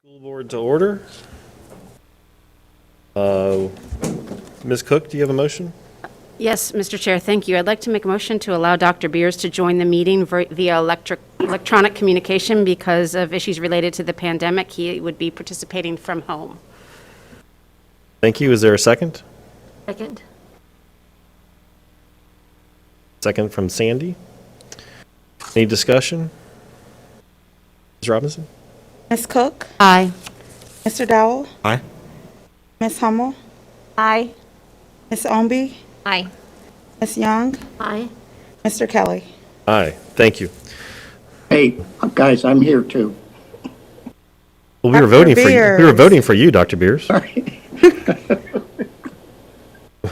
School board to order. Ms. Cook, do you have a motion? Yes, Mr. Chair, thank you. I'd like to make a motion to allow Dr. Beers to join the meeting via electronic communication because of issues related to the pandemic. He would be participating from home. Thank you. Is there a second? Second. Second from Sandy. Any discussion? Ms. Robinson? Ms. Cook? Aye. Mr. Dowell? Aye. Ms. Hummel? Aye. Ms. Omby? Aye. Ms. Young? Aye. Mr. Kelly? Aye. Thank you. Hey, guys, I'm here too. Well, we were Dr. voting for you. We were Beers. voting for you, Dr. Beers.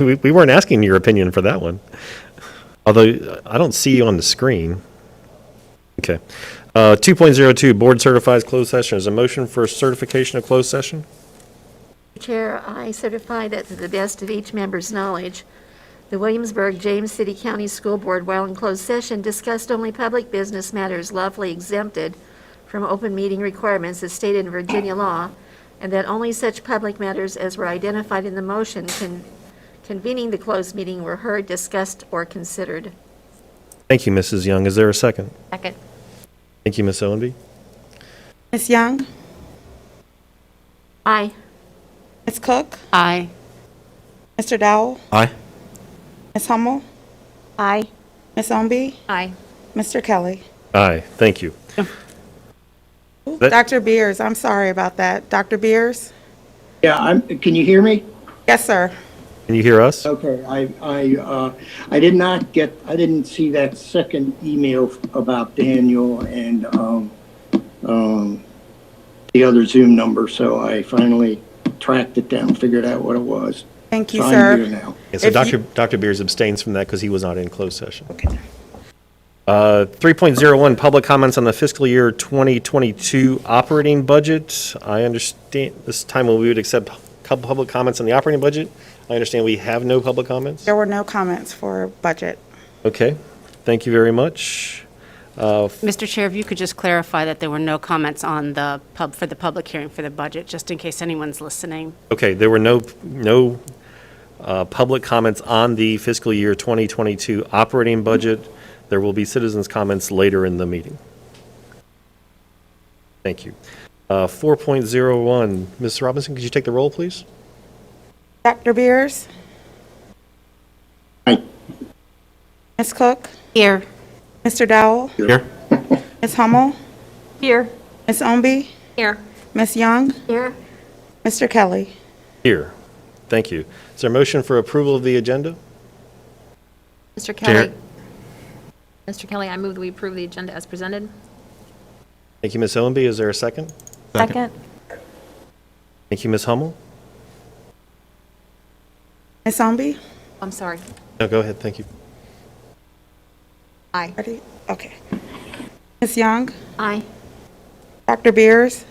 We weren't asking your opinion for that one. Although I don't see you on the screen. Okay. 2.02, board certifies closed session. Is a motion for certification of closed session? Chair, I certify that to the best of each member's knowledge, the Williamsburg James City County School Board, while in closed session, discussed only public business matters lawfully exempted from open meeting requirements as stated in Virginia law, and that only such public matters as were identified in the motion convening the closed meeting were heard, discussed, or considered. Thank you, Mrs. Young. Is there a second? Second. Thank you, Ms. Owenby. Ms. Young? Aye. Ms. Cook? Aye. Mr. Dowell? Aye. Ms. Hummel? Aye. Ms. Omby? Aye. Mr. Kelly? Aye. Thank you. Ooh, That- Dr. Beers, I'm sorry about that. Dr. Beers? Yeah, can you hear me? Yes, sir. Can you hear us? Okay, I didn't see that second email about Daniel and, the other Zoom number, so I finally tracked it down, figured out what it was. Thank you, So sir. I'm here now. Yeah, so If you- Dr. Beers abstains from that because he was not in closed session. Okay. 3.01, public comments on the fiscal year 2022 operating budget. I understand this time we would accept public comments on the operating budget. I understand we have no public comments. There were no comments for budget. Okay, thank you very much. Mr. Chair, if you could just clarify that there were no comments on the for the public hearing for the budget, just in case anyone's listening. Okay, there were no public comments on the fiscal year 2022 operating budget. There will be citizens' comments later in the meeting. Thank you. 4.01, Ms. Robinson, could you take the roll, please? Dr. Beers? Aye. Ms. Cook? Here. Mr. Dowell? Here. Ms. Hummel? Here. Ms. Omby? Here. Ms. Young? Here. Mr. Kelly? Here. Thank you. Is there a motion for approval of the agenda? Mr. Kelly. Chair. Mr. Kelly, I move that we approve the agenda as presented. Thank you, Ms. Owenby. Is there a second? Second. Thank you, Ms. Hummel. Ms. Omby? I'm sorry. No, go ahead. Thank you. Aye. Ready? Okay. Ms. Young? Aye. Dr. Beers?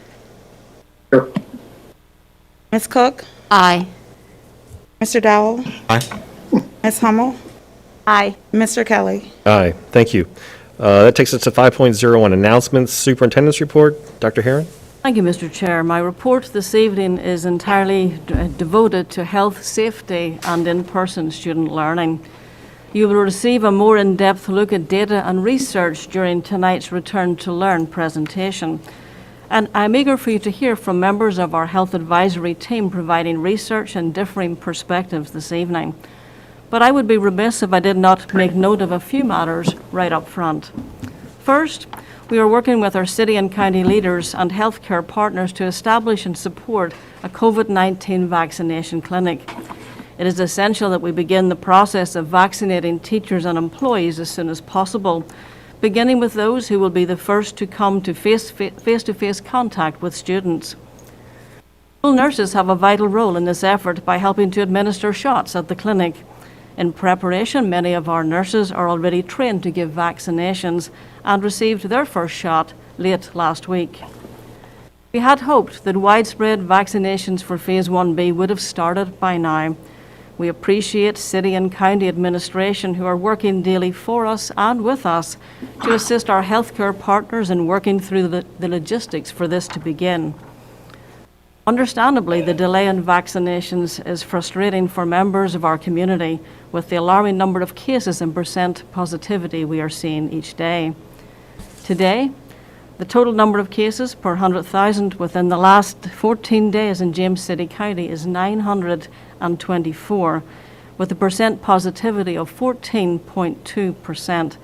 Here. Ms. Cook? Aye. Mr. Dowell? Aye. Ms. Hummel? Aye. Mr. Kelly? Aye. Thank you. That takes us to 5.01, announcements, superintendent's report. Dr. Herron? Thank you, Mr. Chair. My report this evening is entirely devoted to health, safety, and in-person student learning. You will receive a more in-depth look at data and research during tonight's Return to Learn presentation. And I'm eager for you to hear from members of our health advisory team providing research and differing perspectives this evening. But I would be remiss if I did not make note of a few matters right up front. First, we are working with our city and county leaders and healthcare partners to establish and support a COVID-19 vaccination clinic. It is essential that we begin the process of vaccinating teachers and employees as soon as possible, beginning with those who will be the first to come to face-to-face contact with students. School nurses have a vital role in this effort by helping to administer shots at the clinic. In preparation, many of our nurses are already trained to give vaccinations and received their first shot late last week. We had hoped that widespread vaccinations for Phase 1B would have started by now. We appreciate city and county administration who are working daily for us and with us to assist our healthcare partners in working through the logistics for this to begin. Understandably, the delay in vaccinations is frustrating for members of our community with the alarming number of cases and percent positivity we are seeing each day. Today, the total number of cases per 100,000 within the last 14 days in James City County is 924, with a percent positivity of 14.2%.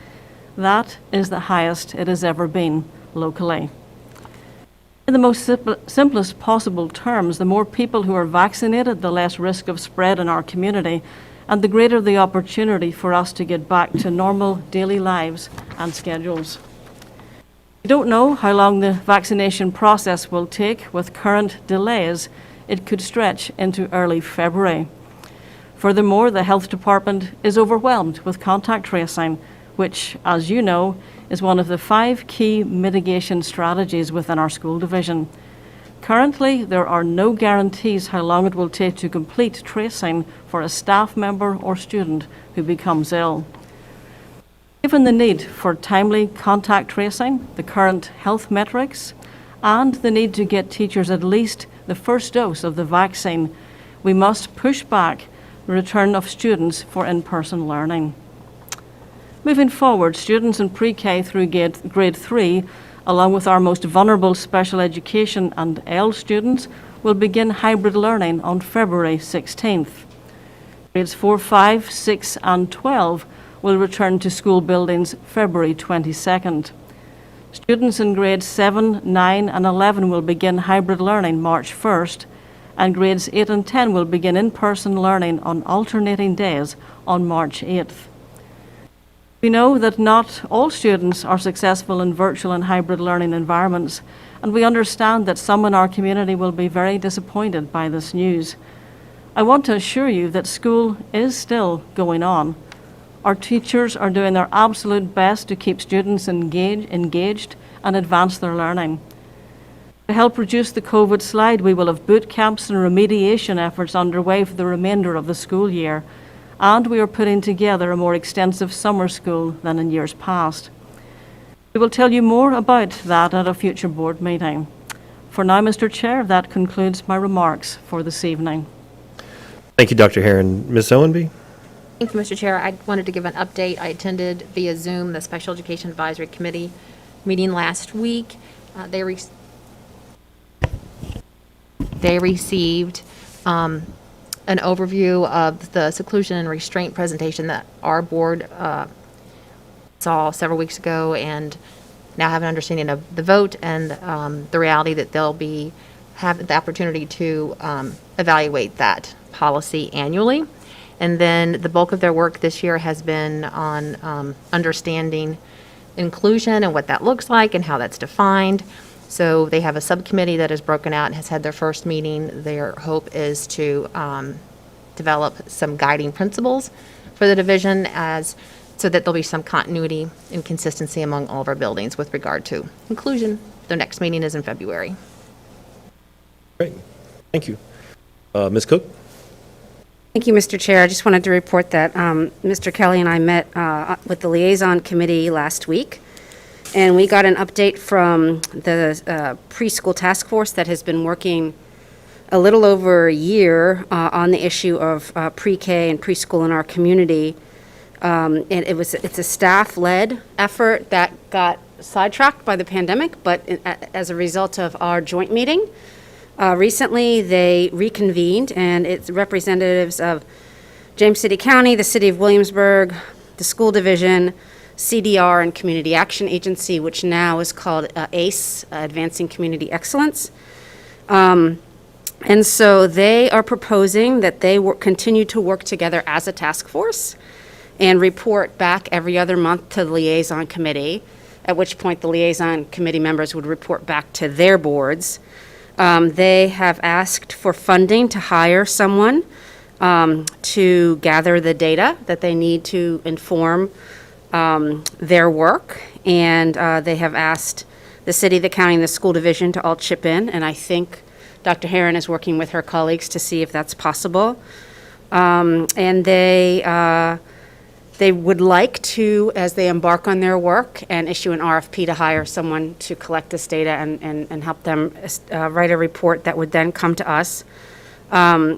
That is the highest it has ever been locally. In the most simplest possible terms, the more people who are vaccinated, the less risk of spread in our community, and the greater the opportunity for us to get back to normal daily lives and schedules. We don't know how long the vaccination process will take. With current delays, it could stretch into early February. Furthermore, the health department is overwhelmed with contact tracing, which, as you know, is one of the 5 key mitigation strategies within our school division. Currently, there are no guarantees how long it will take to complete tracing for a staff member or student who becomes ill. Given the need for timely contact tracing, the current health metrics, and the need to get teachers at least the first dose of the vaccine, we must push back the return of students for in-person learning. Moving forward, students in pre-K through grade 3, along with our most vulnerable special education and EL students, will begin hybrid learning on February 16th. Grades 4, 5, 6, and 12 will return to school buildings February 22nd. Students in grades 7, 9, and 11 will begin hybrid learning March 1st, and grades 8 and 10 will begin in-person learning on alternating days on March 8th. We know that not all students are successful in virtual and hybrid learning environments, and we understand that some in our community will be very disappointed by this news. I want to assure you that school is still going on. Our teachers are doing their absolute best to keep students engaged and advance their learning. To help reduce the COVID slide, we will have boot camps and remediation efforts underway for the remainder of the school year, and we are putting together a more extensive summer school than in years past. We will tell you more about that at a future board meeting. For now, Mr. Chair, that concludes my remarks for this evening. Thank you, Dr. Herron. Ms. Owenby? Thank you, Mr. Chair. I wanted to give an update. I attended via Zoom the Special Education Advisory Committee meeting last week. They received an overview of the seclusion and restraint presentation that our board saw several weeks ago, and now have an understanding of the vote and the reality that they'll have the opportunity to evaluate that policy annually. And then the bulk of their work this year has been on understanding inclusion and what that looks like and how that's defined. So they have a subcommittee that is broken out and has had their first meeting. Their hope is to develop some guiding principles for the division so that there'll be some continuity and consistency among all of our buildings with regard to inclusion. Their next meeting is in February. Great. Thank you. Ms. Cook? Thank you, Mr. Chair. I just wanted to report that Mr. Kelly and I met with the liaison committee last week, and we got an update from the preschool task force that has been working a little over a year on the issue of pre-K and preschool in our community. And it's a staff-led effort that got sidetracked by the pandemic, but as a result of our joint meeting, recently they reconvened, and it's representatives of James City County, the City of Williamsburg, the school division, CDR, and Community Action Agency, which now is called ACE, Advancing Community Excellence. And so they are proposing that they continue to work together as a task force and report back every other month to the liaison committee, at which point the liaison committee members would report back to their boards. They have asked for funding to hire someone to gather the data that they need to inform their work, and they have asked the city, the county, and the school division to all chip in, and I think Dr. Herron is working with her colleagues to see if that's possible. And they They would like to, as they embark on their work, and issue an RFP to hire someone to collect this data and help them write a report that would then come to us.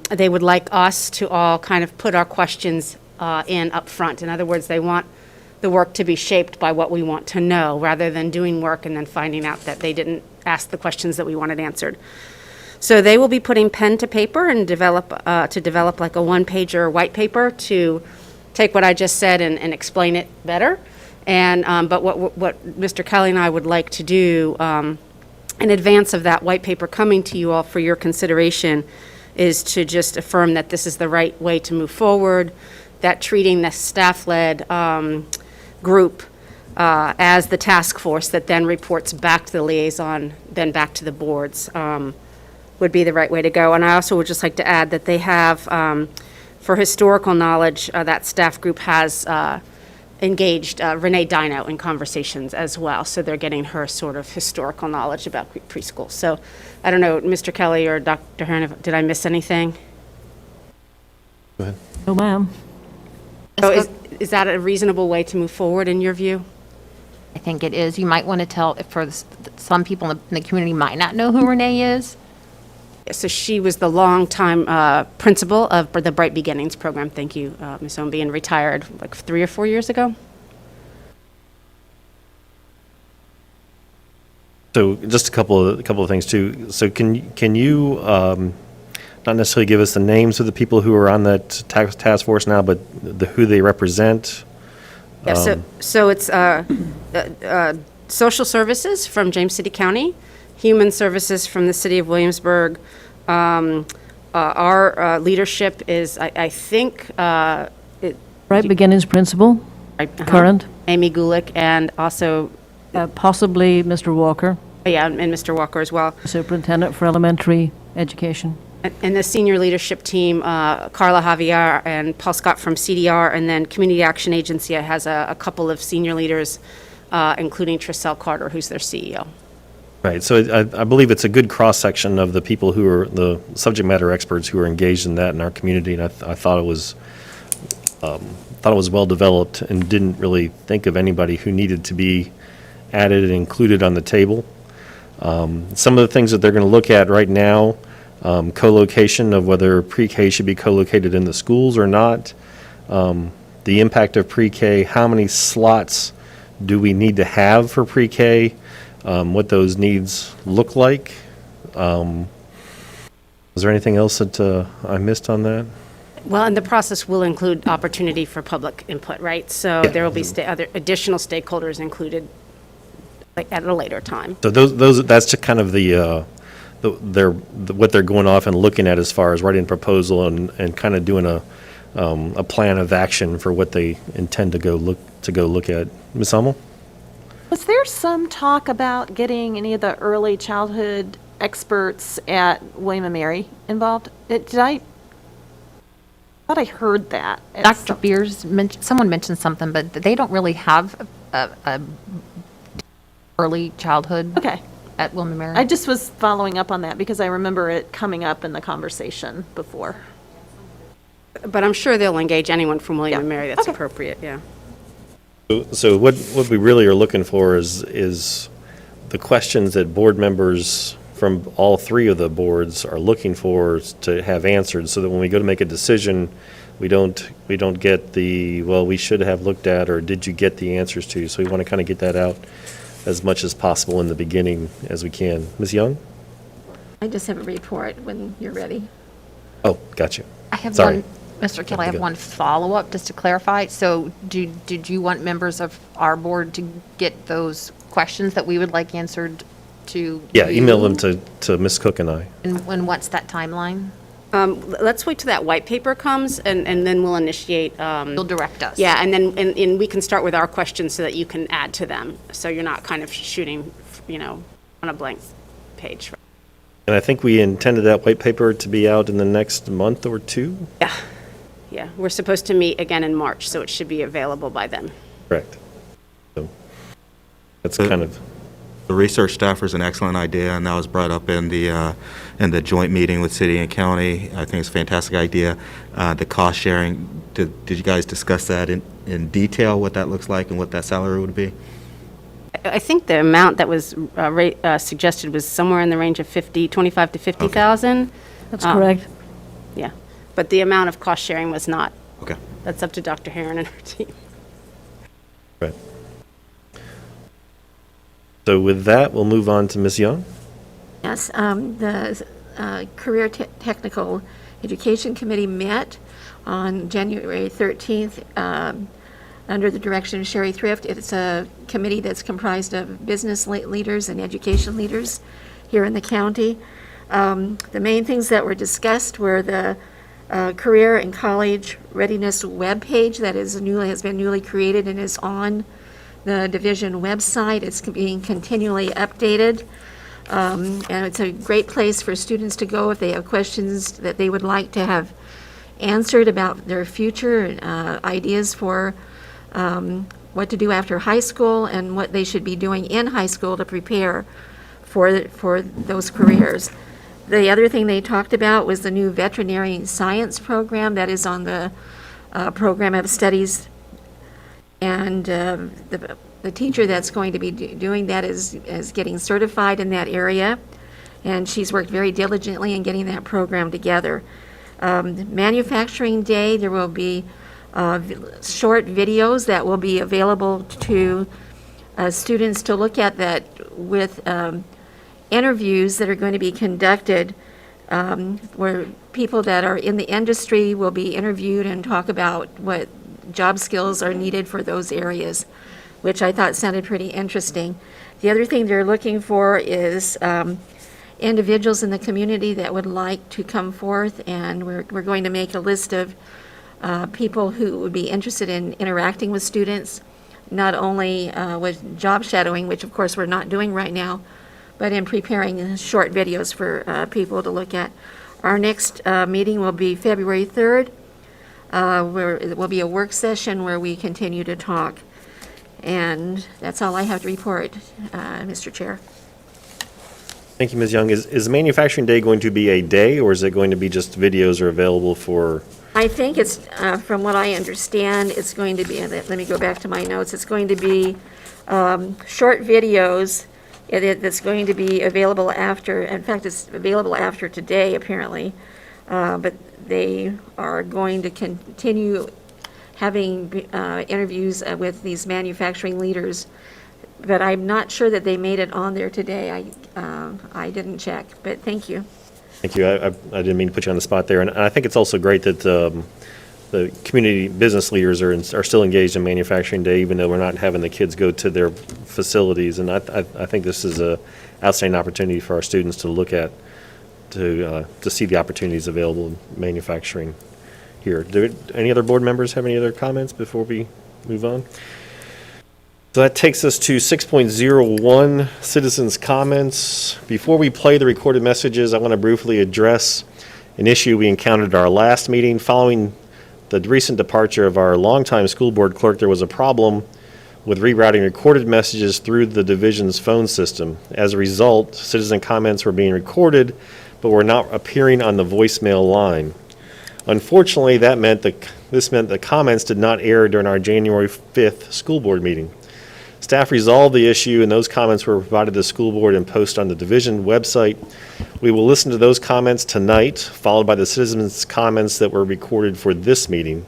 They would like us to all kind of put our questions in up front. In other words, they want the work to be shaped by what we want to know, rather than doing work and then finding out that they didn't ask the questions that we wanted answered. So they will be putting pen to paper and develop like a one-pager white paper to take what I just said and explain it better. And but what Mr. Kelly and I would like to do in advance of that white paper coming to you all for your consideration is to just affirm that this is the right way to move forward, that treating the staff-led group as the task force that then reports back to the liaison, then back to the boards, would be the right way to go. And I also would just like to add that they have, for historical knowledge, that staff group has engaged Renee Dino in conversations as well. So they're getting her sort of historical knowledge about preschool. So I don't know, Mr. Kelly or Dr. Hearn, did I miss anything? No, ma'am. So is that a reasonable way to move forward in your view? I think it is. You might want to tell, some people in the community might not know who Renee is. So she was the longtime principal of the Bright Beginnings program. Thank you, Ms. Ownby, and retired like 3 or 4 years ago. So just a couple of things too. So can you not necessarily give us the names of the people who are on that task force now, but who they represent? Yeah, so it's social services from James City County, human services from the city of Williamsburg. Our leadership is, I think, Right Beginnings Principal, current, Amy Gulick, and also, possibly Mr. Walker, yeah, and Mr. Walker as well. Superintendent for Elementary Education. And the senior leadership team, Carla Javier and Paul Scott from CDR, and then Community Action Agency has a couple of senior leaders, including Trisselle Carter, who's their CEO. Right, so I believe it's a good cross-section of the people who are the subject matter experts who are engaged in that in our community, and I thought it was well-developed and didn't really think of anybody who needed to be added and included on the table. Some of the things that they're going to look at right now, co-location of whether pre-K should be co-located in the schools or not, the impact of pre-K, how many slots do we need to have for pre-K, what those needs look like. Was there anything else that I missed on that? Well, and the process will include opportunity for public input, right? So Yeah. there will be other additional stakeholders included like, at a later time. So that's just kind of what they're going off and looking at as far as writing a proposal and kind of doing a plan of action for what they intend to go look at. Ms. Hummel? Was there some talk about getting any of the early childhood experts at William & Mary involved? I thought I heard that. Dr. Beers, someone mentioned something, but they don't really have a early childhood Okay. at William & Mary. I just was following up on that because I remember it coming up in the conversation before. But I'm sure they'll engage anyone from William Yeah. and Mary that's Okay. appropriate, yeah. So what we really are looking for is the questions that board members from all three of the boards are looking for to have answered, so that when we go to make a decision, we don't get the, well, we should have looked at, or did you get the answers to? So we want to kind of get that out as much as possible in the beginning as we can. Ms. Young? I just have a report when you're ready. Oh, got you. I have Sorry. one, Mr. Kelly, I have Go. one follow-up just to clarify. So did you want members of our board to get those questions that we would like answered to Yeah, email you? them to Ms. Cook and I. And what's that timeline? Let's wait till that white paper comes, and then we'll initiate. You'll direct us. Yeah, and then and we can start with our questions so that you can add to them, so you're not kind of shooting, on a blank page. And I think we intended that white paper to be out in the next month or two? Yeah, we're supposed to meet again in March, so it should be available by then. Correct. So that's kind of, The research staffer is an excellent idea, and that was brought up in the joint meeting with city and county. I think it's a fantastic idea. The cost sharing, did you guys discuss that in detail, what that looks like and what that salary would be? I think the amount that was suggested was somewhere in the range of 25 to 50,000. That's correct. Yeah, but the amount of cost sharing was not. Okay. That's up to Dr. Heron and her team. Right. So with that, we'll move on to Ms. Young. Yes, the Career Technical Education Committee met on January 13th under the direction of Sherry Thrift. It's a committee that's comprised of business leaders and education leaders here in the county. The main things that were discussed were the Career and College Readiness webpage that has been newly created and is on the division website. It's being continually updated. And it's a great place for students to go if they have questions that they would like to have answered about their future, ideas for what to do after high school and what they should be doing in high school to prepare for those careers. The other thing they talked about was the new veterinary science program that is on the program of studies. And the teacher that's going to be doing that is getting certified in that area, and she's worked very diligently in getting that program together. Manufacturing Day, there will be short videos that will be available to students to look at that with interviews that are going to be conducted where people that are in the industry will be interviewed and talk about what job skills are needed for those areas, which I thought sounded pretty interesting. The other thing they're looking for is individuals in the community that would like to come forth, and we're going to make a list of people who would be interested in interacting with students, not only with job shadowing, which of course we're not doing right now, but in preparing short videos for people to look at. Our next meeting will be February 3rd. Where it will be a work session where we continue to talk. And that's all I have to report, Mr. Chair. Thank you, Ms. Young. Is Manufacturing Day going to be a day, or is it going to be just videos are available for? I think it's, from what I understand, it's going to be, let me go back to my notes, it's going to be short videos that's going to be available after, in fact, it's available after today, apparently. But they are going to continue having interviews with these manufacturing leaders, but I'm not sure that they made it on there today. I didn't check, but thank you. Thank you. I didn't mean to put you on the spot there, and I think it's also great that the community business leaders are still engaged in Manufacturing Day, even though we're not having the kids go to their facilities. And I think this is a outstanding opportunity for our students to look at, to see the opportunities available in manufacturing here. Do any other board members have any other comments before we move on? So that takes us to 6.01, citizens' comments. Before we play the recorded messages, I want to briefly address an issue we encountered at our last meeting. Following the recent departure of our longtime school board clerk, there was a problem with rerouting recorded messages through the division's phone system. As a result, citizen comments were being recorded, but were not appearing on the voicemail line. Unfortunately, this meant the comments did not air during our January 5th school board meeting. Staff resolved the issue, and those comments were provided to the school board and posted on the division website. We will listen to those comments tonight, followed by the citizens' comments that were recorded for this meeting.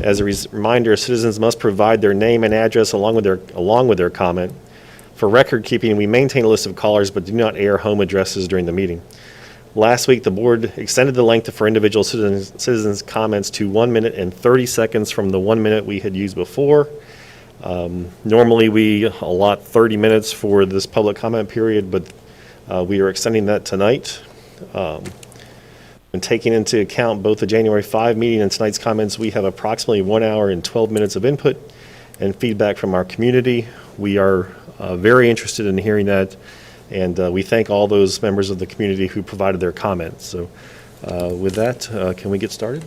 As a reminder, citizens must provide their name and address along with their comment. For record keeping, we maintain a list of callers but do not air home addresses during the meeting. Last week, the board extended the length for individual citizens' comments to 1 minute and 30 seconds from the 1 minute we had used before. Normally, we allot 30 minutes for this public comment period, but we are extending that tonight. And taking into account both the January 5 meeting and tonight's comments, we have approximately 1 hour and 12 minutes of input and feedback from our community. We are very interested in hearing that. And we thank all those members of the community who provided their comments. So with that, can we get started?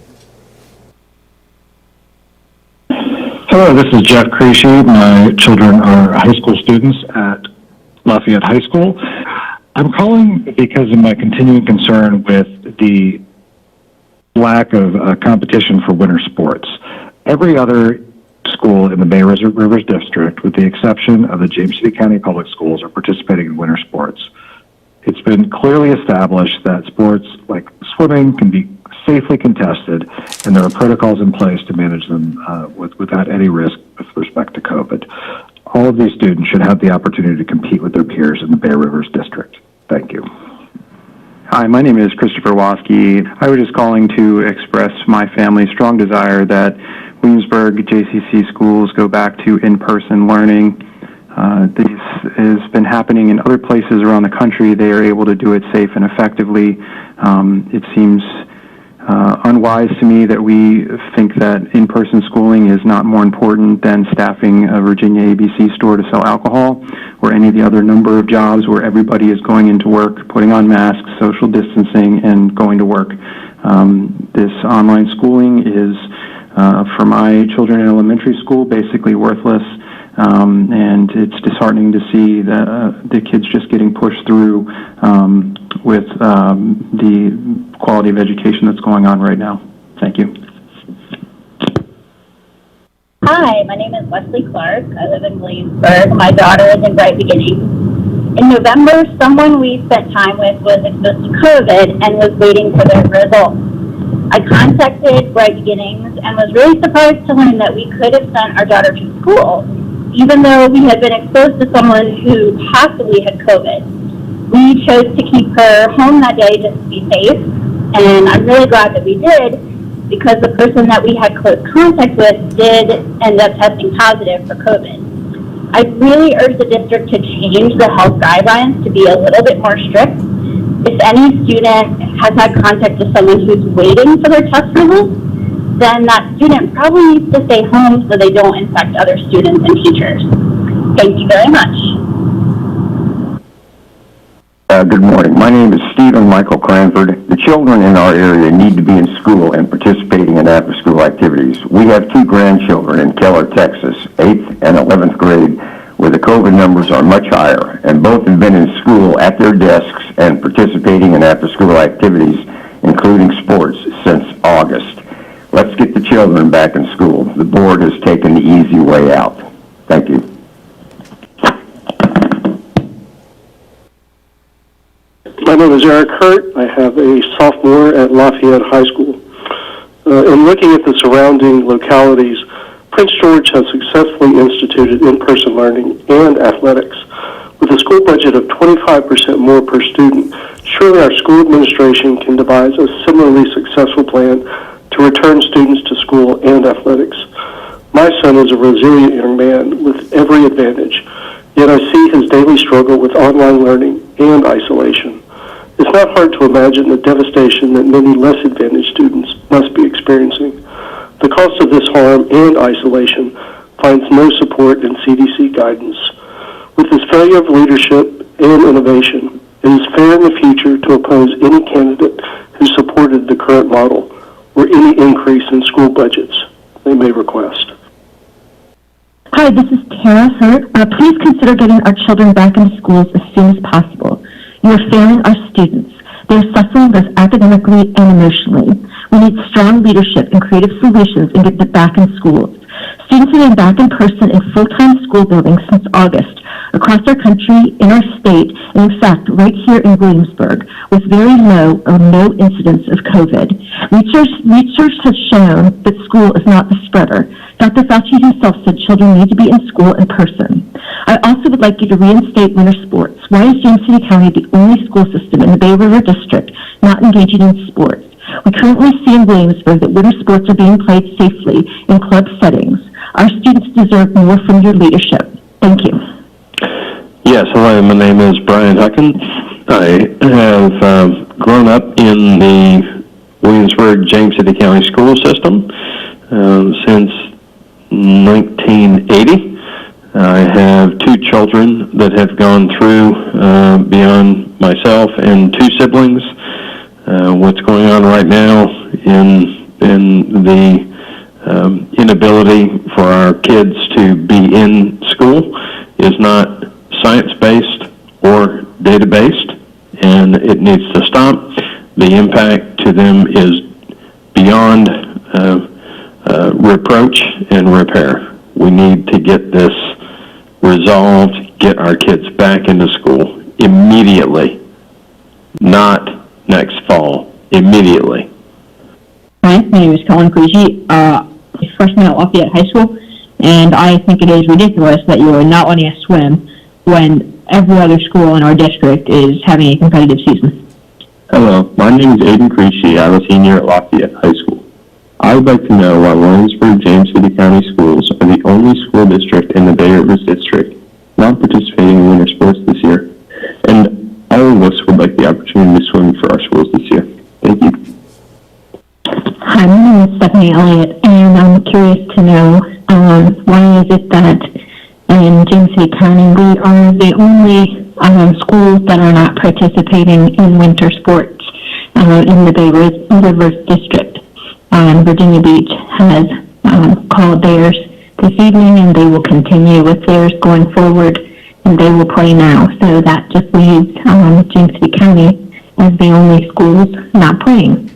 Hello, this is Jeff Creasy. My children are high school students at Lafayette High School. I'm calling because of my continuing concern with the lack of competition for winter sports. Every other school in the Bay Rivers District, with the exception of the James City County Public Schools, are participating in winter sports. It's been clearly established that sports like swimming can be safely contested, and there are protocols in place to manage them without any risk with respect to COVID. All of these students should have the opportunity to compete with their peers in the Bay Rivers District. Thank you. Hi, my name is Christopher Wasky. I was just calling to express my family's strong desire that Williamsburg JCC schools go back to in-person learning. This has been happening in other places around the country. They are able to do it safe and effectively. It seems unwise to me that we think that in-person schooling is not more important than staffing a Virginia ABC store to sell alcohol, or any of the other number of jobs where everybody is going into work, putting on masks, social distancing, and going to work. This online schooling is, for my children in elementary school, basically worthless. And it's disheartening to see the kids just getting pushed through with the quality of education that's going on right now. Thank you. Hi, my name is Leslie Clark. I live in Williamsburg. My daughter is in Bright Beginnings. In November, someone we spent time with was exposed to COVID and was waiting for their results. I contacted Bright Beginnings and was really surprised to learn that we could have sent our daughter to school, even though we had been exposed to someone who possibly had COVID. We chose to keep her home that day just to be safe, and I'm really glad that we did, because the person that we had close contact with did end up testing positive for COVID. I really urge the district to change the health guidelines to be a little bit more strict. If any student has had contact with someone who's waiting for their test results, then that student probably needs to stay home so they don't infect other students and teachers. Thank you very much. Good morning. My name is Stephen Michael Cranford. The children in our area need to be in school and participating in after-school activities. We have 2 grandchildren in Keller, Texas, 8th and 11th grade, where the COVID numbers are much higher, and both have been in school at their desks and participating in after-school activities, including sports, since August. Let's get the children back in school. The board has taken the easy way out. Thank you. My name is Eric Hurt. I have a sophomore at Lafayette High School. In looking at the surrounding localities, Prince George has successfully instituted in-person learning and athletics. With a school budget of 25% more per student, surely our school administration can devise a similarly successful plan to return students to school and athletics. My son is a resilient young man with every advantage, yet I see his daily struggle with online learning and isolation. It's not hard to imagine the devastation that many less advantaged students must be experiencing. The cost of this harm and isolation finds no support in CDC guidance. With this failure of leadership and innovation, it is fair in the future to oppose any candidate who supported the current model or any increase in school budgets they may request. Hi, this is Tara Hurt. Please consider getting our children back into schools as soon as possible. You are failing our students. They are suffering both academically and emotionally. We need strong leadership and creative solutions and get them back in schools. Students have been back in person in full-time school buildings since August, across our country, in our state, and in fact, right here in Williamsburg, with very low or no incidence of COVID. Research has shown that school is not the spreader. Dr. Fauci himself said children need to be in school in person. I also would like you to reinstate winter sports. Why is James City County the only school system in the Bay River District not engaging in sports? We currently see in Williamsburg that winter sports are being played safely in club settings. Our students deserve more from your leadership. Thank you. Yes, hello, my name is Brian Huckins. I have grown up in the Williamsburg, James City County school system since 1980. I have 2 children that have gone through, beyond myself and 2 siblings. What's going on right now in the inability for our kids to be in school is not science-based data-based, and it needs to stop. The impact to them is beyond reproach and repair. We need to get this resolved, get our kids back into school immediately, not next fall, immediately. Hi, my name is Colin Creasy, freshman at Lafayette High School, and I think it is ridiculous that you are not letting us swim when every other school in our district is having a competitive season. Hello, my name is Aiden Creasy. I'm a senior at Lafayette High School. I would like to know why Williamsburg James City County Schools are the only school district in the Bay Rivers District not participating in winter sports this year, and all of us would like the opportunity to swim for our schools this year. Thank you. Hi, my name is Stephanie Elliott, and I'm curious to know why is it that in James City County we are the only schools that are not participating in winter sports in the Bay Rivers District. Virginia Beach has called theirs this evening, and they will continue with theirs going forward, and they will play now. So that just leaves James City County as the only schools not playing.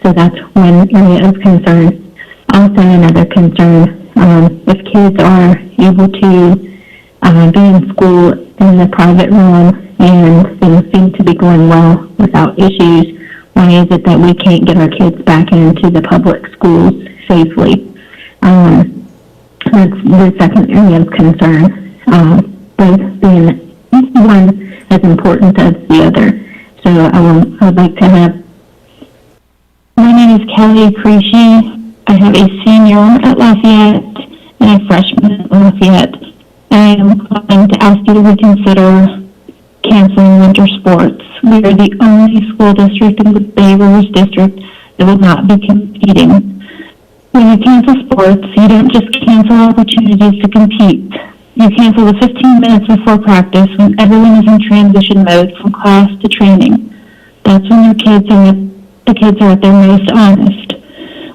So that's one area of concern. Also, another concern, if kids are able to be in school in the private room and things seem to be going well without issues, why is it that we can't get our kids back into the public schools safely? That's the second area of concern, both being one as important as the other. So I would like to have. My name is Kelly Creasy. I have a senior at Lafayette and a freshman at Lafayette. I am calling to ask you to reconsider canceling winter sports. We are the only school district in the Bay Rivers District that will not be competing. When you cancel sports, you don't just cancel opportunities to compete. You cancel the 15 minutes before practice when everyone is in transition mode from class to training. That's when the kids are at their most honest.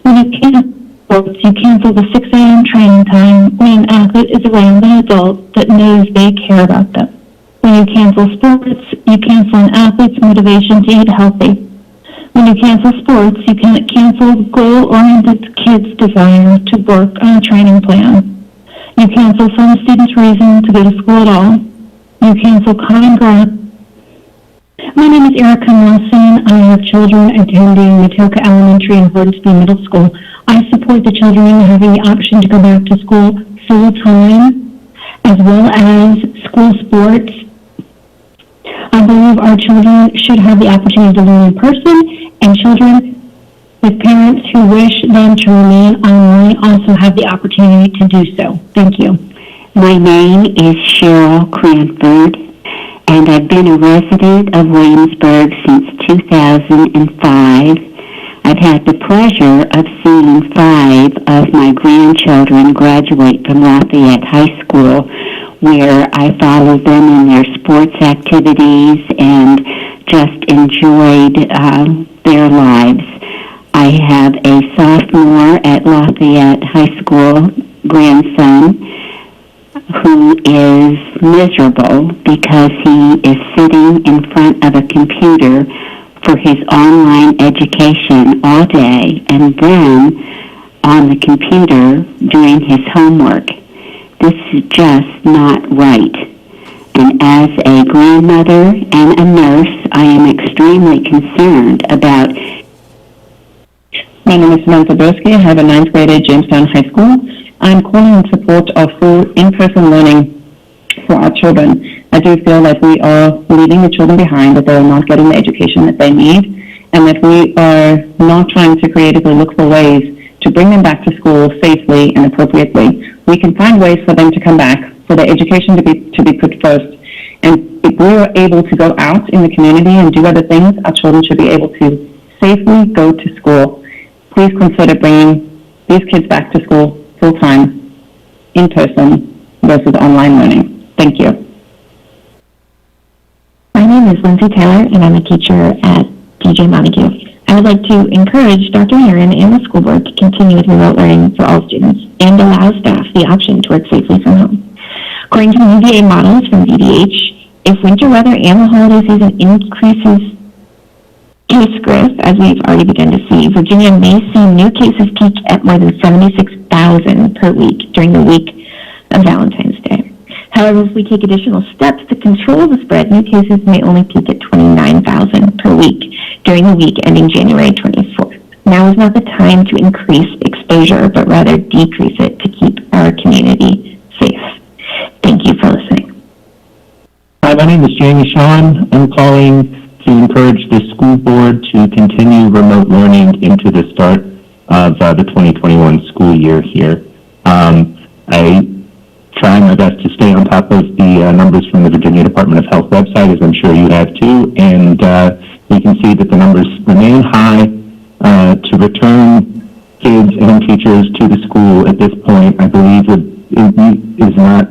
When you cancel sports, you cancel the 6 a.m. training time when an athlete is around an adult that knows they care about them. When you cancel sports, you cancel an athlete's motivation to eat healthy. When you cancel sports, you can cancel goal-oriented kids' desire to work on a training plan. You cancel some students' reason to go to school at all. You cancel common ground. My name is Erica Nelson. I have children attending Matoka Elementary and Hornsby Middle School. I support the children in having the option to go back to school full-time, as well as school sports. I believe our children should have the opportunity to learn in person, and children with parents who wish them to remain online also have the opportunity to do so. Thank you. My name is Cheryl Cranford, and I've been a resident of Williamsburg since 2005. I've had the pleasure of seeing 5 of my grandchildren graduate from Lafayette High School, where I followed them in their sports activities and just enjoyed their lives. I have a sophomore at Lafayette High School grandson who is miserable because he is sitting in front of a computer for his online education all day and then on the computer doing his homework. This is just not right. And as a grandmother and a nurse, I am extremely concerned about. My name is Samantha Boski. I have a 9th grade at Jamestown High School. I'm calling in support of full in-person learning for our children. I do feel that we are leaving the children behind, that they are not getting the education that they need, and that we are not trying to creatively look for ways to bring them back to school safely and appropriately. We can find ways for them to come back, for their education to be put first. And if we are able to go out in the community and do other things, our children should be able to safely go to school. Please consider bringing these kids back to school full-time, in person, versus online learning. Thank you. My name is Lindsay Taylor, and I'm a teacher at DJ Montague. I would like to encourage Dr. Aaron and the school board to continue with remote learning for all students and allow staff the option to work safely from home. According to the UVA models from VDH, If winter weather and the holiday season increases case growth, as we've already begun to see, Virginia may see new cases peak at more than 76,000 per week during the week of Valentine's Day. However, if we take additional steps to control the spread, new cases may only peak at 29,000 per week during the week ending January 24th. Now is not the time to increase exposure, but rather decrease it to keep our community safe. Thank you for listening. Hi, my name is Jamie Shawn. I'm calling to encourage the school board to continue remote learning into the start of the 2021 school year here. I try my best to stay on top of the numbers from the Virginia Department of Health website, as I'm sure you have too, and we can see that the numbers remain high. To return kids and teachers to the school at this point, I believe is not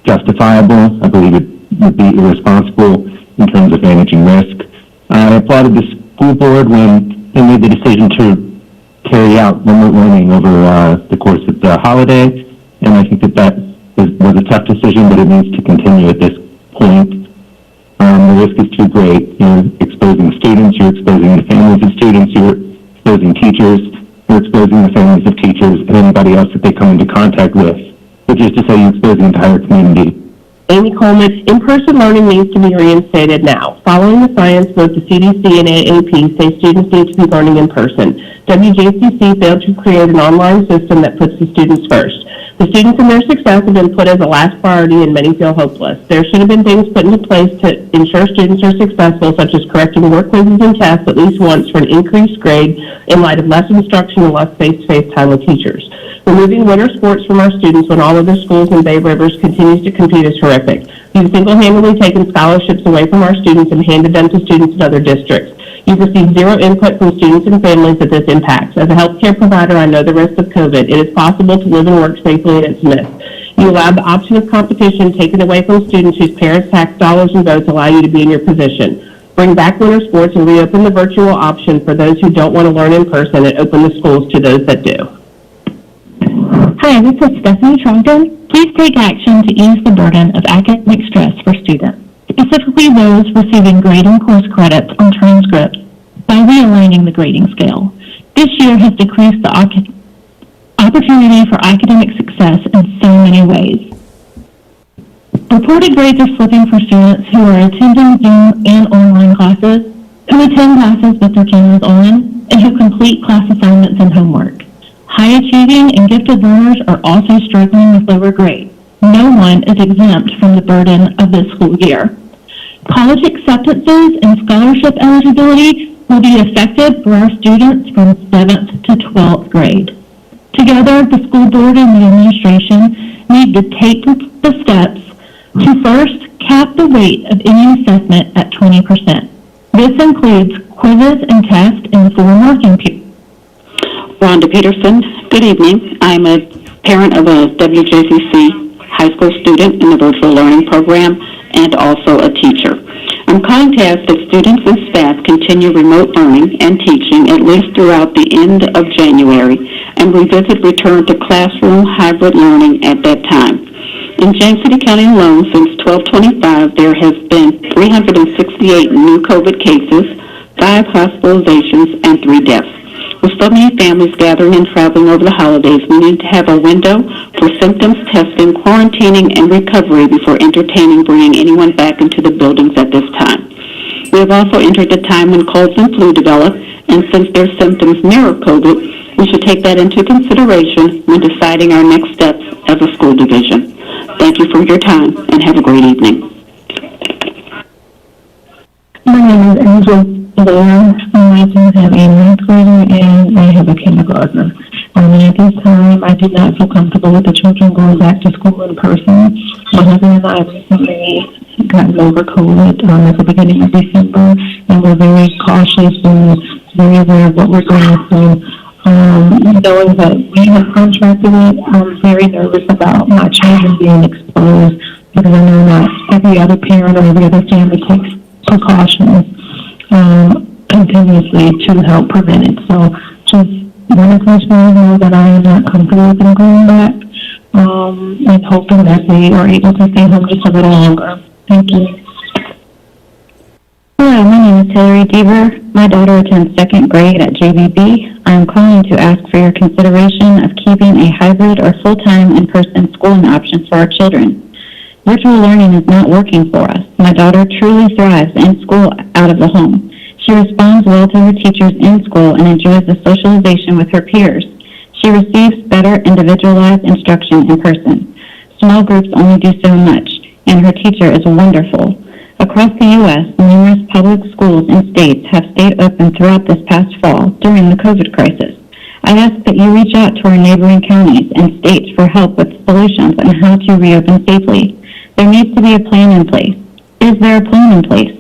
justifiable. I believe it would be irresponsible in terms of managing risk. I applauded the school board when they made the decision to carry out remote learning over the course of the holiday, and I think that was a tough decision, but it needs to continue at this point. The risk is too great. You're exposing students, you're exposing the families of students, you're exposing teachers, you're exposing the families of teachers and anybody else that they come into contact with, which is to say you expose the entire community. Amy Coleman, in-person learning needs to be reinstated now. Following the science, both the CDC and AAP say students need to be learning in person. WJCC failed to create an online system that puts the students first. The students and their success have been put as a last priority and many feel hopeless. There should have been things put into place to ensure students are successful, such as correcting work quizzes and tests at least once for an increased grade in light of less instruction and less face-to-face time with teachers. Removing winter sports from our students when all other schools in Bay Rivers continues to compete is horrific. You've single-handedly taken scholarships away from our students and handed them to students in other districts. You've received zero input from students and families that this impacts. As a healthcare provider, I know the risks of COVID. It is possible to live and work safely in its midst. You allowed the option of competition taken away from students whose parents' tax dollars and votes allow you to be in your position. Bring back winter sports and reopen the virtual option for those who don't want to learn in person and open the schools to those that do. Hi, this is Stephanie Trongton. Please take action to ease the burden of academic stress for students, specifically those receiving grading course credits on transcripts, by realigning the grading scale. This year has decreased the opportunity for academic success in so many ways. Reported grades are slipping for students who are attending Zoom and online classes, who attend classes with their cameras on, and who complete class assignments and homework. High achieving and gifted learners are also struggling with lower grades. No one is exempt from the burden of this school year. College acceptances and scholarship eligibility will be affected for our students from 7th to 12th grade. Together, the school board and the administration need to take the steps to first cap the weight of any assessment at 20%. This includes quizzes and tests in the 4 marking period. Rhonda Peterson, good evening. I'm a parent of a WJCC high school student in the virtual learning program and also a teacher. I'm calling to ask that students and staff continue remote learning and teaching at least throughout the end of January and revisit return to classroom hybrid learning at that time. In James City County alone, since 12/25, there has been 368 new COVID cases, 5 hospitalizations, and 3 deaths. With so many families gathering and traveling over the holidays, we need to have a window for symptoms testing, quarantining, and recovery before entertaining bringing anyone back into the buildings at this time. We have also entered a time when colds and flu develop, and since their symptoms mirror COVID, we should take that into consideration when deciding our next steps as a school division. Thank you for your time, and have a great evening. My name is Angel Blair. My students have a 9th grader and I have a kindergartner. And at this time, I do not feel comfortable with the children going back to school in person. My husband and I recently gotten over COVID at the beginning of December, and we're very cautious and very aware of what we're going through. Knowing that we have contracted it, I'm very nervous about my children being exposed because I know not every other parent or every other family takes precautions continuously to help prevent it. So just want to let you know that I am not comfortable with them going back and hoping that they are able to stay home just a little longer. Thank you. Hillary Deaver. My daughter attends second grade at JVB. I am calling to ask for your consideration of keeping a hybrid or full-time in-person schooling option for our children. Virtual learning is not working for us. My daughter truly thrives in school out of the home. She responds well to her teachers in school and enjoys the socialization with her peers. She receives better individualized instruction in person. Small groups only do so much, and her teacher is wonderful. Across the U.S., numerous public schools and states have stayed open throughout this past fall during the COVID crisis. I ask that you reach out to our neighboring counties and states for help with solutions on how to reopen safely. There needs to be a plan in place. Is there a plan in place?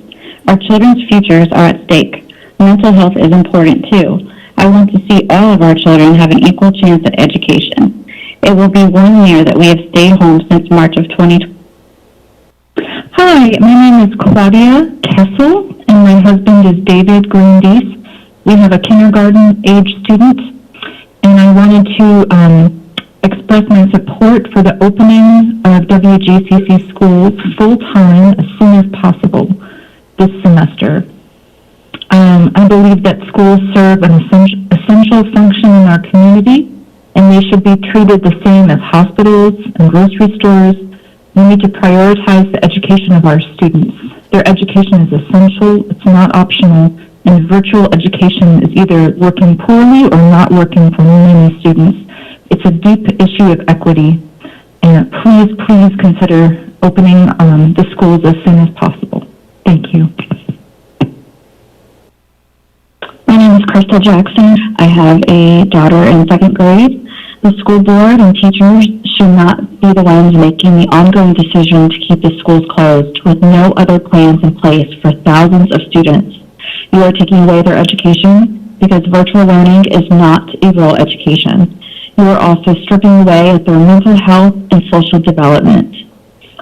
Our children's futures are at stake. Mental health is important too. I want to see all of our children have an equal chance at education. It will be 1 year that we have stayed home since March of 2020. Hi, my name is Claudia Kessel, and my husband is David Grundis. We have a kindergarten-age student, and I wanted to express my support for the opening of WJCC schools full-time as soon as possible this semester. I believe that schools serve an essential function in our community, and they should be treated the same as hospitals and grocery stores. We need to prioritize the education of our students. Their education is essential, it's not optional, and virtual education is either working poorly or not working for many students. It's a deep issue of equity, and please consider opening the schools as soon as possible. Thank you. My name is Crystal Jackson. I have a daughter in second grade. The school board and teachers should not be the ones making the ongoing decision to keep the schools closed with no other plans in place for thousands of students. You are taking away their education because virtual learning is not a real education. You are also stripping away at their mental health and social development.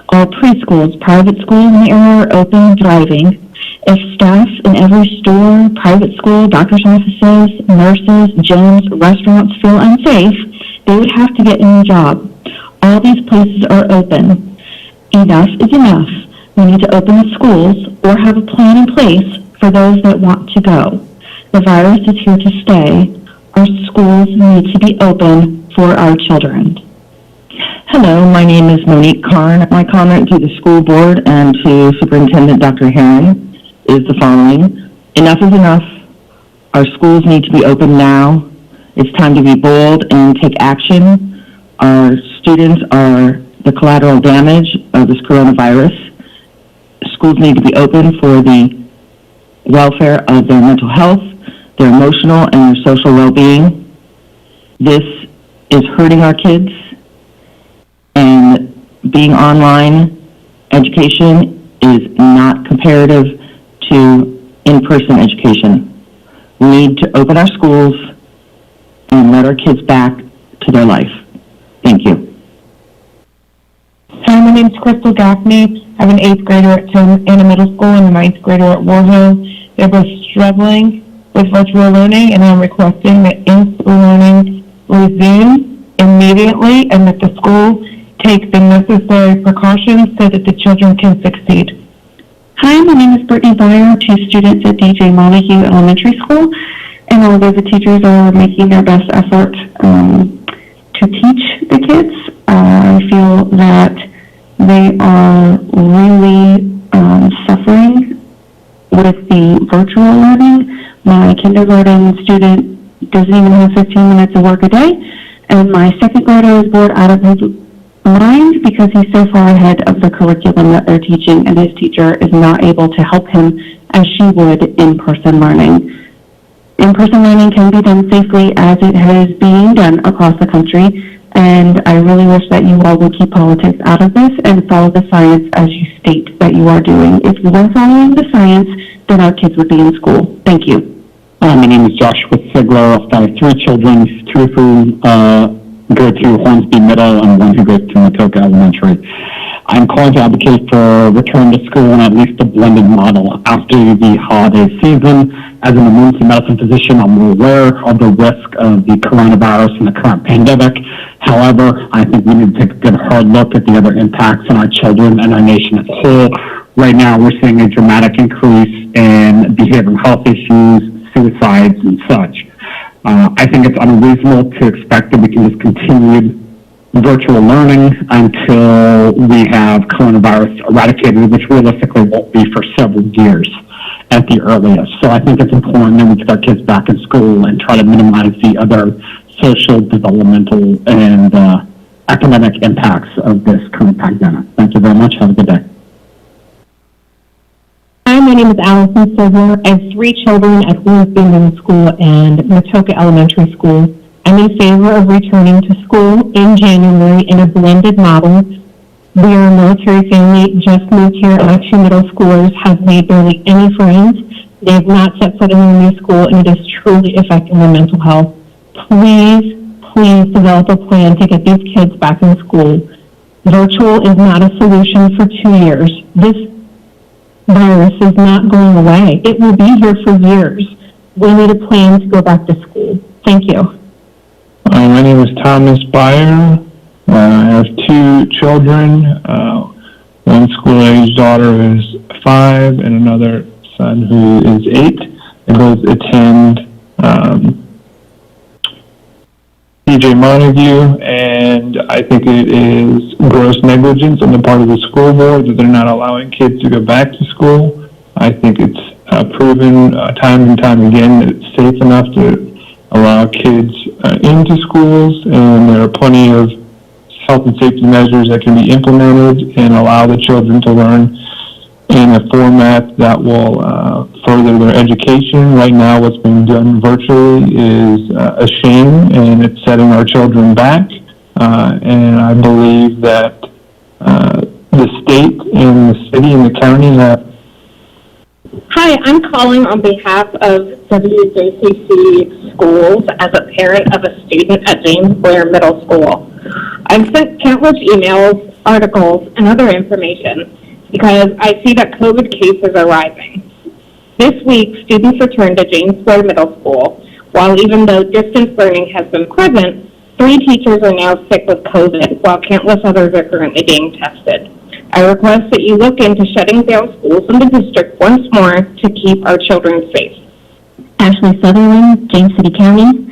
All preschools, private schools in the area are open and thriving. If staff in every store, private school, doctor's offices, nurses, gyms, restaurants feel unsafe, they would have to get a new job. All these places are open. Enough is enough. We need to open the schools or have a plan in place for those that want to go. The virus is here to stay. Our schools need to be open for our children. Hello, my name is Monique Karn. My comment to the school board and to Superintendent Dr. Herron is the following. Enough is enough. Our schools need to be open now. It's time to be bold and take action. Our students are the collateral damage of this coronavirus. Schools need to be open for the welfare of their mental health, their emotional and their social well-being. This is hurting our kids, and being online education is not comparative to in-person education. We need to open our schools and let our kids back to their life. Thank you. Hi, my name is Crystal Gaffney. I have an 8th grader at Anna Middle School and a 9th grader at Warhill. They're both struggling with virtual learning, and I'm requesting that in-school learning resume immediately and that the school take the necessary precautions so that the children can succeed. Hi, my name is Brittany Byer, 2 students at DJ Montague Elementary School, and although the teachers are making their best effort to teach the kids, I feel that they are really suffering with the virtual learning. My kindergarten student doesn't even have 15 minutes of work a day, and my second grader is bored out of his mind because he's so far ahead of the curriculum that they're teaching, and his teacher is not able to help him as she would in-person learning. In-person learning can be done safely as it is being done across the country, and I really wish that you all would keep politics out of this and follow the science as you state that you are doing. If you were following the science, then our kids would be in school. Thank you. My name is Joshua Sigler. I have 3 children, 2 of whom go to Hornsby Middle and 1 who goes to Matoka Elementary. I'm calling to advocate for return to school and at least a blended model after the holiday season. As an emergency medicine physician, I'm aware of the risk of the coronavirus and the current pandemic. However, I think we need to take a good hard look at the other impacts on our children and our nation as a whole. right now we're seeing a dramatic increase in behavioral health issues, suicides, and such. I think it's unreasonable to expect that we can just continue virtual learning until we have coronavirus eradicated, which realistically won't be for several years at the earliest. So I think it's important that we get our kids back in school and try to minimize the other social, developmental, and academic impacts of this current pandemic. Thank you very much. Have a good day. Hi, my name is Allison Silver. I have 3 children at Hornsby Middle School and Matoka Elementary School. I'm in favor of returning to school in January in a blended model. We are a military family, just moved here. My 2 middle schoolers have made barely any friends. They have not set foot in their new school, and it is truly affecting their mental health. Please develop a plan to get these kids back in school. Virtual is not a solution for 2 years. This virus is not going away. It will be here for years. We need a plan to go back to school. Thank you. My name is Thomas Byer. I have 2 children. One school-aged daughter who's 5 and another son who is 8. They both attend PJ Montague, and I think it is gross negligence on the part of the school board that they're not allowing kids to go back to school. I think it's proven time and time again that it's safe enough to allow kids into schools, and there are plenty of health and safety measures that can be implemented and allow the children to learn in a format that will further their education. Right now, what's being done virtually is a shame, and it's setting our children back. And I believe that the state and the city and the county have. Hi, I'm calling on behalf of WJCC schools as a parent of a student at James Blair Middle School. I've sent countless emails, articles, and other information because I see that COVID cases are rising. This week, students returned to James Blair Middle School. While even though distance learning has been present, 3 teachers are now sick with COVID, while countless others are currently being tested. I request that you look into shutting down schools in the district once more to keep our children safe. Ashley Sutherland, James City County.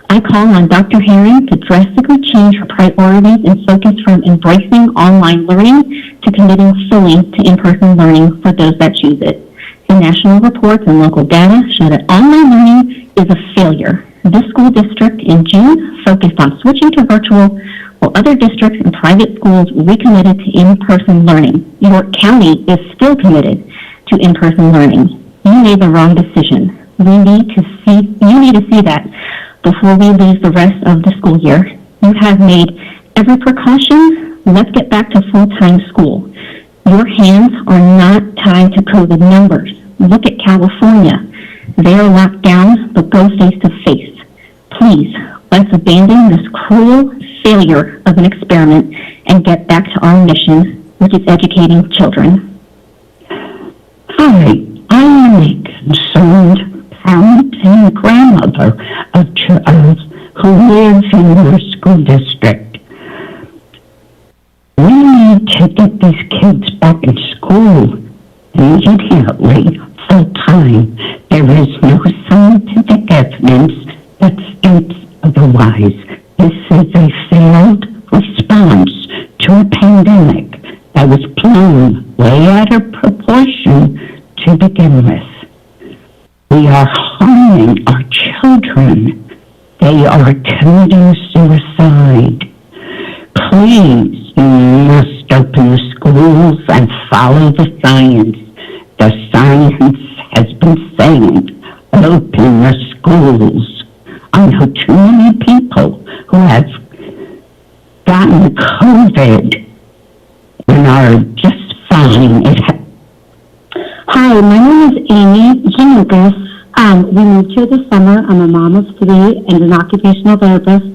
I call on Dr. Herring to drastically change her priorities and focus from embracing online learning to committing fully to in-person learning for those that choose it. The national reports and local data show that online learning is a failure. This school district in June focused on switching to virtual, while other districts and private schools recommitted to in-person learning. York County is still committed to in-person learning. You made the wrong decision. You need to see that before we lose the rest of the school year. You have made every precaution. Let's get back to full-time school. Your hands are not tied to COVID numbers. Look at California. They are locked down, but go face to face. Please, let's abandon this cruel failure of an experiment and get back to our mission, which is educating children. Hi, I am a concerned parent and grandmother of child who lives in your school district. We need to get these kids back in school immediately, full time. There is no scientific evidence that states otherwise. This is a failed response to a pandemic that was blown way out of proportion to begin with. We are harming our children. They are committing suicide. Please, you must open the schools and follow the science. The science has been saying, open the schools. I know too many people who have gotten COVID and are just fine. Hi, my name is Amy Janukas. We moved here this summer. I'm a mom of 3 and an occupational therapist.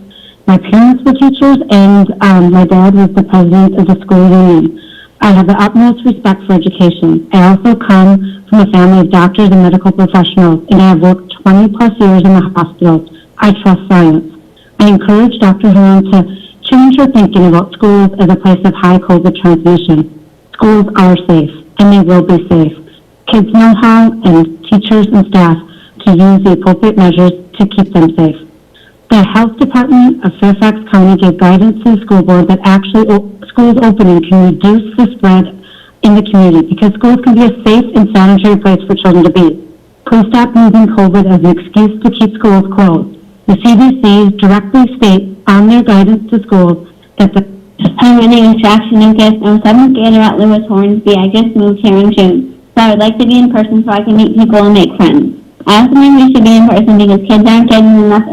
My parents were teachers, and my dad was the president of the school union. I have the utmost respect for education. I also come from a family of doctors and medical professionals, and I have worked 20 plus years in the hospitals. I trust science. I encourage Dr. Heron to change her thinking about schools as a place of high COVID transmission. Schools are safe. and they will be safe. Kids know how, and teachers and staff, to use the appropriate measures to keep them safe. The Health Department of Fairfax County gave guidance to the school board that actually schools opening can reduce the spread in the community because schools can be a safe and sanitary place for children to be. Please stop using COVID as an excuse to keep schools closed. The CDC directly states on their guidance to schools that the... Hi, my name is Jackson Lucas. I'm a 7th grader at Lewis Hornsby. I just moved here in June, so I would like to be in person so I can meet people and make friends. I also think we should be in person because kids aren't getting enough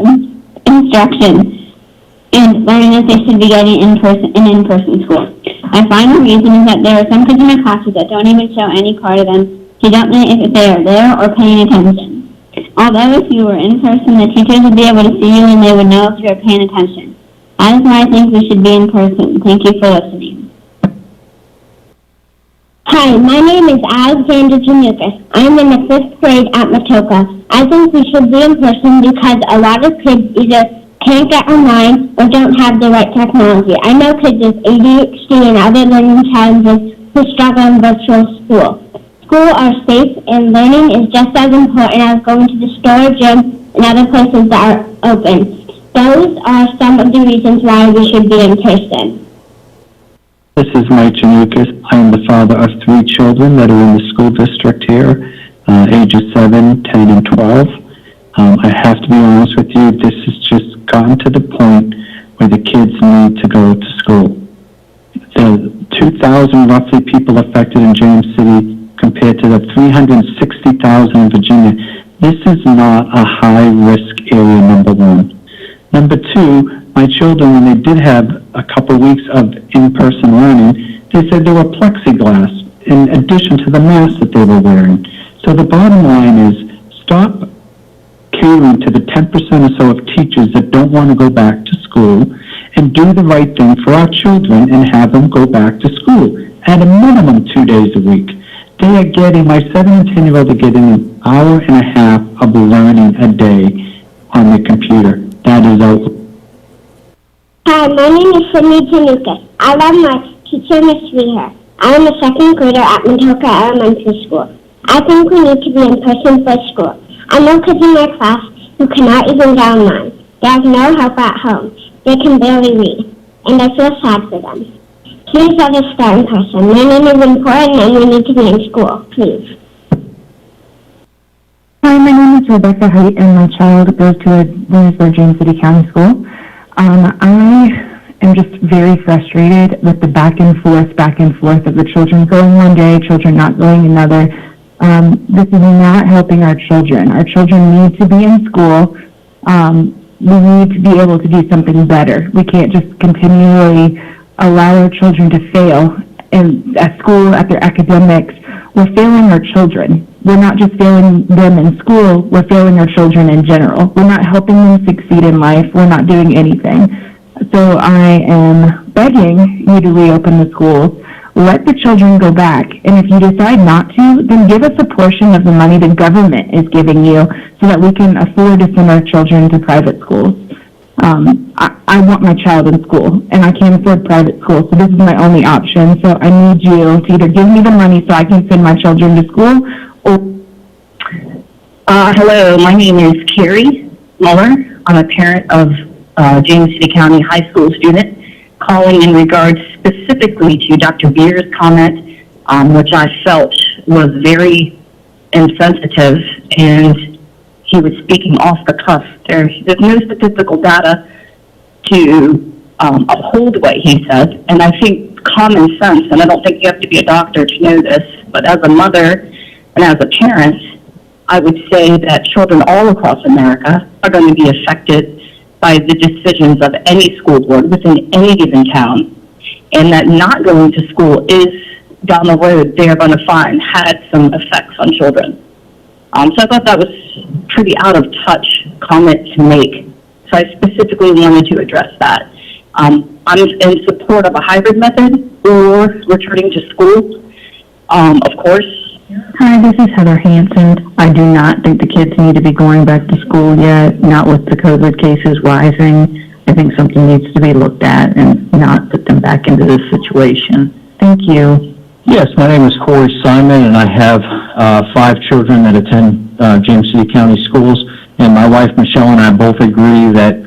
instruction and learning that they should be getting in in-person school. My final reason is that there are some kids in my classes that don't even show any card of them, so you don't know if they are there or paying attention. Although if you were in person, the teachers would be able to see you and they would know if you were paying attention. That is why I think we should be in person. Thank you for listening. Hi, my name is Alexander Janukas. I'm in the 5th grade at Matoka. I think we should be in person because a lot of kids either can't get online or don't have the right technology. I know kids with ADHD and other learning challenges who struggle in virtual school. School are safe and learning is just as important as going to the store, gym, and other places that are open. Those are some of the reasons why we should be in person. This is Mike Janukas. I am the father of 3 children that are in the school district here, ages 7, 10, and 12. I have to be honest with you, this has just gotten to the point where the kids need to go to school. The 2,000 roughly people affected in James City compared to the 360,000 in Virginia. This is not a high-risk area, number one. Number two, my children, when they did have a couple weeks of in-person learning, they said there were plexiglass in addition to the masks that they were wearing. So the bottom line is stop catering to the 10% or so of teachers that don't want to go back to school and do the right thing for our children and have them go back to school at a minimum 2 days a week. They are getting, my 7 and 10-year-old are getting an hour and a half of learning a day on the computer. That is out. Hi, my name is Samita Lucas. I love my teacher, Miss Reher. I am a 2nd grader at Matoka Elementary School. I think we need to be in person for school. I know kids in my class who cannot even get online. They have no help at home. They can barely read, and I feel sad for them. Please let us start in person. Learning is important and we need to be in school, please. Hi, my name is Rebecca Height, and my child goes to a Williamsburg, James City County school. I am just very frustrated with the back and forth of the children going one day, children not going another. This is not helping our children. Our children need to be in school. We need to be able to do something better. We can't just continually allow our children to fail at school, at their academics. We're failing our children. We're not just failing them in school, we're failing our children in general. We're not helping them succeed in life. We're not doing anything. So I am begging you to reopen the schools. Let the children go back. And if you decide not to, then give us a portion of the money the government is giving you so that we can afford to send our children to private schools. I want my child in school, and I can't afford private school, so this is my only option. So I need you to either give me the money so I can send my children to school, or... Hello, my name is Carrie Muller. I'm a parent of James City County High School student, calling in regards specifically to Dr. Beer's comment, which I felt was very insensitive, and he was speaking off the cuff. There's no statistical data to uphold what he said, and I think common sense, and I don't think you have to be a doctor to know this, but as a mother and as a parent, I would say that children all across America are going to be affected by the decisions of any school board within any given town, and that not going to school is, down the road, they are going to find had some effects on children. So I thought that was pretty out of touch comment to make. So I specifically wanted to address that. I'm in support of a hybrid method or returning to school, of course. Hi, this is Heather Hansen. I do not think the kids need to be going back to school yet, not with the COVID cases rising. I think something needs to be looked at and not put them back into this situation. Thank you. Yes, my name is Corey Simon, and I have 5 children that attend James City County Schools. And my wife, Michelle, and I both agree that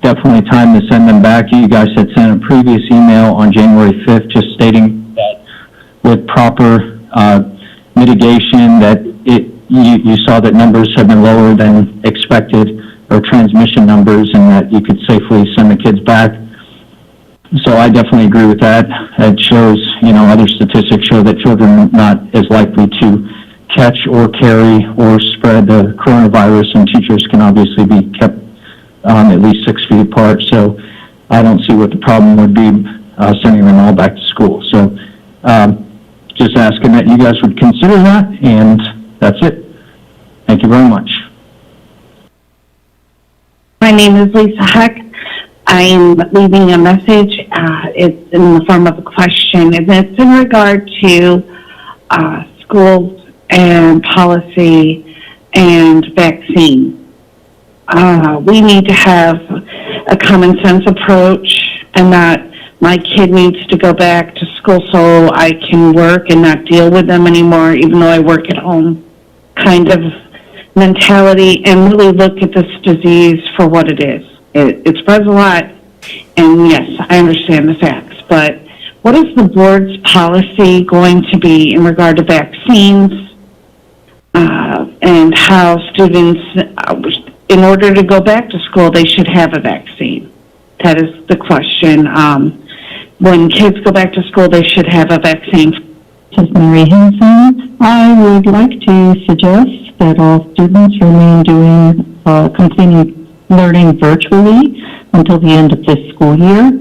definitely time to send them back. You guys had sent a previous email on January 5th just stating that with proper mitigation that you saw that numbers have been lower than expected, or transmission numbers, and that you could safely send the kids back. So I definitely agree with that. It shows, other statistics show that children are not as likely to catch or carry or spread the coronavirus, and teachers can obviously be kept at least 6 feet apart. So I don't see what the problem would be sending them all back to school. So just asking that you guys would consider that, and that's it. Thank you very much. My name is Lisa Heck. I'm leaving a message. It's in the form of a question, and it's in regard to schools and policy and vaccine. We need to have a common sense approach, and that my kid needs to go back to school so I can work and not deal with them anymore, even though I work at home, kind of mentality, and really look at this disease for what it is. It spreads a lot, and yes, I understand the facts, but what is the board's policy going to be in regard to vaccines and how students, in order to go back to school, they should have a vaccine? That is the question. When kids go back to school, they should have a vaccine. This is Mary Henson. I would like to suggest that all students remain doing continued learning virtually until the end of this school year.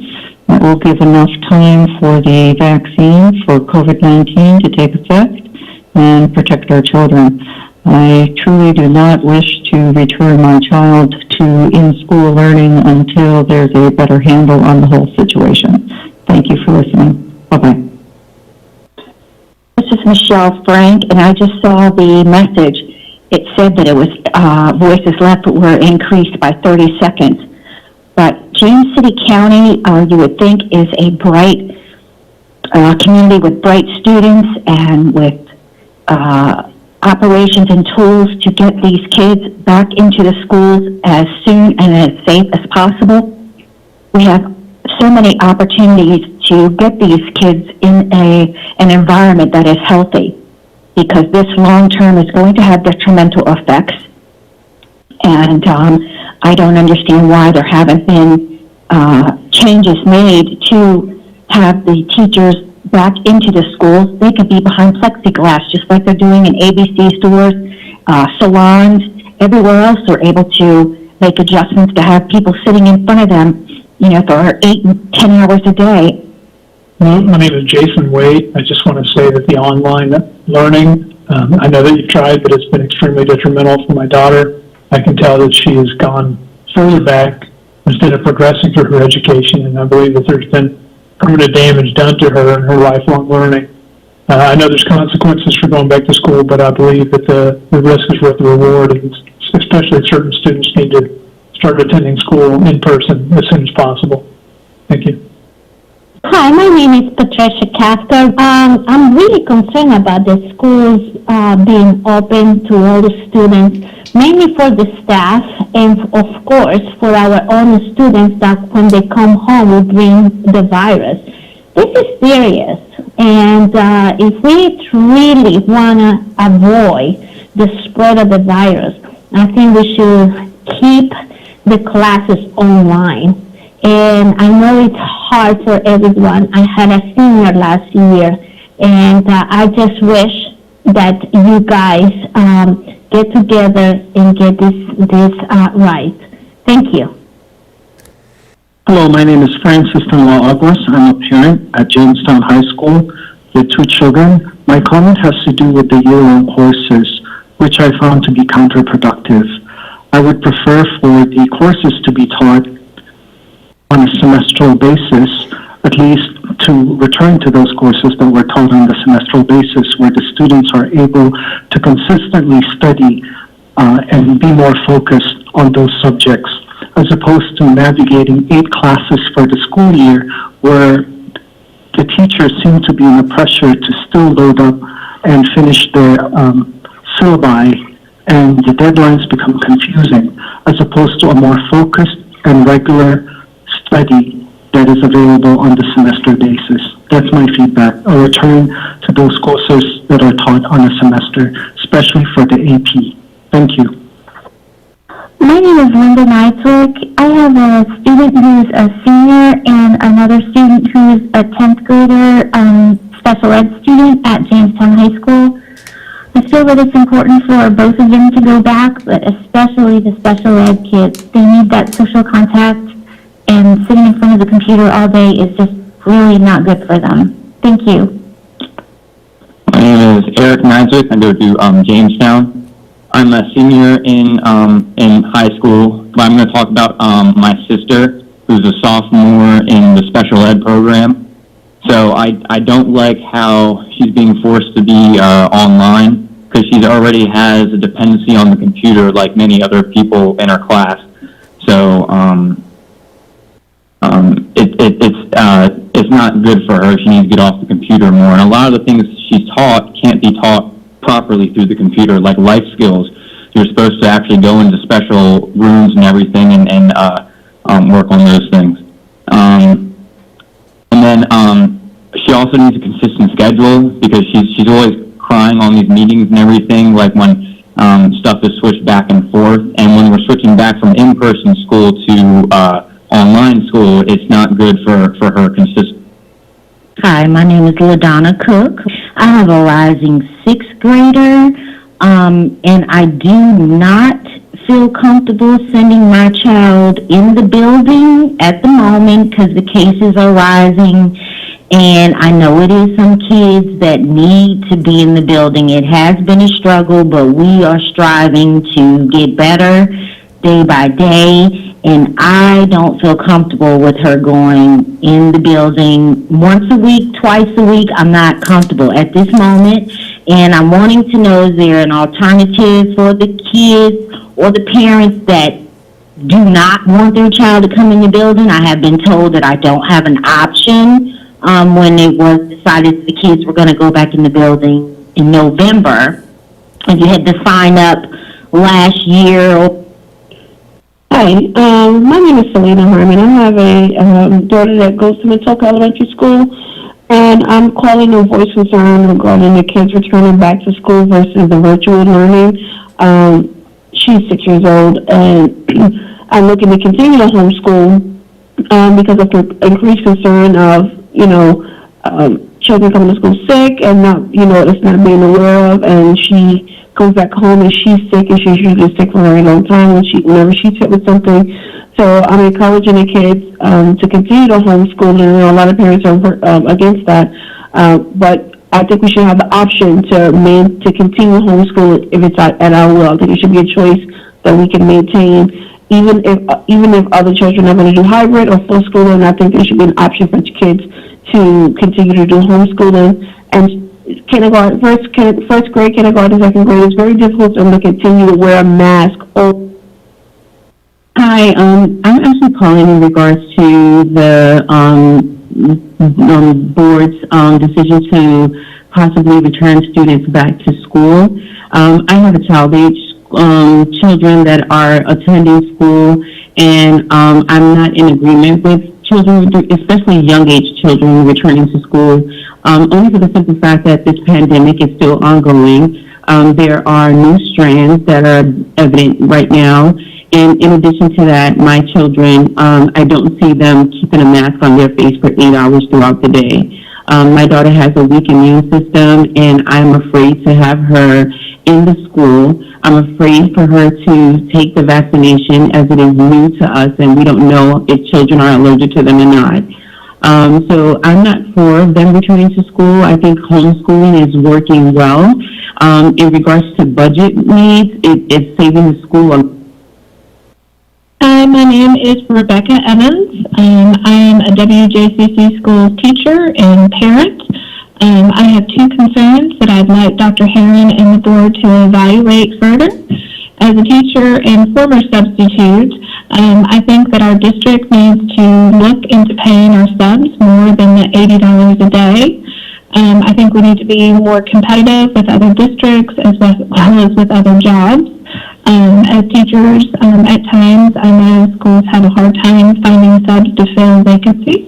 That will give enough time for the vaccine for COVID-19 to take effect and protect our children. I truly do not wish to return my child to in-school learning until there's a better handle on the whole situation. Thank you for listening. Bye-bye. This is Michelle Frank, and I just saw the message. It said that it was voices left were increased by 30 seconds. But James City County, you would think, is a bright community with bright students and with operations and tools to get these kids back into the schools as soon and as safe as possible. We have so many opportunities to get these kids in an environment that is healthy, because this long term is going to have detrimental effects. And I don't understand why there haven't been changes made to have the teachers back into the schools. They could be behind plexiglass, just like they're doing in ABC stores, salons, everywhere else. They're able to make adjustments to have people sitting in front of them, for 8 and 10 hours a day. Well, my name is Jason Wade. I just want to say that the online learning, I know that you've tried, but it's been extremely detrimental for my daughter. I can tell that she has gone further back instead of progressing through her education, and I believe that there's been permanent damage done to her in her lifelong learning. I know there's consequences for going back to school, but I believe that the risk is worth the reward, and especially certain students need to start attending school in person as soon as possible. Thank you. Hi, my name is Patricia Castor. I'm really concerned about the schools being open to all the students, mainly for the staff and, of course, for our own students that when they come home will bring the virus. This is serious, and if we really want to avoid the spread of the virus, I think we should keep the classes online. And I know it's hard for everyone. I had a senior last year, and I just wish that you guys get together and get this right. Thank you. Hello, my name is Francis Tanwa Aguas. I'm a parent at Jamestown High School with 2 children. My comment has to do with the year-long courses, which I found to be counterproductive. I would prefer for the courses to be taught on a semestral basis, at least to return to those courses that were taught on the semestral basis, where the students are able to consistently study and be more focused on those subjects, as opposed to navigating 8 classes for the school year, where the teachers seem to be under pressure to still load up and finish their syllabi, and the deadlines become confusing, as opposed to a more focused and regular study that is available on the semester basis. That's my feedback. A return to those courses that are taught on a semester, especially for the AP. Thank you. My name is Linda Nightwick. I have a student who is a senior and another student who is a 10th grader special ed student at Jamestown High School. I feel that it's important for both of them to go back, but especially the special ed kids. They need that social contact, and sitting in front of the computer all day is just really not good for them. Thank you. My name is Eric Nightwick. I go to Jamestown. I'm a senior in high school, but I'm going to talk about my sister, who's a sophomore in the special ed program. So I don't like how she's being forced to be online, because she already has a dependency on the computer like many other people in her class. So it's not good for her. She needs to get off the computer more. And a lot of the things she's taught can't be taught properly through the computer, like life skills. You're supposed to actually go into special rooms and everything and work on those things. And then she also needs a consistent schedule, because she's always crying on these meetings and everything, like when stuff is switched back and forth. And when we're switching back from in-person school to online school, it's not good for her consistent. Hi, my name is LaDonna Cook. I have a rising 6th grader, and I do not feel comfortable sending my child in the building at the moment because the cases are rising, and I know it is some kids that need to be in the building. It has been a struggle, but we are striving to get better day by day. And I don't feel comfortable with her going in the building once a week, twice a week. I'm not comfortable at this moment. And I'm wanting to know, is there an alternative for the kids or the parents that do not want their child to come in the building? I have been told that I don't have an option when it was decided the kids were going to go back in the building in November. And you had to sign up last year or Hi, my name is Selena Harmon. I have a daughter that goes to Matoka Elementary School, and I'm calling a voice concern regarding the kids returning back to school versus the virtual learning. She's 6 years old, and I'm looking to continue to homeschool because of the increased concern of, children coming to school sick and not, it's not being aware of, and she goes back home and she's sick, and she's usually sick for a very long time whenever she's hit with something. So I'm encouraging the kids to continue to homeschool, and a lot of parents are against that. But I think we should have the option to continue homeschool if it's at our will. I think it should be a choice that we can maintain, even if other children are going to do hybrid or full schooling. I think there should be an option for kids to continue to do homeschooling. And kindergarten, first grade, kindergarten, second grade, it's very difficult for them to continue to wear a mask. Hi, I'm actually calling in regards to the board's decision to possibly return students back to school. I have a child age children that are attending school, and I'm not in agreement with children, especially young age children, returning to school, only for the simple fact that this pandemic is still ongoing. There are new strands that are evident right now. And in addition to that, my children, I don't see them keeping a mask on their face for 8 hours throughout the day. My daughter has a weak immune system, and I'm afraid to have her in the school. I'm afraid for her to take the vaccination, as it is new to us, and we don't know if children are allergic to them or not. So I'm not for them returning to school. I think homeschooling is working well. In regards to budget needs, it's saving the school. Hi, my name is Rebecca Evans. I'm a WJCC school teacher and parent. I have two concerns that I'd like Dr. Herron and the board to evaluate further. As a teacher and former substitute, I think that our district needs to look into paying our subs more than the $80 a day. I think we need to be more competitive with other districts as well as with other jobs. As teachers, at times, I know schools have a hard time finding subs to fill vacancies.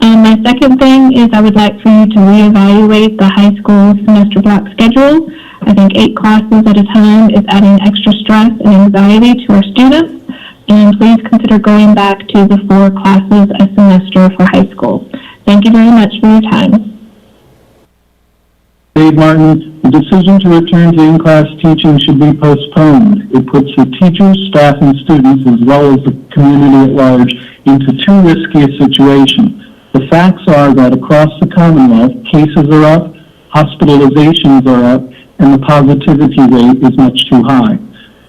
My second thing is I would like for you to reevaluate the high school semester block schedule. I think 8 classes at a time is adding extra stress and anxiety to our students. And please consider going back to the 4 classes a semester for high school. Thank you very much for your time. Dave Martin, the decision to return to in-class teaching should be postponed. It puts the teachers, staff, and students, as well as the community at large, into too risky a situation. The facts are that across the Commonwealth, cases are up, hospitalizations are up, and the positivity rate is much too high.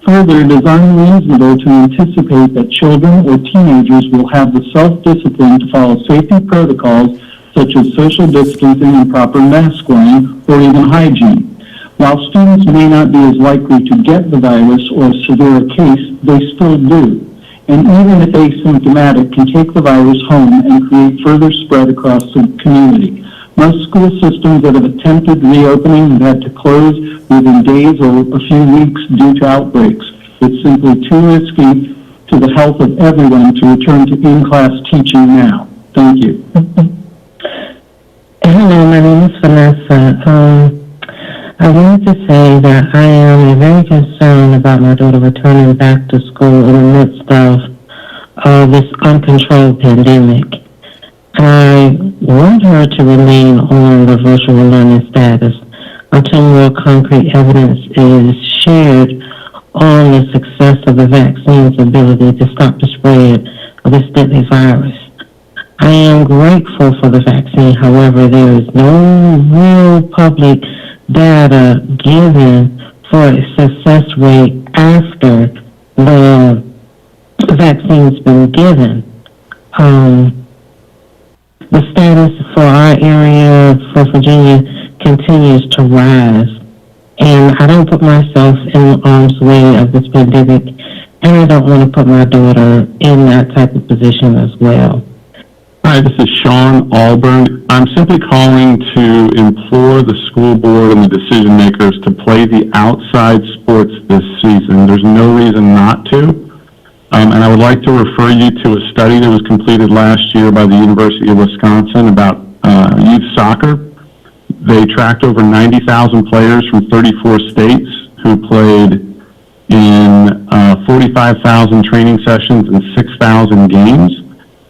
Further, it is unreasonable to anticipate that children or teenagers will have the self-discipline to follow safety protocols such as social distancing and proper mask wearing, or even hygiene. While students may not be as likely to get the virus or a severe case, they still do. And even if asymptomatic, can take the virus home and create further spread across the community. Most school systems that have attempted reopening have had to close within days or a few weeks due to outbreaks. It's simply too risky to the health of everyone to return to in-class teaching now. Thank you. Hello, my name is Vanessa. I wanted to say that I am very concerned about my daughter returning back to school in the midst of this uncontrolled pandemic. I want her to remain on the virtual learning status until more concrete evidence is shared on the success of the vaccine's ability to stop the spread of this deadly virus. I am grateful for the vaccine. However, there is no real public data given for a success rate after the vaccine's been given. The status for our area, for Virginia, continues to rise. And I don't put myself in harm's way of this pandemic, and I don't want to put my daughter in that type of position as well. Hi, this is Sean Alburn. I'm simply calling to implore the school board and the decision makers to play the outside sports this season. There's no reason not to. And I would like to refer you to a study that was completed last year by the University of Wisconsin about youth soccer. They tracked over 90,000 players from 34 states who played in 45,000 training sessions and 6,000 games.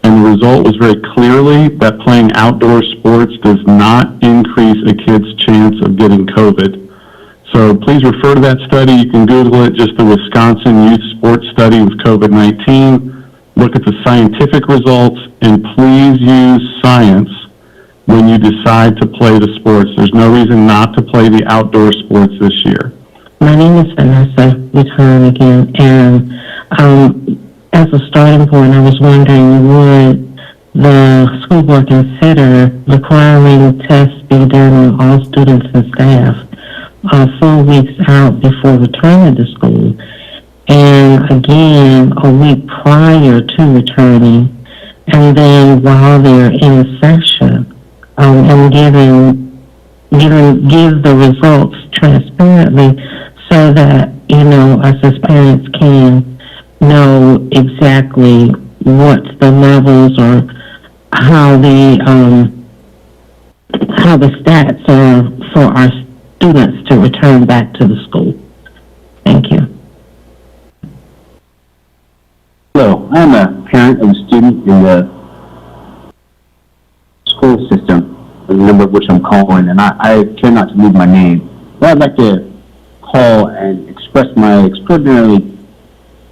And the result was very clearly that playing outdoor sports does not increase a kid's chance of getting COVID. So please refer to that study. You can Google it, just the Wisconsin Youth Sports Study with COVID-19. Look at the scientific results, and please use science when you decide to play the sports. There's no reason not to play the outdoor sports this year. My name is Vanessa, return again, and as a starting point, I was wondering, would the school board consider requiring tests be done on all students and staff 4 weeks out before returning to school, and again a week prior to returning, and then while they're in session, and give the results transparently so that, us as parents can know exactly what the levels or how the stats are for our students to return back to the school. Thank you. Hello, I'm a parent of a student in the school system, a number of which I'm calling, and I try not to leave my name. But I'd like to call and express my extraordinarily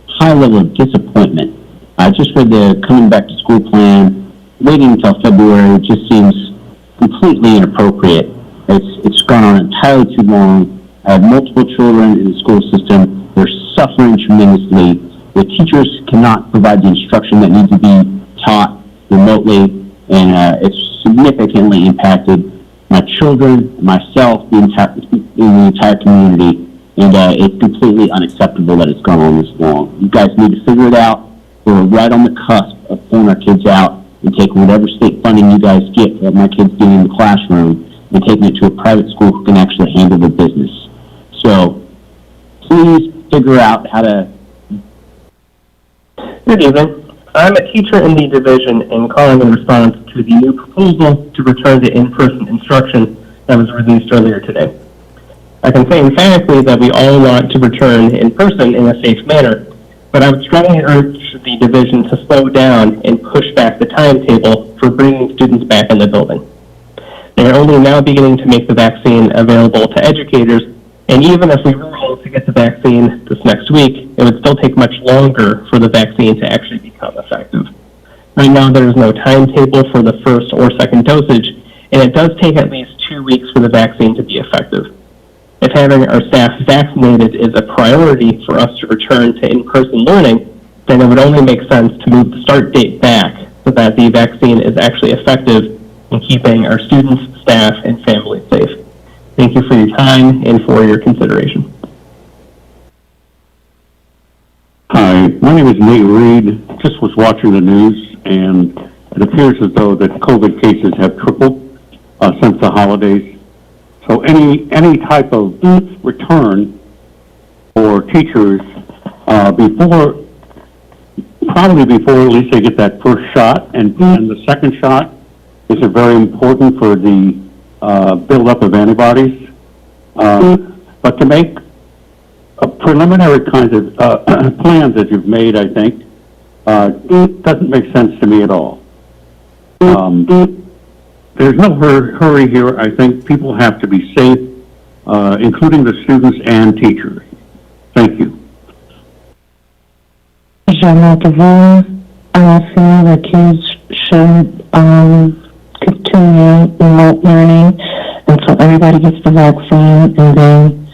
high level of disappointment. I just read the coming back to school plan. Waiting until February just seems completely inappropriate. It's gone on entirely too long. I have multiple children in the school system. They're suffering tremendously. The teachers cannot provide the instruction that needs to be taught remotely, and it's significantly impacted my children, myself, the entire community, and it's completely unacceptable that it's gone on this long. You guys need to figure it out. we're right on the cusp of pulling our kids out and taking whatever state funding you guys get for my kids being in the classroom and taking it to a private school who can actually handle the business. So please figure out how to... Good evening. I'm a teacher in the division and calling in response to the new proposal to return to in-person instruction that was released earlier today. I can say emphatically that we all want to return in person in a safe manner, but I would strongly urge the division to slow down and push back the timetable for bringing students back in the building. They are only now beginning to make the vaccine available to educators, and even if we were able to get the vaccine this next week, it would still take much longer for the vaccine to actually become effective. Right now, there is no timetable for the first or second dosage, and it does take at least 2 weeks for the vaccine to be effective. If having our staff vaccinated is a priority for us to return to in-person learning, then it would only make sense to move the start date back so that the vaccine is actually effective in keeping our students, staff, and families safe. Thank you for your time and for your consideration. Hi, my name is Nate Reed. Just was watching the news, and it appears as though that COVID cases have tripled since the holidays. So any type of return for teachers probably before at least they get that first shot, and the second shot is very important for the buildup of antibodies. But to make preliminary kinds of plans that you've made, I think, doesn't make sense to me at all. There's no hurry here. I think people have to be safe, including the students and teachers. Thank you. I feel that kids should continue remote learning until everybody gets the vaccine, and then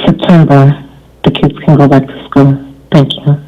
September, the kids can go back to school. Thank you.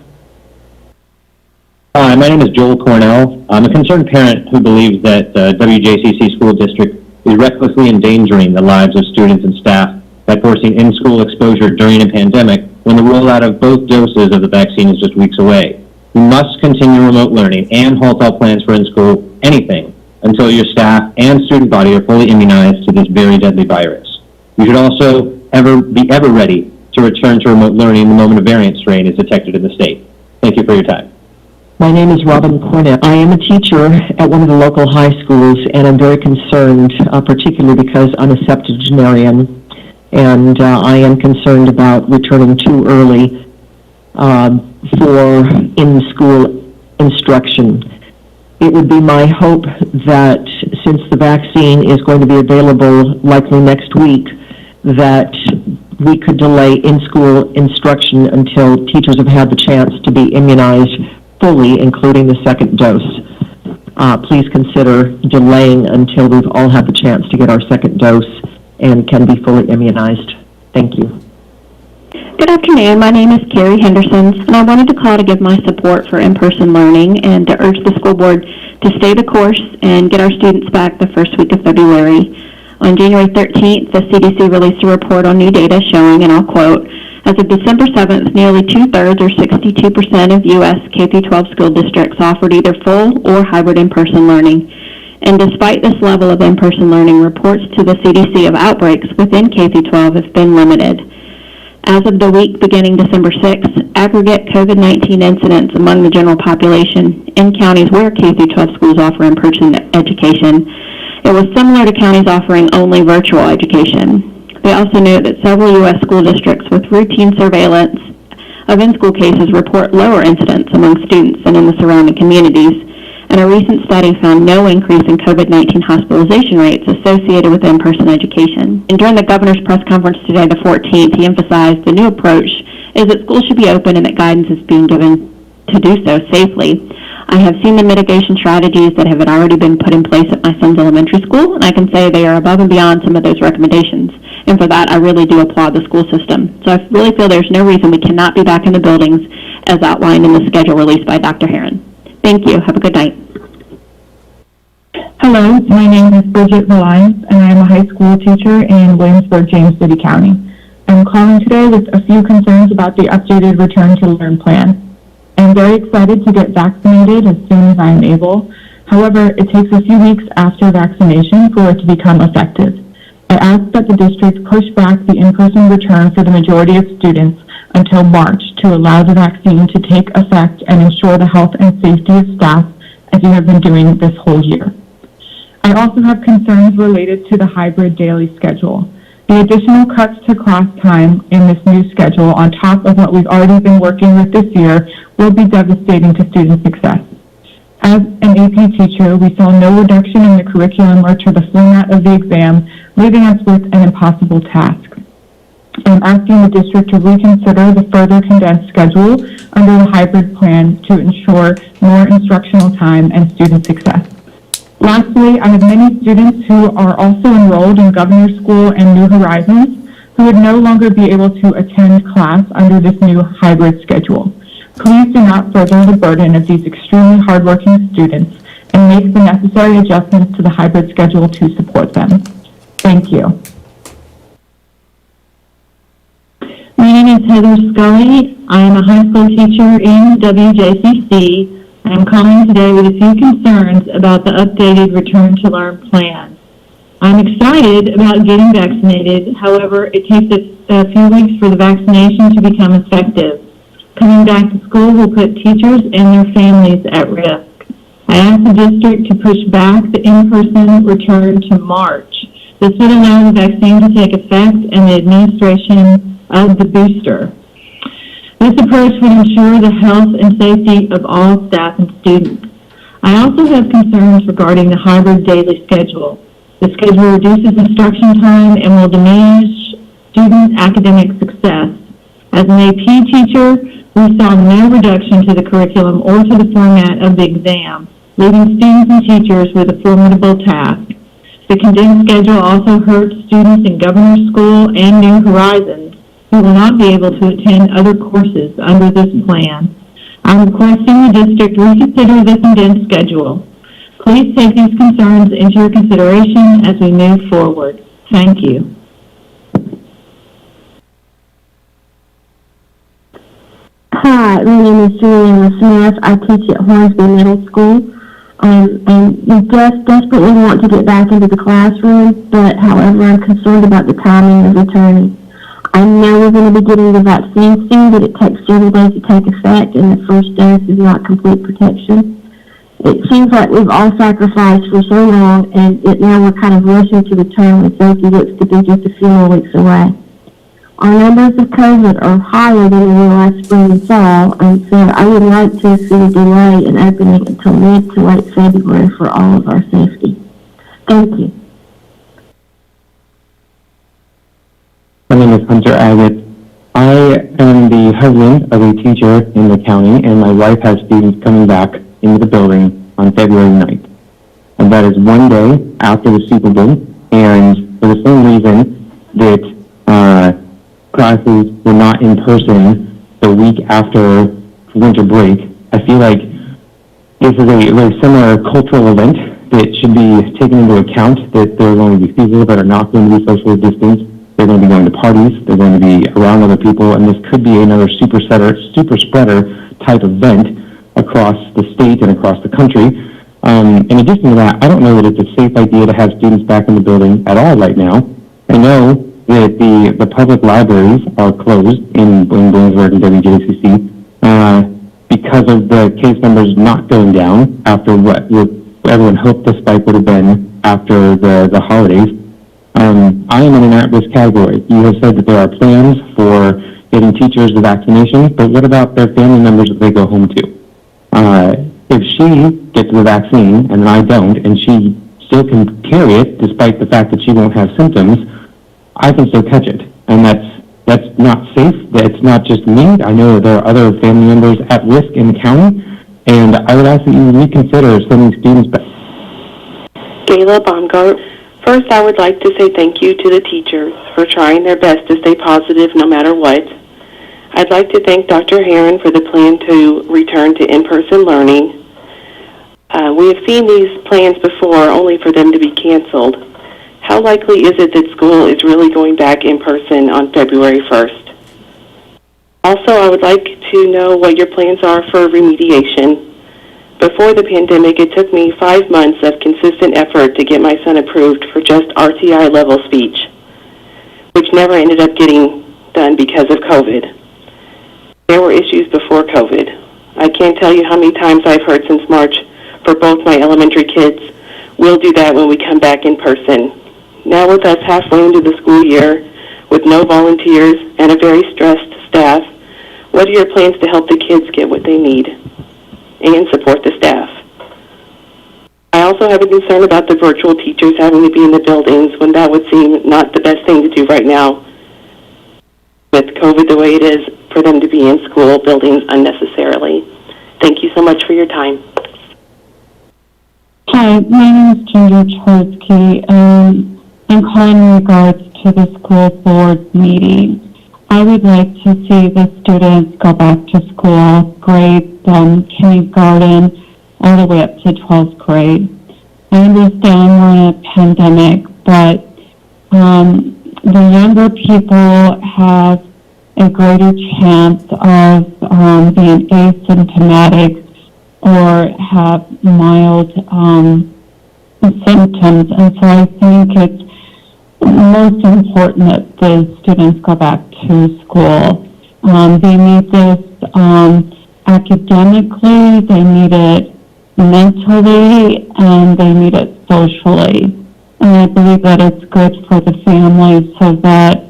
Hi, my name is Joel Cornell. I'm a concerned parent who believes that the WJCC school district is recklessly endangering the lives of students and staff by forcing in-school exposure during a pandemic when the rollout of both doses of the vaccine is just weeks away. We must continue remote learning and halt all plans for in-school anything until your staff and student body are fully immunized to this very deadly virus. We should also be ever ready to return to remote learning the moment a variant strain is detected in the state. Thank you for your time. My name is Robin Cornett. I am a teacher at one of the local high schools, and I'm very concerned, particularly because I'm a septuagenarian, and I am concerned about returning too early for in-school instruction. It would be my hope that since the vaccine is going to be available likely next week, that we could delay in-school instruction until teachers have had the chance to be immunized fully, including the second dose. Please consider delaying until we've all had the chance to get our second dose and can be fully immunized. Thank you. Good afternoon. My name is Carrie Henderson, and I wanted to call to give my support for in-person learning and to urge the school board to stay the course and get our students back the first week of February. On January 13th, the CDC released a report on new data showing, and I'll quote, as of December 7th, nearly 2/3 or 62% of U.S. K-12 school districts offered either full or hybrid in-person learning. And despite this level of in-person learning, reports to the CDC of outbreaks within K-12 have been limited. As of the week beginning December 6th, aggregate COVID-19 incidents among the general population in counties where K-12 schools offer in-person education, it was similar to counties offering only virtual education. They also note that several U.S. school districts with routine surveillance of in-school cases report lower incidents among students than in the surrounding communities, and a recent study found no increase in COVID-19 hospitalization rates associated with in-person education. And during the governor's press conference today, the 14th, he emphasized the new approach is that schools should be open and that guidance is being given to do so safely. I have seen the mitigation strategies that have already been put in place at my son's elementary school, and I can say they are above and beyond some of those recommendations. And for that, I really do applaud the school system. So I really feel there's no reason we cannot be back in the buildings as outlined in the schedule released by Dr. Herron. Thank you. Have a good night. Hello, my name is Bridget Reliance, and I am a high school teacher in Williamsburg, James City County. I'm calling today with a few concerns about the updated Return to Learn plan. I'm very excited to get vaccinated as soon as I am able. However, it takes a few weeks after vaccination for it to become effective. I ask that the district push back the in-person return for the majority of students until March to allow the vaccine to take effect and ensure the health and safety of staff as you have been doing this whole year. I also have concerns related to the hybrid daily schedule. The additional cuts to class time in this new schedule on top of what we've already been working with this year will be devastating to student success. As an AP teacher, we saw no reduction in the curriculum or to the format of the exam, leaving us with an impossible task. I'm asking the district to reconsider the further condensed schedule under the hybrid plan to ensure more instructional time and student success. Lastly, I have many students who are also enrolled in Governor's School and New Horizons who would no longer be able to attend class under this new hybrid schedule. Please do not further the burden of these extremely hardworking students and make the necessary adjustments to the hybrid schedule to support them. Thank you. My name is Heather Scully. I am a high school teacher in WJCC. I am calling today with a few concerns about the updated Return to Learn plan. I'm excited about getting vaccinated. However, it takes a few weeks for the vaccination to become effective. Coming back to school will put teachers and their families at risk. I asked the district to push back the in-person return to March. This would allow the vaccine to take effect and the administration of the booster. This approach would ensure the health and safety of all staff and students. I also have concerns regarding the hybrid daily schedule. The schedule reduces instruction time and will diminish student academic success. As an AP teacher, we saw no reduction to the curriculum or to the format of the exam, leaving students and teachers with a formidable task. The condensed schedule also hurts students in Governor's School and New Horizons, who will not be able to attend other courses under this plan. I'm requesting the district reconsider the condensed schedule. Please take these concerns into your consideration as we move forward. Thank you. Hi, my name is Juliana Smith. I teach at Hornsby Middle School. And we just desperately want to get back into the classroom, but however, I'm concerned about the timing of returning. I know we're going to be getting the vaccine soon, but it takes several days to take effect, and the first dose is not complete protection. It seems like we've all sacrificed for so long, and now we're kind of rushing to return when safety looks to be just a few more weeks away. Our numbers of COVID are higher than they were last spring and fall, and so I would like to see a delay in opening until mid to late February for all of our safety. Thank you. My name is Hunter Agate. I am the husband of a teacher in the county, and my wife has students coming back into the building on February 9th. And that is one day after the Super Bowl, and for the same reason that classes were not in person the week after winter break, I feel like this is a very similar cultural event that should be taken into account, that there are going to be people that are not going to be socially distanced. They're going to be going to parties. They're going to be around other people, and this could be another super spreader type event across the state and across the country. In addition to that, I don't know that it's a safe idea to have students back in the building at all right now. I know that the public libraries are closed in Williamsburg and WJCC because of the case numbers not going down after what everyone hoped the spike would have been after the holidays. I am in an at-risk category. You have said that there are plans for getting teachers the vaccination, but what about their family members that they go home to? If she gets the vaccine and I don't, and she still can carry it despite the fact that she won't have symptoms, I can still catch it. And that's not safe. That's not just me. I know that there are other family members at risk in the county, and I would ask that you reconsider sending students back. Gayla Baumgart. First, I would like to say thank you to the teachers for trying their best to stay positive no matter what. I'd like to thank Dr. Herron for the plan to return to in-person learning. We have seen these plans before, only for them to be canceled. How likely is it that school is really going back in person on February 1st? Also, I would like to know what your plans are for remediation. Before the pandemic, it took me 5 months of consistent effort to get my son approved for just RTI level speech, which never ended up getting done because of COVID. There were issues before COVID. I can't tell you how many times I've heard since March for both my elementary kids, we'll do that when we come back in person. Now with us halfway into the school year, with no volunteers and a very stressed staff, what are your plans to help the kids get what they need and support the staff? I also have a concern about the virtual teachers having to be in the buildings when that would seem not the best thing to do right now with COVID the way it is for them to be in school buildings unnecessarily. Thank you so much for your time. Hi, my name is Ginger Chorsky. I'm calling in regards to the school board meeting. I would like to see the students go back to school, grades kindergarten all the way up to 12th grade. I understand we're in a pandemic, but the younger people have a greater chance of being asymptomatic or have mild symptoms. And so I think it's most important that the students go back to school. They need this academically, they need it mentally, and they need it socially. And I believe that it's good for the family so that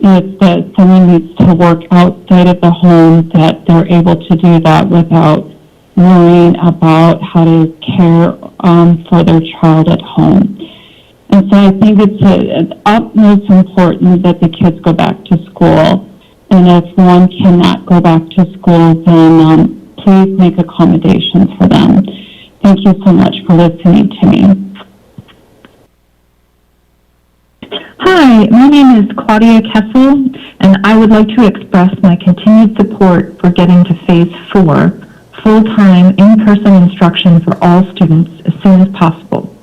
if someone needs to work outside of the home, that they're able to do that without worrying about how to care for their child at home. And so I think it's utmost important that the kids go back to school. And if one cannot go back to school, then please make accommodations for them. Thank you so much for listening to me. Hi, my name is Claudia Kessel, and I would like to express my continued support for getting to Phase 4, full-time, in-person instruction for all students as soon as possible.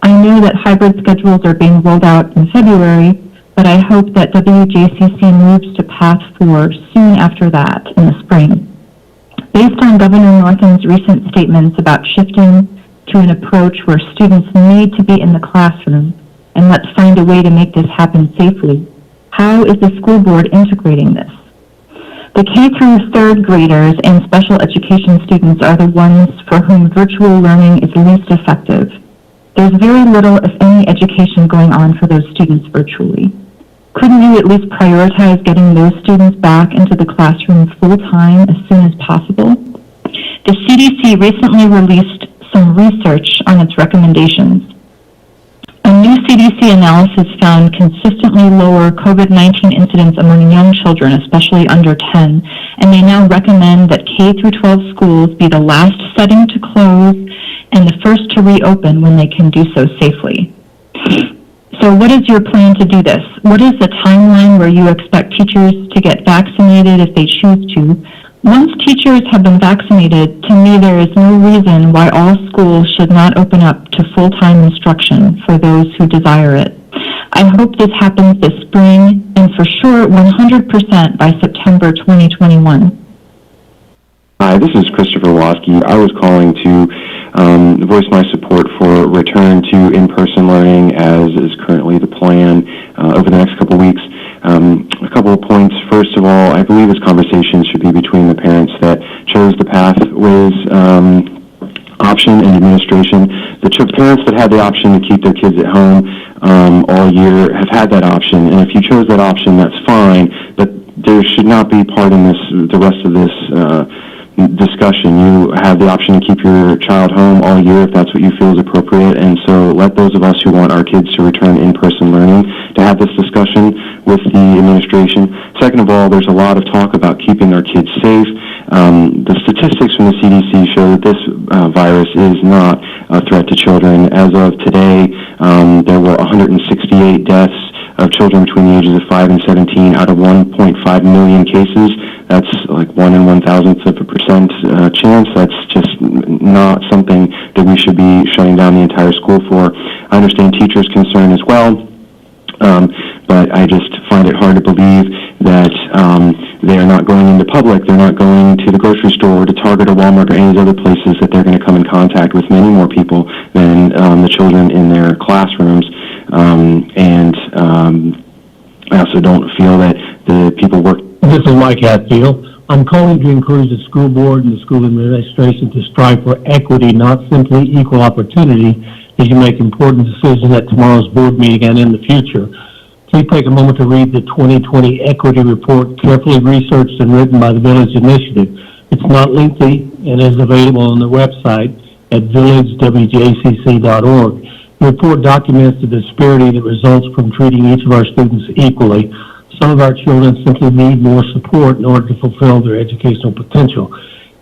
I know that hybrid schedules are being rolled out in February, but I hope that WJCC moves to Path 4 soon after that in the spring. Based on Governor Northam's recent statements about shifting to an approach where students need to be in the classroom, and let's find a way to make this happen safely, how is the school board integrating this? The K through 3rd graders and special education students are the ones for whom virtual learning is least effective. There's very little, if any, education going on for those students virtually. Couldn't you at least prioritize getting those students back into the classroom full-time as soon as possible? The CDC recently released some research on its recommendations. A new CDC analysis found consistently lower COVID-19 incidence among young children, especially under 10, and they now recommend that K through 12 schools be the last setting to close and the first to reopen when they can do so safely. So what is your plan to do this? What is the timeline where you expect teachers to get vaccinated if they choose to? Once teachers have been vaccinated, to me there is no reason why all schools should not open up to full-time instruction for those who desire it. I hope this happens this spring and for sure 100% by September 2021. Hi, this is Christopher Waskey. I was calling to voice my support for return to in-person learning as is currently the plan over the next couple of weeks. A couple of points. First of all, I believe this conversation should be between the parents that chose the Pathways option and administration. The parents that had the option to keep their kids at home all year have had that option, and if you chose that option, that's fine, but there should not be part in this, the rest of this discussion. You have the option to keep your child home all year if that's what you feel is appropriate, and so let those of us who want our kids to return in-person learning to have this discussion with the administration. Second of all, there's a lot of talk about keeping our kids safe. The statistics from the CDC show that this virus is not a threat to children. As of today, there were 168 deaths of children between the ages of 5 and 17 out of 1.5 million cases. That's like 1 in 1,000% chance. That's just not something that we should be shutting down the entire school for. I understand teachers' concern as well, but I just find it hard to believe that They are not going into public. They're not going to the grocery store or to Target or Walmart or any of these other places that they're going to come in contact with many more people than the children in their classrooms. I also don't feel that the people work. This is Mike Hatfield. I'm calling to encourage the school board and the school administration to strive for equity, not simply equal opportunity, as you make important decisions at tomorrow's board meeting and in the future. Please take a moment to read the 2020 Equity Report, carefully researched and written by the Village Initiative. It's not lengthy and is available on the website at villagewjcc.org. The report documents the disparity that results from treating each of our students equally. Some of our children simply need more support in order to fulfill their educational potential.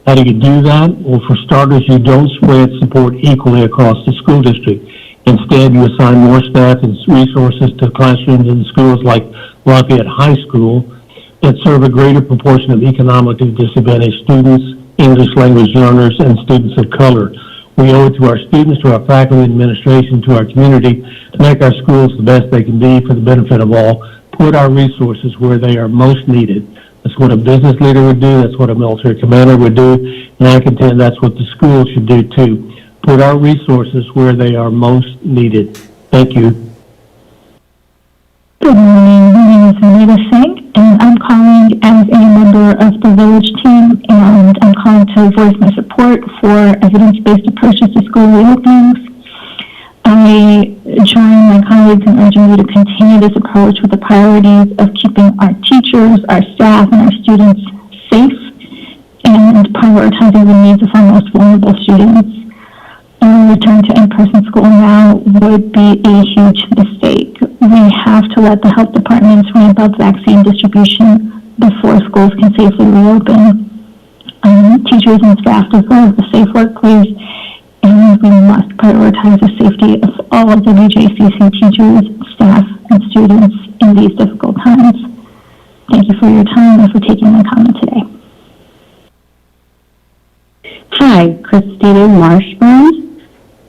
How do you do that? Well, for starters, you don't spread support equally across the school district. Instead, you assign more staff and resources to classrooms in schools like Lafayette High School that serve a greater proportion of economically disadvantaged students, English language learners, and students of color. We owe it to our students, to our faculty and administration, to our community to make our schools the best they can be for the benefit of all. Put our resources where they are most needed. That's what a business leader would do. That's what a military commander would do. And I contend that's what the schools should do too. Put our resources where they are most needed. Thank you. Good morning. My name is Anita Singh, and I'm calling as a member of the Village team, and I'm calling to voice my support for evidence-based approaches to school reopenings. I join my colleagues in urging you to continue this approach with the priorities of keeping our teachers, our staff, and our students safe, and prioritizing the needs of our most vulnerable students. Return to in-person school now would be a huge mistake. We have to let the health departments ramp up vaccine distribution before schools can safely reopen. Teachers and staff deserve a safe workplace, and we must prioritize the safety of all of WJCC teachers, staff, and students in these difficult times. Thank you for your time and for taking my comment today. Hi, Christina Marshburn.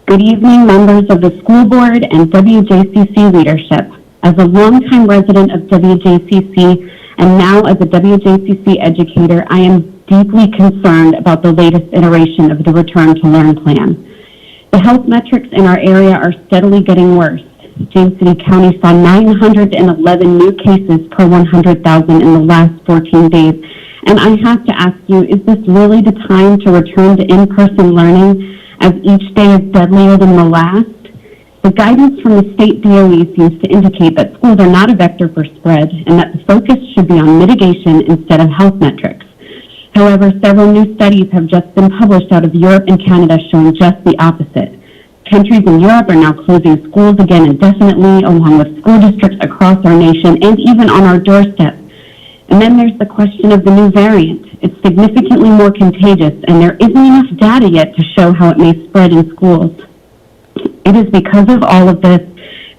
Good evening, members of the school board and WJCC leadership. As a longtime resident of WJCC and now as a WJCC educator, I am deeply concerned about the latest iteration of the Return to Learn plan. The health metrics in our area are steadily getting worse. James City County saw 911 new cases per 100,000 in the last 14 days. And I have to ask you, is this really the time to return to in-person learning as each day is deadlier than the last? The guidance from the state DOE seems to indicate that schools are not a vector for spread and that the focus should be on mitigation instead of health metrics. However, several new studies have just been published out of Europe and Canada showing just the opposite. Countries in Europe are now closing schools again indefinitely, along with school districts across our nation and even on our doorstep. And then there's the question of the new variant. It's significantly more contagious, and there isn't enough data yet to show how it may spread in schools. It is because of all of this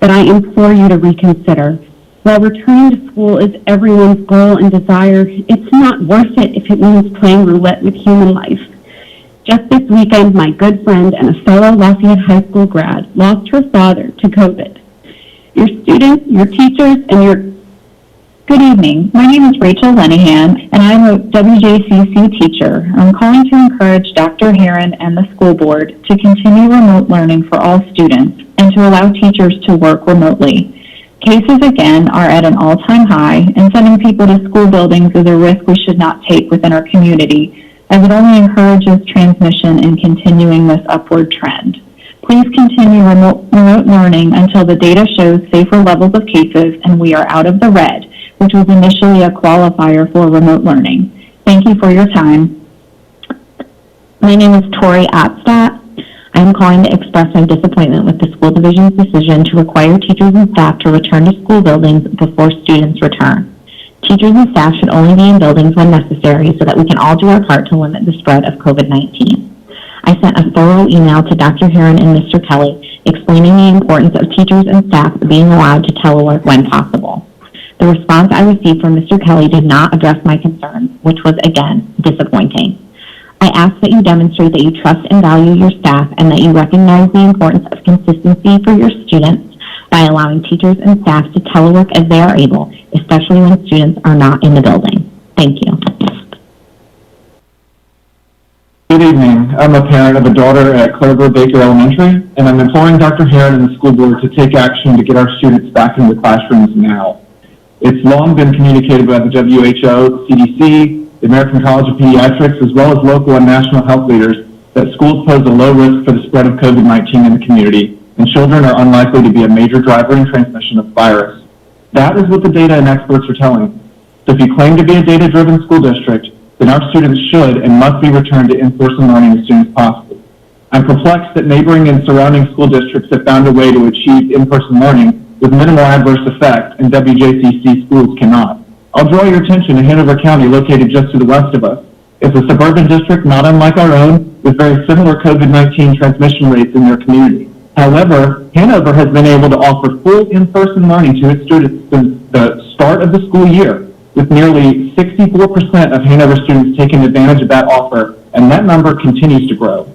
that I implore you to reconsider. While returning to school is everyone's goal and desire, it's not worth it if it means playing roulette with human life. Just this weekend, my good friend and a fellow Lafayette High School grad lost her father to COVID. Your students, your teachers, and your Good evening. My name is Rachel Lenihan, and I'm a WJCC teacher. I'm calling to encourage Dr. Heron and the school board to continue remote learning for all students and to allow teachers to work remotely. Cases, again, are at an all-time high, and sending people to school buildings is a risk we should not take within our community, as it only encourages transmission and continuing this upward trend. Please continue remote learning until the data shows safer levels of cases and we are out of the red, which was initially a qualifier for remote learning. Thank you for your time. My name is Tori Apstat. I am calling to express my disappointment with the school division's decision to require teachers and staff to return to school buildings before students return. Teachers and staff should only be in buildings when necessary so that we can all do our part to limit the spread of COVID-19. I sent a thorough email to Dr. Heron and Mr. Kelly explaining the importance of teachers and staff being allowed to telework when possible. The response I received from Mr. Kelly did not address my concerns, which was, again, disappointing. I ask that you demonstrate that you trust and value your staff and that you recognize the importance of consistency for your students by allowing teachers and staff to telework as they are able, especially when students are not in the building. Thank you. Good evening. I'm a parent of a daughter at Clover Baker Elementary, and I'm imploring Dr. Heron and the school board to take action to get our students back into the classrooms now. It's long been communicated by the WHO, CDC, the American College of Pediatrics, as well as local and national health leaders that schools pose a low risk for the spread of COVID-19 in the community, and children are unlikely to be a major driver in transmission of the virus. That is what the data and experts are telling. So if you claim to be a data-driven school district, then our students should and must be returned to in-person learning as soon as possible. I'm perplexed that neighboring and surrounding school districts have found a way to achieve in-person learning with minimal adverse effect, and WJCC schools cannot. I'll draw your attention to Hanover County, located just to the west of us. It's a suburban district not unlike our own, with very similar COVID-19 transmission rates in their community. However, Hanover has been able to offer full in-person learning to its students since the start of the school year, with nearly 64% of Hanover students taking advantage of that offer, and that number continues to grow.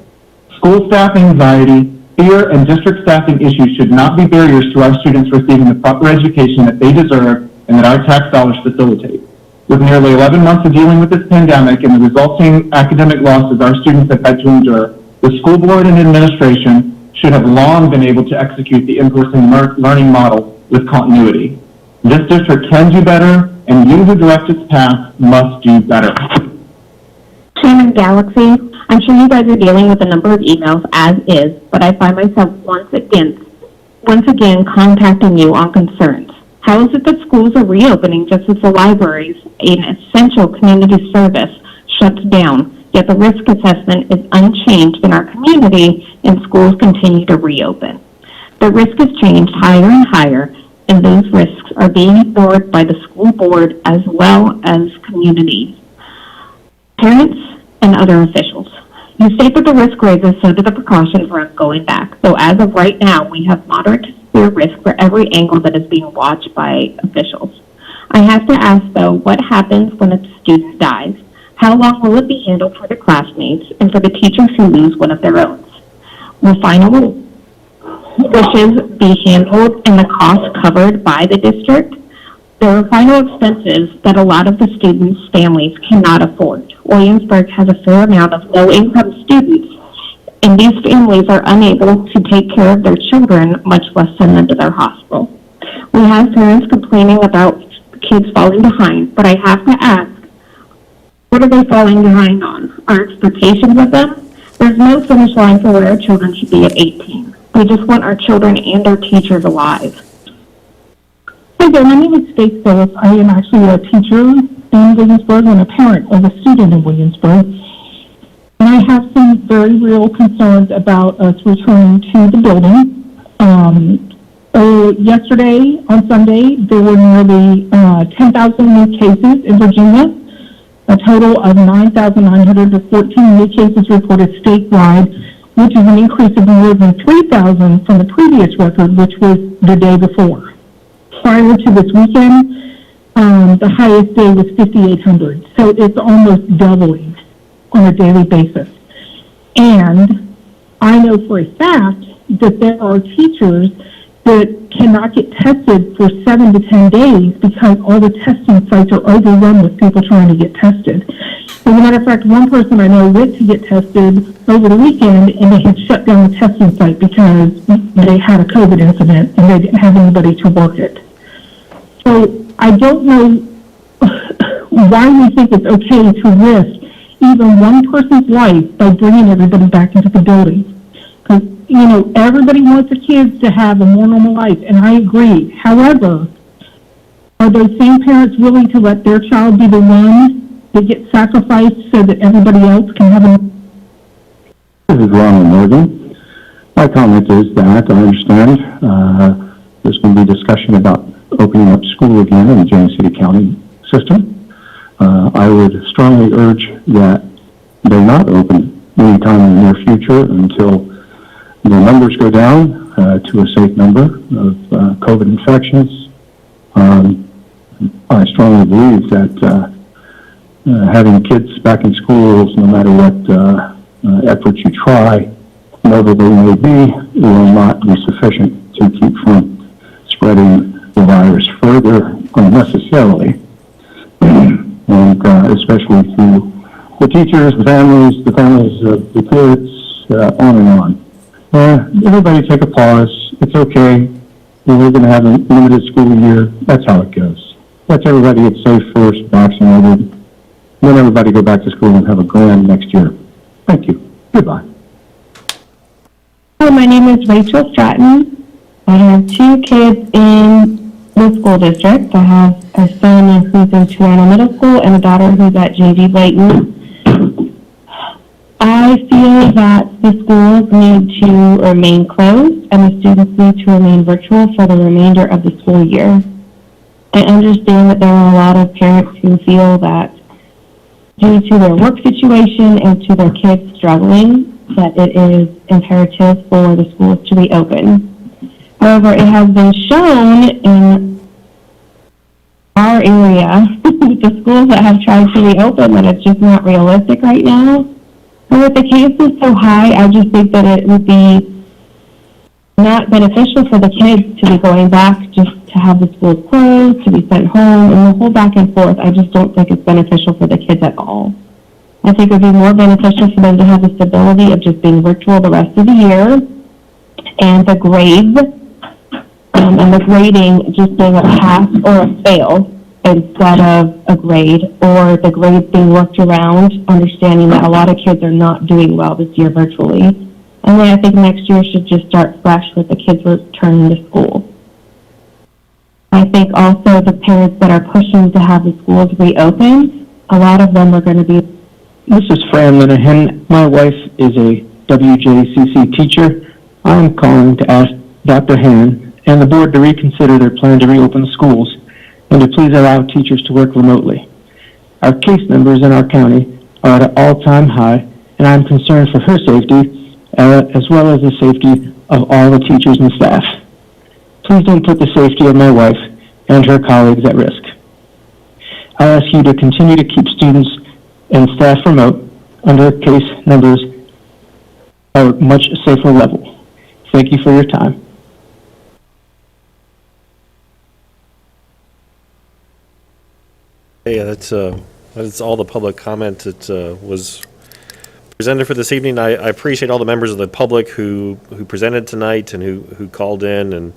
School staff anxiety, fear, and district staffing issues should not be barriers to our students receiving the proper education that they deserve and that our tax dollars facilitate. With nearly 11 months of dealing with this pandemic and the resulting academic losses our students have had to endure, the school board and administration should have long been able to execute the in-person learning model with continuity. This district can do better, and you who direct its path must do better. Chairman Galaxy, I'm sure you guys are dealing with a number of emails as is, but I find myself once again contacting you on concerns. How is it that schools are reopening just as the libraries, an essential community service, shuts down, yet the risk assessment is unchanged in our community and schools continue to reopen? The risk has changed higher and higher, and those risks are being ignored by the school board as well as communities, parents, and other officials. You state that the risk raises, so do the precautions for us going back. So as of right now, we have moderate to severe risk for every angle that is being watched by officials. I have to ask, though, what happens when a student dies? How long will it be handled for the classmates and for the teachers who lose one of their own? Will final wishes be handled and the costs covered by the district? There are final expenses that a lot of the students' families cannot afford. Williamsburg has a fair amount of low-income students, and these families are unable to take care of their children, much less send them to their hospital. We have parents complaining about kids falling behind, but I have to ask, what are they falling behind on? Our expectations of them? There's no finish line for where our children should be at 18. We just want our children and our teachers alive. Hi there, my name is Faith Phillips. I am actually a teacher in Williamsburg and a parent of a student in Williamsburg. And I have some very real concerns about us returning to the building. Yesterday, on Sunday, there were nearly 10,000 new cases in Virginia. A total of 9,914 new cases reported statewide, which is an increase of more than 3,000 from the previous record, which was the day before. Prior to this weekend, the highest day was 5,800. So it's almost doubling on a daily basis. And I know for a fact that there are teachers that cannot get tested for 7 to 10 days because all the testing sites are overrun with people trying to get tested. As a matter of fact, one person I know went to get tested over the weekend and they had shut down the testing site because they had a COVID incident and they didn't have anybody to work it. So I don't know why we think it's okay to risk even one person's life by bringing everybody back into the building. Because, you know, everybody wants the kids to have a more normal life, and I agree. However, are those same parents willing to let their child be the one that gets sacrificed so that everybody else can have a... This is Ronald Morgan. My comment is that I understand there's going to be discussion about opening up school again in the James City County system. I would strongly urge that they not open anytime in the near future until the numbers go down to a safe number of COVID infections. I strongly believe that having kids back in schools, no matter what efforts you try, whatever they may be, will not be sufficient to keep from spreading the virus further unnecessarily. And especially to the teachers, the families of the kids, on and on. Everybody take a pause. It's okay. We're going to have a limited school year. That's how it goes. Let everybody get safe first, vaccinated. Then everybody go back to school and have a grand next year. Thank you. Goodbye. Hi, my name is Rachel Stratton. I have two kids in the school district. I have a son who's in Toronto Middle School and a daughter who's at JV Layton. I feel that the schools need to remain closed and the students need to remain virtual for the remainder of the school year. I understand that there are a lot of parents who feel that due to their work situation and to their kids struggling, that it is imperative for the schools to reopen. However, it has been shown in our area, the schools that have tried to reopen, that it's just not realistic right now. And with the cases so high, I just think that it would be not beneficial for the kids to be going back just to have the schools closed, to be sent home, and the whole back and forth. I just don't think it's beneficial for the kids at all. I think it would be more beneficial for them to have the stability of just being virtual the rest of the year, and the grades and the grading just being a pass or a fail instead of a grade, or the grades being worked around, understanding that a lot of kids are not doing well this year virtually. And then I think next year should just start fresh with the kids returning to school. I think also the parents that are pushing to have the schools reopen, a lot of them are going to be. This is Fran Linehan. My wife is a WJCC teacher. I'm calling to ask Dr. Heron and the board to reconsider their plan to reopen the schools and to please allow teachers to work remotely. Our case numbers in our county are at an all-time high, and I'm concerned for her safety as well as the safety of all the teachers and staff. Please don't put the safety of my wife and her colleagues at risk. I ask you to continue to keep students and staff remote under case numbers at a much safer level. Thank you for your time. Yeah, that's all the public comment that was presented for this evening. I appreciate all the members of the public who presented tonight and who called in,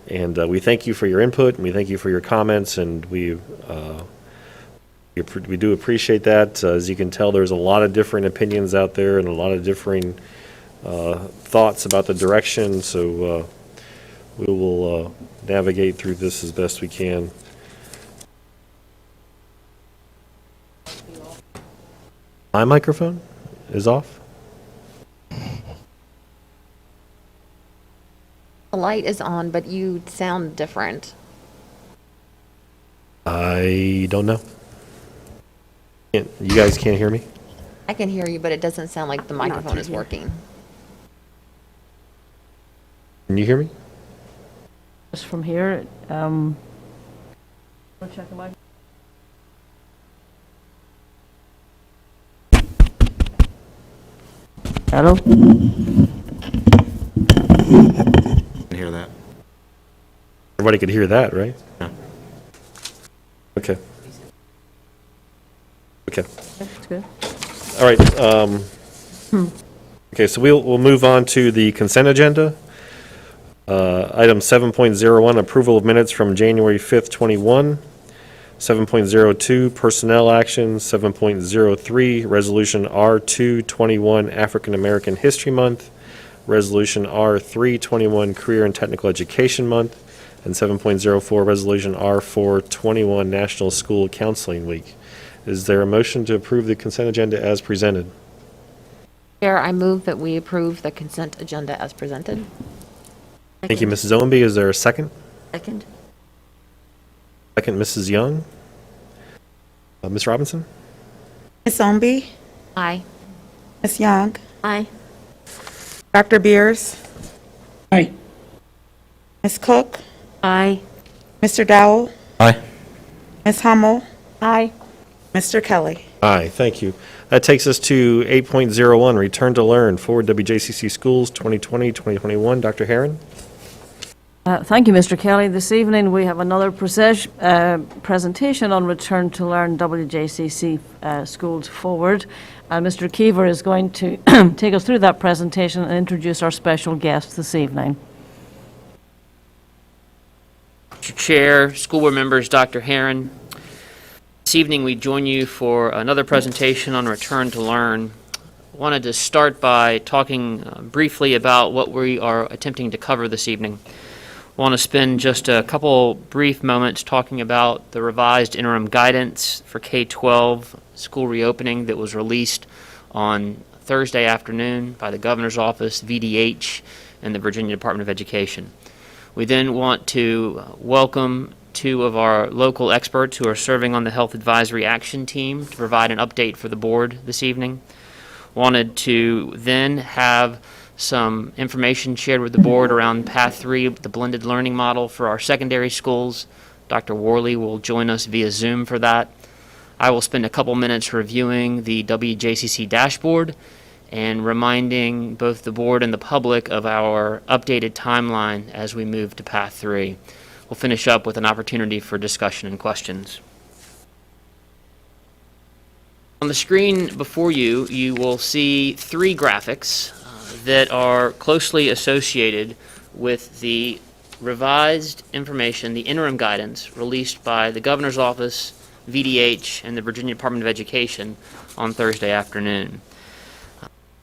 and we thank you for your input, and we thank you for your comments, and we do appreciate that. As you can tell, there's a lot of different opinions out there and a lot of differing thoughts about the direction, so we will navigate through this as best we can. My microphone is off. The light is on, but you sound different. I don't know. You guys can't hear me? I can hear you, but it doesn't sound like the microphone is working. Can you hear me? Just from here, check the mic. Hello? Hear that. Everybody could hear that, right? Yeah. Okay. Okay. That's good. All right. Okay, so we'll move on to the consent agenda. Item 7.01, approval of minutes from January 5th, 21. 7.02, personnel actions. 7.03, resolution R221, African American History Month. Resolution R321, Career and Technical Education Month. And 7.04, resolution R421, National School Counseling Week. Is there a motion to approve the consent agenda as presented? Chair, I move that we approve the consent agenda as presented. Thank you, Mrs. Owenby. Is there a second? Second. Second, Mrs. Young. Ms. Robinson? Ms. Ownby? Aye. Ms. Young? Aye. Dr. Beers? Aye. Ms. Cook? Aye. Mr. Dowell? Aye. Ms. Hummel? Aye. Mr. Kelly? Aye, thank you. That takes us to 8.01, Return to Learn, Forward WJCC Schools 2020-2021. Dr. Heron? Thank you, Mr. Kelly. This evening we have another presentation on Return to Learn WJCC Schools Forward. Mr. Keever is going to take us through that presentation and introduce our special guest this evening. Mr. Chair, school board members, Dr. Herron. This evening we join you for another presentation on Return to Learn. I wanted to start by talking briefly about what we are attempting to cover this evening. I want to spend just a couple brief moments talking about the revised interim guidance for K-12 school reopening that was released on Thursday afternoon by the Governor's Office, VDH, and the Virginia Department of Education. We then want to welcome two of our local experts who are serving on the Health Advisory Action Team to provide an update for the board this evening. Wanted to then have some information shared with the board around Path 3, the blended learning model for our secondary schools. Dr. Worley will join us via Zoom for that. I will spend a couple minutes reviewing the WJCC dashboard and reminding both the board and the public of our updated timeline as we move to Path 3. We'll finish up with an opportunity for discussion and questions. On the screen before you, you will see three graphics that are closely associated with the revised information, the interim guidance released by the Governor's Office, VDH, and the Virginia Department of Education on Thursday afternoon.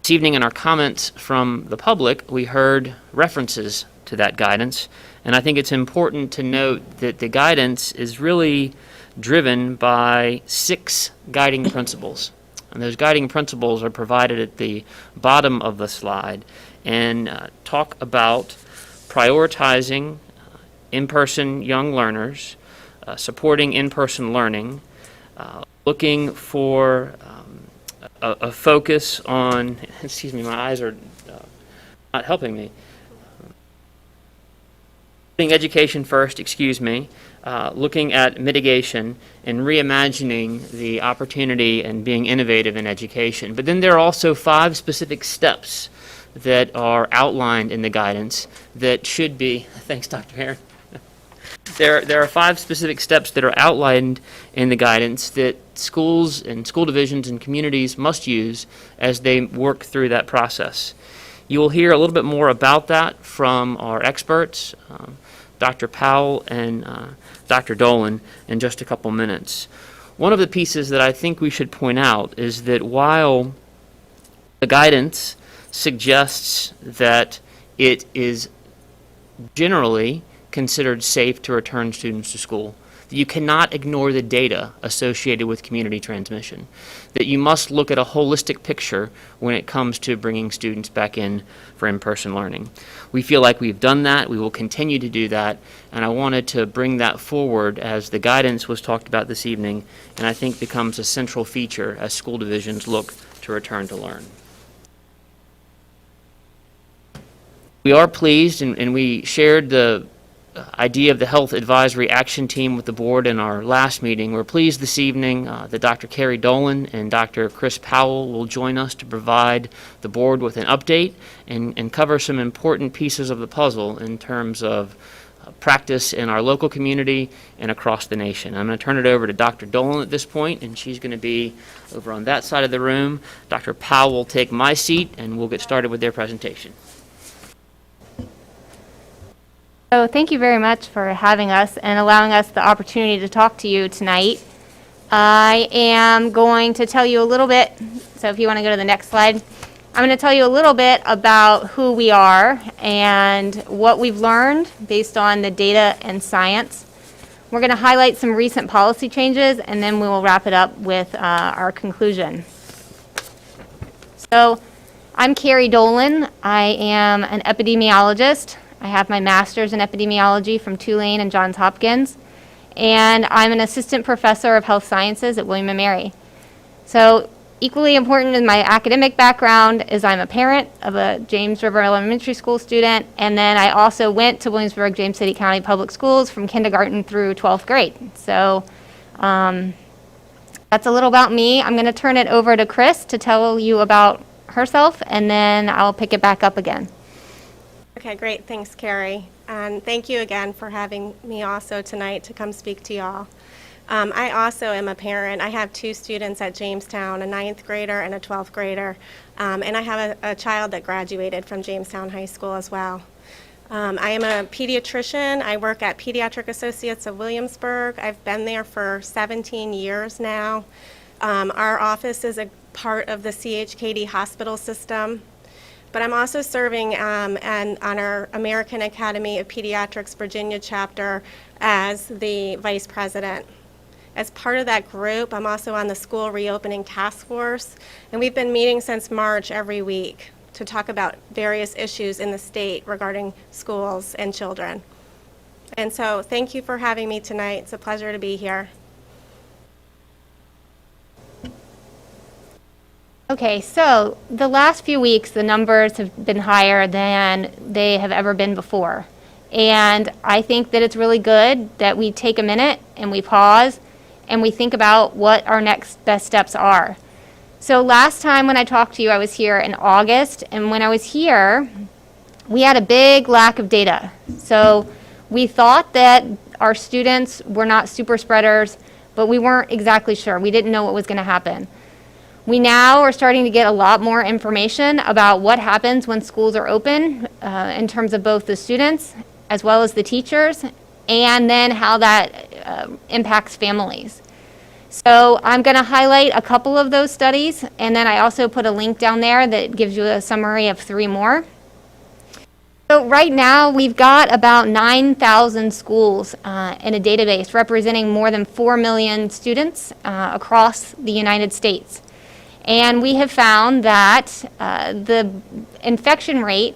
This evening in our comments from the public, we heard references to that guidance, and I think it's important to note that the guidance is really driven by 6 guiding principles. And those guiding principles are provided at the bottom of the slide and talk about prioritizing in-person young learners, supporting in-person learning, looking for a focus on, excuse me, my eyes are not helping me. Putting education first, excuse me, looking at mitigation and reimagining the opportunity and being innovative in education. But then there are also 5 specific steps that are outlined in the guidance that should be, thanks Dr. Herron, there are 5 specific steps that are outlined in the guidance that schools and school divisions and communities must use as they work through that process. You will hear a little bit more about that from our experts, Dr. Powell and Dr. Dolan, in just a couple minutes. One of the pieces that I think we should point out is that while the guidance suggests that it is generally considered safe to return students to school, that you cannot ignore the data associated with community transmission, that you must look at a holistic picture when it comes to bringing students back in for in-person learning. We feel like we've done that. We will continue to do that, and I wanted to bring that forward as the guidance was talked about this evening, and I think becomes a central feature as school divisions look to return to learn. We are pleased, and we shared the idea of the Health Advisory Action Team with the board in our last meeting. We're pleased this evening that Dr. Carrie Dolan and Dr. Chris Powell will join us to provide the board with an update and cover some important pieces of the puzzle in terms of practice in our local community and across the nation. I'm going to turn it over to Dr. Dolan at this point, and she's going to be over on that side of the room. Dr. Powell will take my seat, and we'll get started with their presentation. So thank you very much for having us and allowing us the opportunity to talk to you tonight. I am going to tell you a little bit, so if you want to go to the next slide, I'm going to tell you a little bit about who we are and what we've learned based on the data and science. We're going to highlight some recent policy changes, and then we will wrap it up with our conclusion. So I'm Carrie Dolan. I am an epidemiologist. I have my master's in epidemiology from Tulane and Johns Hopkins, and I'm an assistant professor of health sciences at William & Mary. So equally important in my academic background is I'm a parent of a James River Elementary School student, and then I also went to Williamsburg, James City County Public Schools from kindergarten through 12th grade. So that's a little about me. I'm going to turn it over to Chris to tell you about herself, and then I'll pick it back up again. Okay, great. Thanks, Carrie. and thank you again for having me also tonight to come speak to y'all. I also am a parent. I have 2 students at Jamestown, a 9th grader and a 12th grader, and I have a child that graduated from Jamestown High School as well. I am a pediatrician. I work at Pediatric Associates of Williamsburg. I've been there for 17 years now. Our office is a part of the CHKD hospital system, but I'm also serving on our American Academy of Pediatrics Virginia chapter as the vice president. As part of that group, I'm also on the school reopening task force, and we've been meeting since March every week to talk about various issues in the state regarding schools and children. And so thank you for having me tonight. It's a pleasure to be here. Okay, so the last few weeks, the numbers have been higher than they have ever been before. And I think that it's really good that we take a minute and we pause and we think about what our next best steps are. So last time when I talked to you, I was here in August, and when I was here, we had a big lack of data. So we thought that our students were not super spreaders, but we weren't exactly sure. We didn't know what was going to happen. We now are starting to get a lot more information about what happens when schools are open in terms of both the students as well as the teachers, and then how that impacts families. So I'm going to highlight a couple of those studies, and then I also put a link down there that gives you a summary of 3 more. So right now we've got about 9,000 schools in a database representing more than 4 million students across the United States. And we have found that the infection rate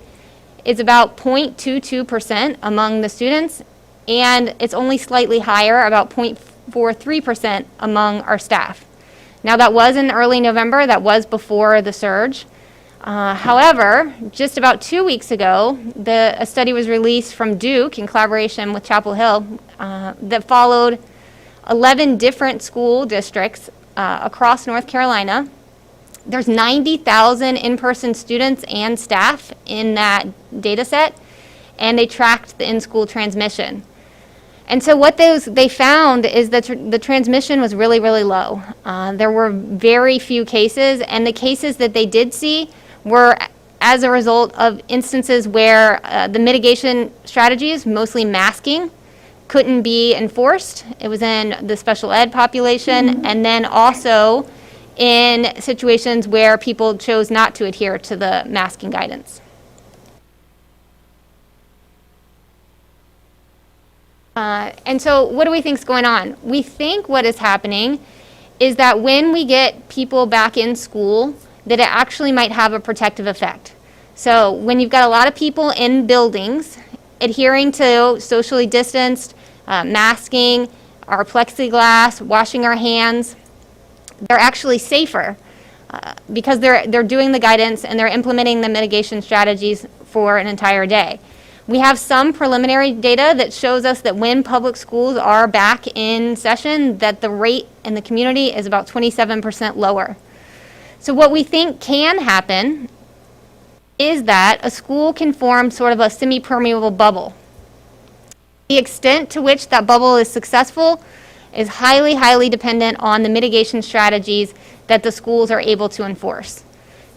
is about 0.22% among the students, and it's only slightly higher, about 0.43% among our staff. Now that was in early November, that was before the surge. However, just about 2 weeks ago, a study was released from Duke in collaboration with Chapel Hill that followed 11 different school districts across North Carolina. There's 90,000 in-person students and staff in that data set, and they tracked the in-school transmission. And so what they found is that the transmission was really, really low. There were very few cases, and the cases that they did see were as a result of instances where the mitigation strategies, mostly masking, couldn't be enforced. It was in the special ed population, and then also in situations where people chose not to adhere to the masking guidance. And so what do we think is going on? We think what is happening is that when we get people back in school, that it actually might have a protective effect. So when you've got a lot of people in buildings adhering to socially distanced, masking, our plexiglass, washing our hands, they're actually safer because they're doing the guidance and they're implementing the mitigation strategies for an entire day. We have some preliminary data that shows us that when public schools are back in session, that the rate in the community is about 27% lower. So what we think can happen is that a school can form sort of a semi-permeable bubble. The extent to which that bubble is successful is highly, highly dependent on the mitigation strategies that the schools are able to enforce.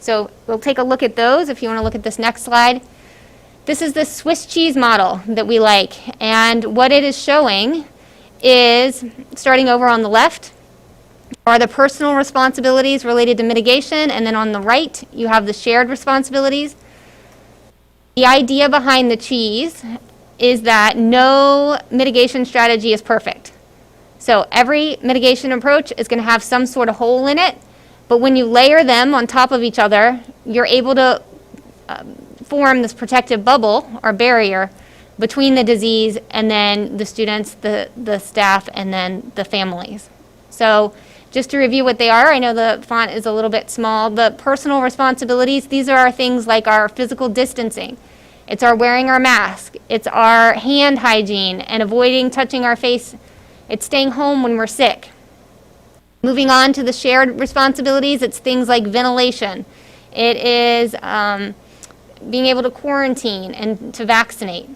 So we'll take a look at those if you want to look at this next slide. This is the Swiss cheese model that we like, and what it is showing is, starting over on the left, are the personal responsibilities related to mitigation, and then on the right you have the shared responsibilities. The idea behind the cheese is that no mitigation strategy is perfect. So every mitigation approach is going to have some sort of hole in it, but when you layer them on top of each other, you're able to form this protective bubble or barrier between the disease and then the students, the staff, and then the families. So just to review what they are, I know the font is a little bit small. The personal responsibilities, these are things like our physical distancing. It's our wearing our mask. It's our hand hygiene and avoiding touching our face. It's staying home when we're sick. Moving on to the shared responsibilities, it's things like ventilation. It is being able to quarantine and to vaccinate.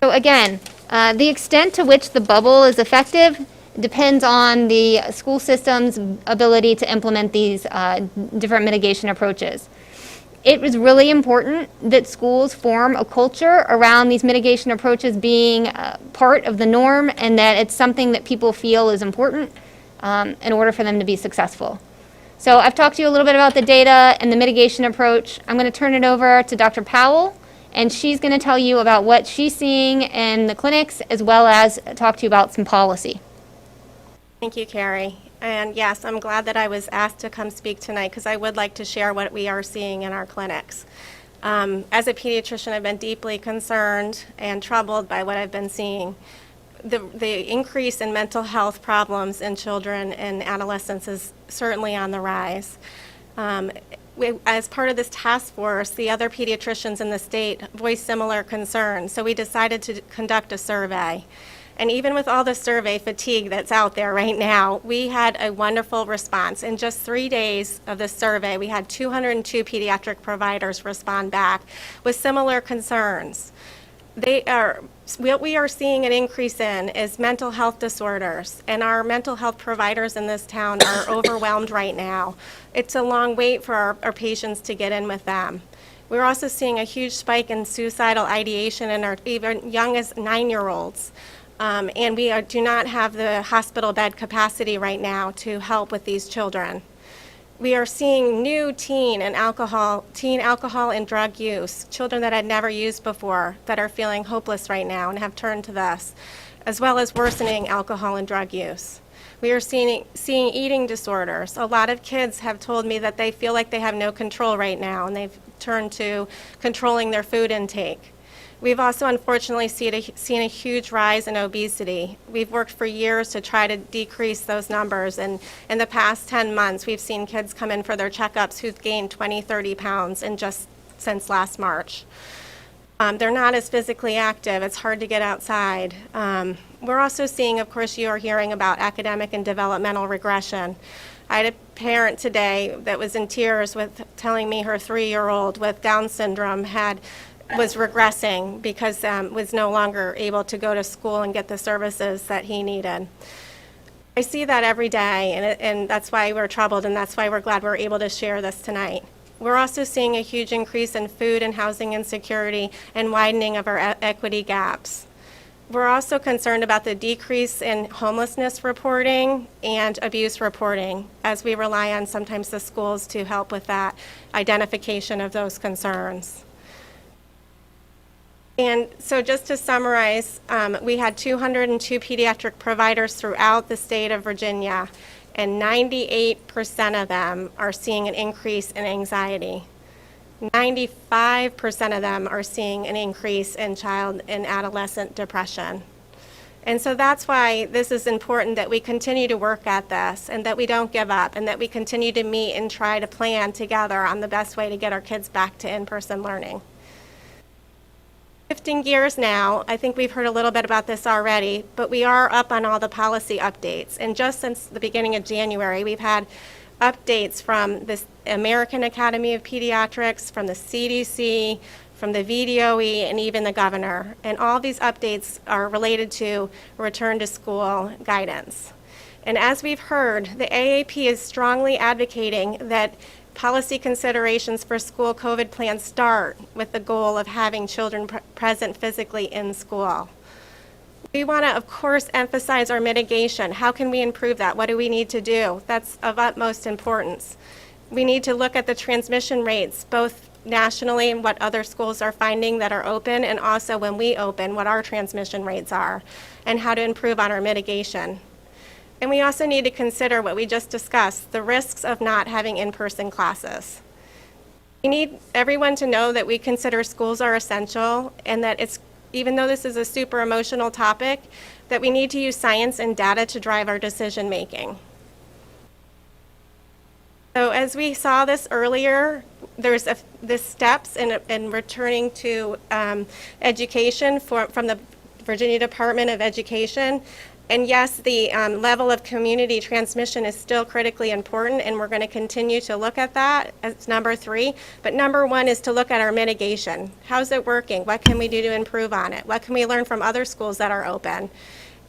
So again, the extent to which the bubble is effective depends on the school system's ability to implement these different mitigation approaches. It was really important that schools form a culture around these mitigation approaches being part of the norm, and that it's something that people feel is important in order for them to be successful. So I've talked to you a little bit about the data and the mitigation approach. I'm going to turn it over to Dr. Powell, and she's going to tell you about what she's seeing in the clinics, as well as talk to you about some policy. Thank you, Carrie. And yes, I'm glad that I was asked to come speak tonight, because I would like to share what we are seeing in our clinics. As a pediatrician, I've been deeply concerned and troubled by what I've been seeing. The increase in mental health problems in children and adolescents is certainly on the rise. As part of this task force, the other pediatricians in the state voiced similar concerns, so we decided to conduct a survey. And even with all the survey fatigue that's out there right now, we had a wonderful response. In just 3 days of the survey, we had 202 pediatric providers respond back with similar concerns. What we are seeing an increase in is mental health disorders, and our mental health providers in this town are overwhelmed right now. It's a long wait for our patients to get in with them. We're also seeing a huge spike in suicidal ideation in our even young as 9-year-olds. And we do not have the hospital bed capacity right now to help with these children. We are seeing new teen alcohol and drug use, children that had never used before that are feeling hopeless right now and have turned to this, as well as worsening alcohol and drug use. We are seeing eating disorders. A lot of kids have told me that they feel like they have no control right now, and they've turned to controlling their food intake. We've also unfortunately seen a huge rise in obesity. We've worked for years to try to decrease those numbers, and in the past 10 months, we've seen kids come in for their checkups who've gained 20, 30 pounds since last March. They're not as physically active. It's hard to get outside. We're also seeing, of course, you are hearing about academic and developmental regression. I had a parent today that was in tears with telling me her 3-year-old with Down syndrome was regressing because was no longer able to go to school and get the services that he needed. I see that every day, and that's why we're troubled, and that's why we're glad we're able to share this tonight. We're also seeing a huge increase in food and housing insecurity and widening of our equity gaps. We're also concerned about the decrease in homelessness reporting and abuse reporting, as we rely on sometimes the schools to help with that identification of those concerns. And so just to summarize, we had 202 pediatric providers throughout the state of Virginia, and 98% of them are seeing an increase in anxiety. 95% of them are seeing an increase in child and adolescent depression. And so that's why this is important, that we continue to work at this and that we don't give up, and that we continue to meet and try to plan together on the best way to get our kids back to in-person learning. Shifting gears now, I think we've heard a little bit about this already, but we are up on all the policy updates. And just since the beginning of January, we've had updates from the American Academy of Pediatrics, from the CDC, from the VDOE, and even the governor. And all these updates are related to return to school guidance. And as we've heard, the AAP is strongly advocating that policy considerations for school COVID plans start with the goal of having children present physically in school. We want to, of course, emphasize our mitigation. How can we improve that? What do we need to do? That's of utmost importance. We need to look at the transmission rates, both nationally and what other schools are finding that are open, and also when we open, what our transmission rates are, and how to improve on our mitigation. And we also need to consider what we just discussed, the risks of not having in-person classes. We need everyone to know that we consider schools are essential, and that it's, even though this is a super emotional topic, that we need to use science and data to drive our decision making. So as we saw this earlier, there's the steps in returning to education from the Virginia Department of Education. And yes, the level of community transmission is still critically important, and we're going to continue to look at that as number 3. But number 1 is to look at our mitigation. How's it working? What can we do to improve on it? What can we learn from other schools that are open?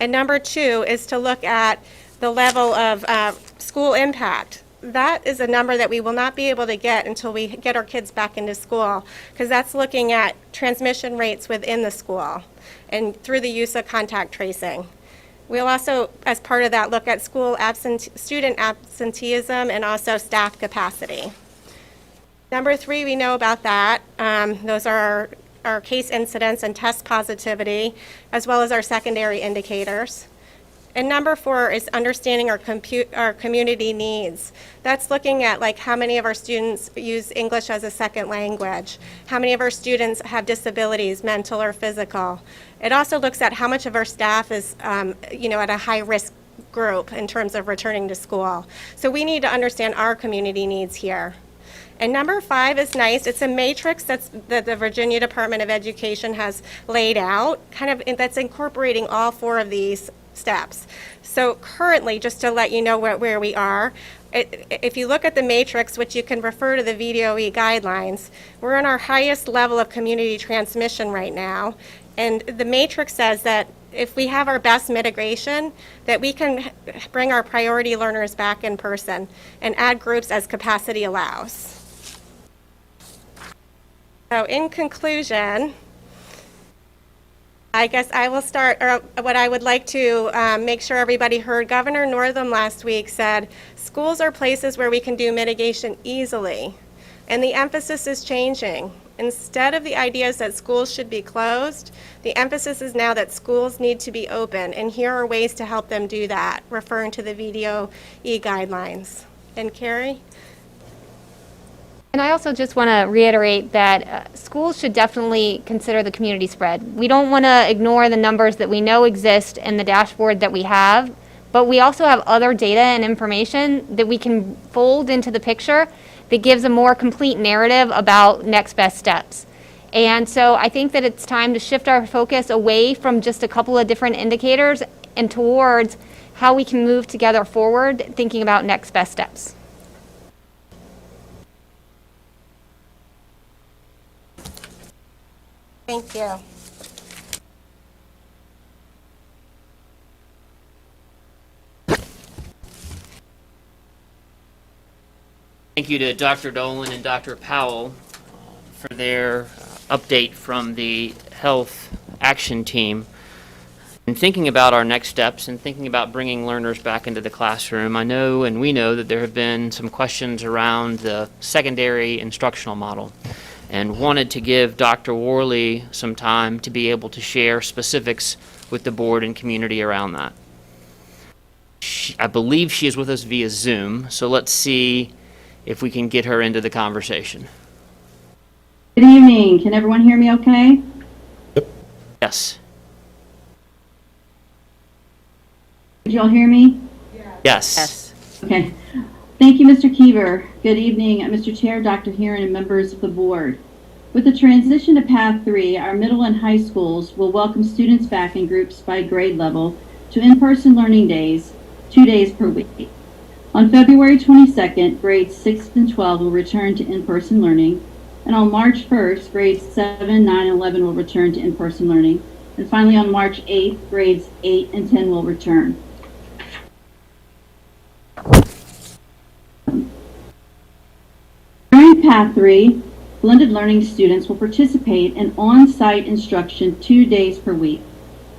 And number 2 is to look at the level of school impact. That is a number that we will not be able to get until we get our kids back into school, because that's looking at transmission rates within the school and through the use of contact tracing. We'll also, as part of that, look at student absenteeism and also staff capacity. Number 3, we know about that. Those are our case incidents and test positivity, as well as our secondary indicators. And number 4 is understanding our community needs. That's looking at like how many of our students use English as a second language, how many of our students have disabilities, mental or physical. It also looks at how much of our staff is, at a high risk group in terms of returning to school. So we need to understand our community needs here. And number 5 is nice. It's a matrix that the Virginia Department of Education has laid out, that's incorporating all 4 of these steps. So currently, just to let you know where we are, if you look at the matrix, which you can refer to the VDOE guidelines, we're in our highest level of community transmission right now. And the matrix says that if we have our best mitigation, that we can bring our priority learners back in person and add groups as capacity allows. So in conclusion, I guess I will start, or what I would like to make sure everybody heard, Governor Northam last week said, schools are places where we can do mitigation easily. And the emphasis is changing. Instead of the ideas that schools should be closed, the emphasis is now that schools need to be open. And here are ways to help them do that, referring to the VDOE guidelines. And Carrie? And I also just want to reiterate that schools should definitely consider the community spread. We don't want to ignore the numbers that we know exist in the dashboard that we have, but we also have other data and information that we can fold into the picture that gives a more complete narrative about next best steps. And so I think that it's time to shift our focus away from just a couple of different indicators and towards how we can move together forward, thinking about next best steps. Thank you. Thank you to Dr. Dolan and Dr. Powell for their update from the Health Action Team. In thinking about our next steps and thinking about bringing learners back into the classroom, I know and we know that there have been some questions around the secondary instructional model, and wanted to give Dr. Worley some time to be able to share specifics with the board and community around that. I believe she is with us via Zoom, so let's see if we can get her into the conversation. Good evening. Can everyone hear me okay? Yes. Did you all hear me? Yes. Okay. Thank you, Mr. Keever. Good evening, Mr. Chair, Dr. Heron, and members of the board. With the transition to Path 3, our middle and high schools will welcome students back in groups by grade level to in-person learning days, 2 days per week. On February 22nd, grades 6 and 12 will return to in-person learning, and on March 1st, grades 7, 9, and 11 will return to in-person learning, and finally on March 8th, grades 8 and 10 will return. During Path 3, blended learning students will participate in on-site instruction 2 days per week,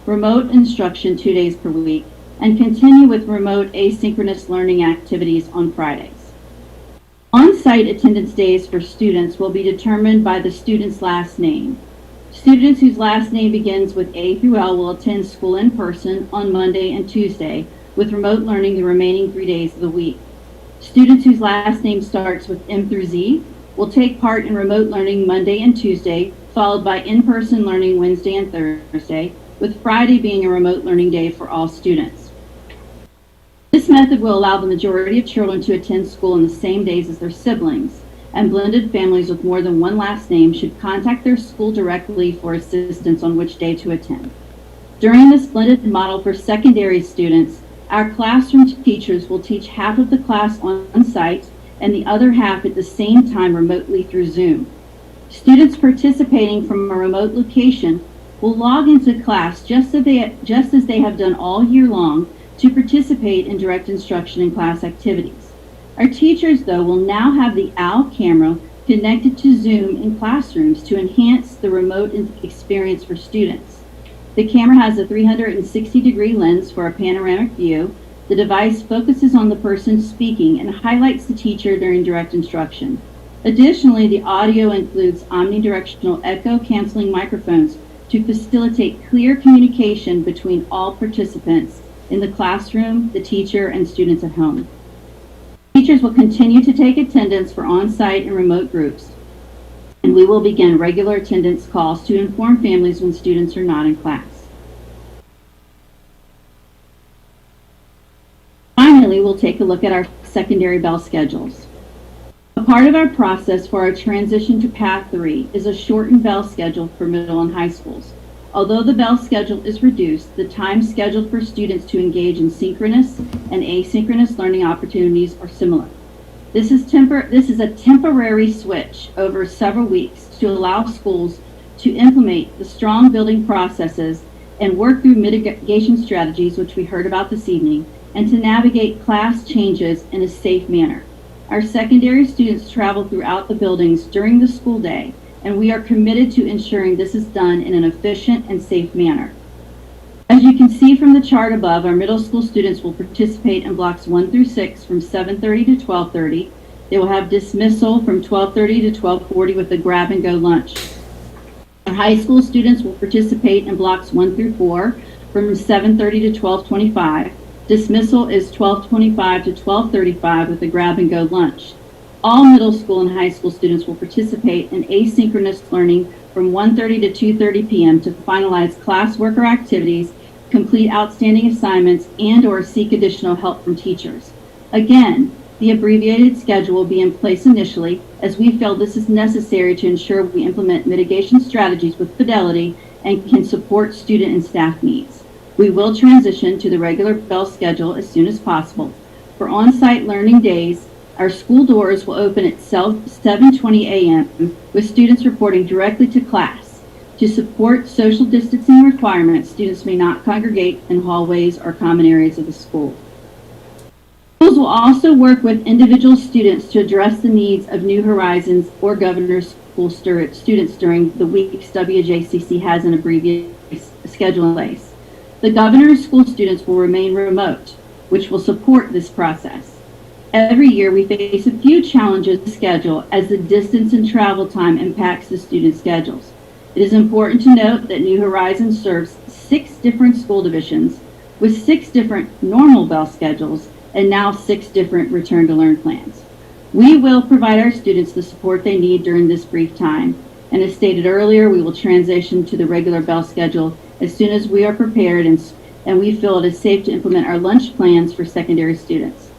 remote instruction 2 days per week, and continue with remote asynchronous learning activities on Fridays. On-site attendance days for students will be determined by the student's last name. Students whose last name begins with A through L will attend school in person on Monday and Tuesday, with remote learning the remaining 3 days of the week. Students whose last name starts with M through Z will take part in remote learning Monday and Tuesday, followed by in-person learning Wednesday and Thursday, with Friday being a remote learning day for all students. This method will allow the majority of children to attend school on the same days as their siblings, and blended families with more than one last name should contact their school directly for assistance on which day to attend. During this blended model for secondary students, our classroom teachers will teach half of the class on site and the other half at the same time remotely through Zoom. Students participating from a remote location will log into class just as they have done all year long to participate in direct instruction and class activities. Our teachers, though, will now have the OWL camera connected to Zoom in classrooms to enhance the remote experience for students. The camera has a 360-degree lens for a panoramic view. The device focuses on the person speaking and highlights the teacher during direct instruction. Additionally, the audio includes omnidirectional echo-canceling microphones to facilitate clear communication between all participants in the classroom, the teacher, and students at home. Teachers will continue to take attendance for on-site and remote groups, and we will begin regular attendance calls to inform families when students are not in class. Finally, we'll take a look at our secondary bell schedules. A part of our process for our transition to Path 3 is a shortened bell schedule for middle and high schools. Although the bell schedule is reduced, the time scheduled for students to engage in synchronous and asynchronous learning opportunities are similar. This is a temporary switch over several weeks to allow schools to implement the strong building processes and work through mitigation strategies, which we heard about this evening, and to navigate class changes in a safe manner. Our secondary students travel throughout the buildings during the school day, and we are committed to ensuring this is done in an efficient and safe manner. As you can see from the chart above, our middle school students will participate in blocks 1 through 6 from 7:30 to 12:30. They will have dismissal from 12:30 to 12:40 with a grab-and-go lunch. Our high school students will participate in blocks 1 through 4 from 7:30 to 12:25. Dismissal is 12:25 to 12:35 with a grab-and-go lunch. All middle school and high school students will participate in asynchronous learning from 1:30 to 2:30 p.m. to finalize classwork or activities, complete outstanding assignments, and/or seek additional help from teachers. Again, the abbreviated schedule will be in place initially, as we feel this is necessary to ensure we implement mitigation strategies with fidelity and can support student and staff needs. We will transition to the regular bell schedule as soon as possible. For on-site learning days, our school doors will open at 7:20 a.m. with students reporting directly to class. To support social distancing requirements, students may not congregate in hallways or common areas of the school. Schools will also work with individual students to address the needs of New Horizons or Governor's School students during the weeks WJCC has an abbreviated schedule in place. The Governor's School students will remain remote, which will support this process. Every year, we face a few challenges to schedule as the distance and travel time impacts the student schedules. It is important to note that New Horizons serves 6 different school divisions with 6 different normal bell schedules and now 6 different return to learn plans. We will provide our students the support they need during this brief time. And as stated earlier, we will transition to the regular bell schedule as soon as we are prepared and we feel it is safe to implement our lunch plans for secondary students.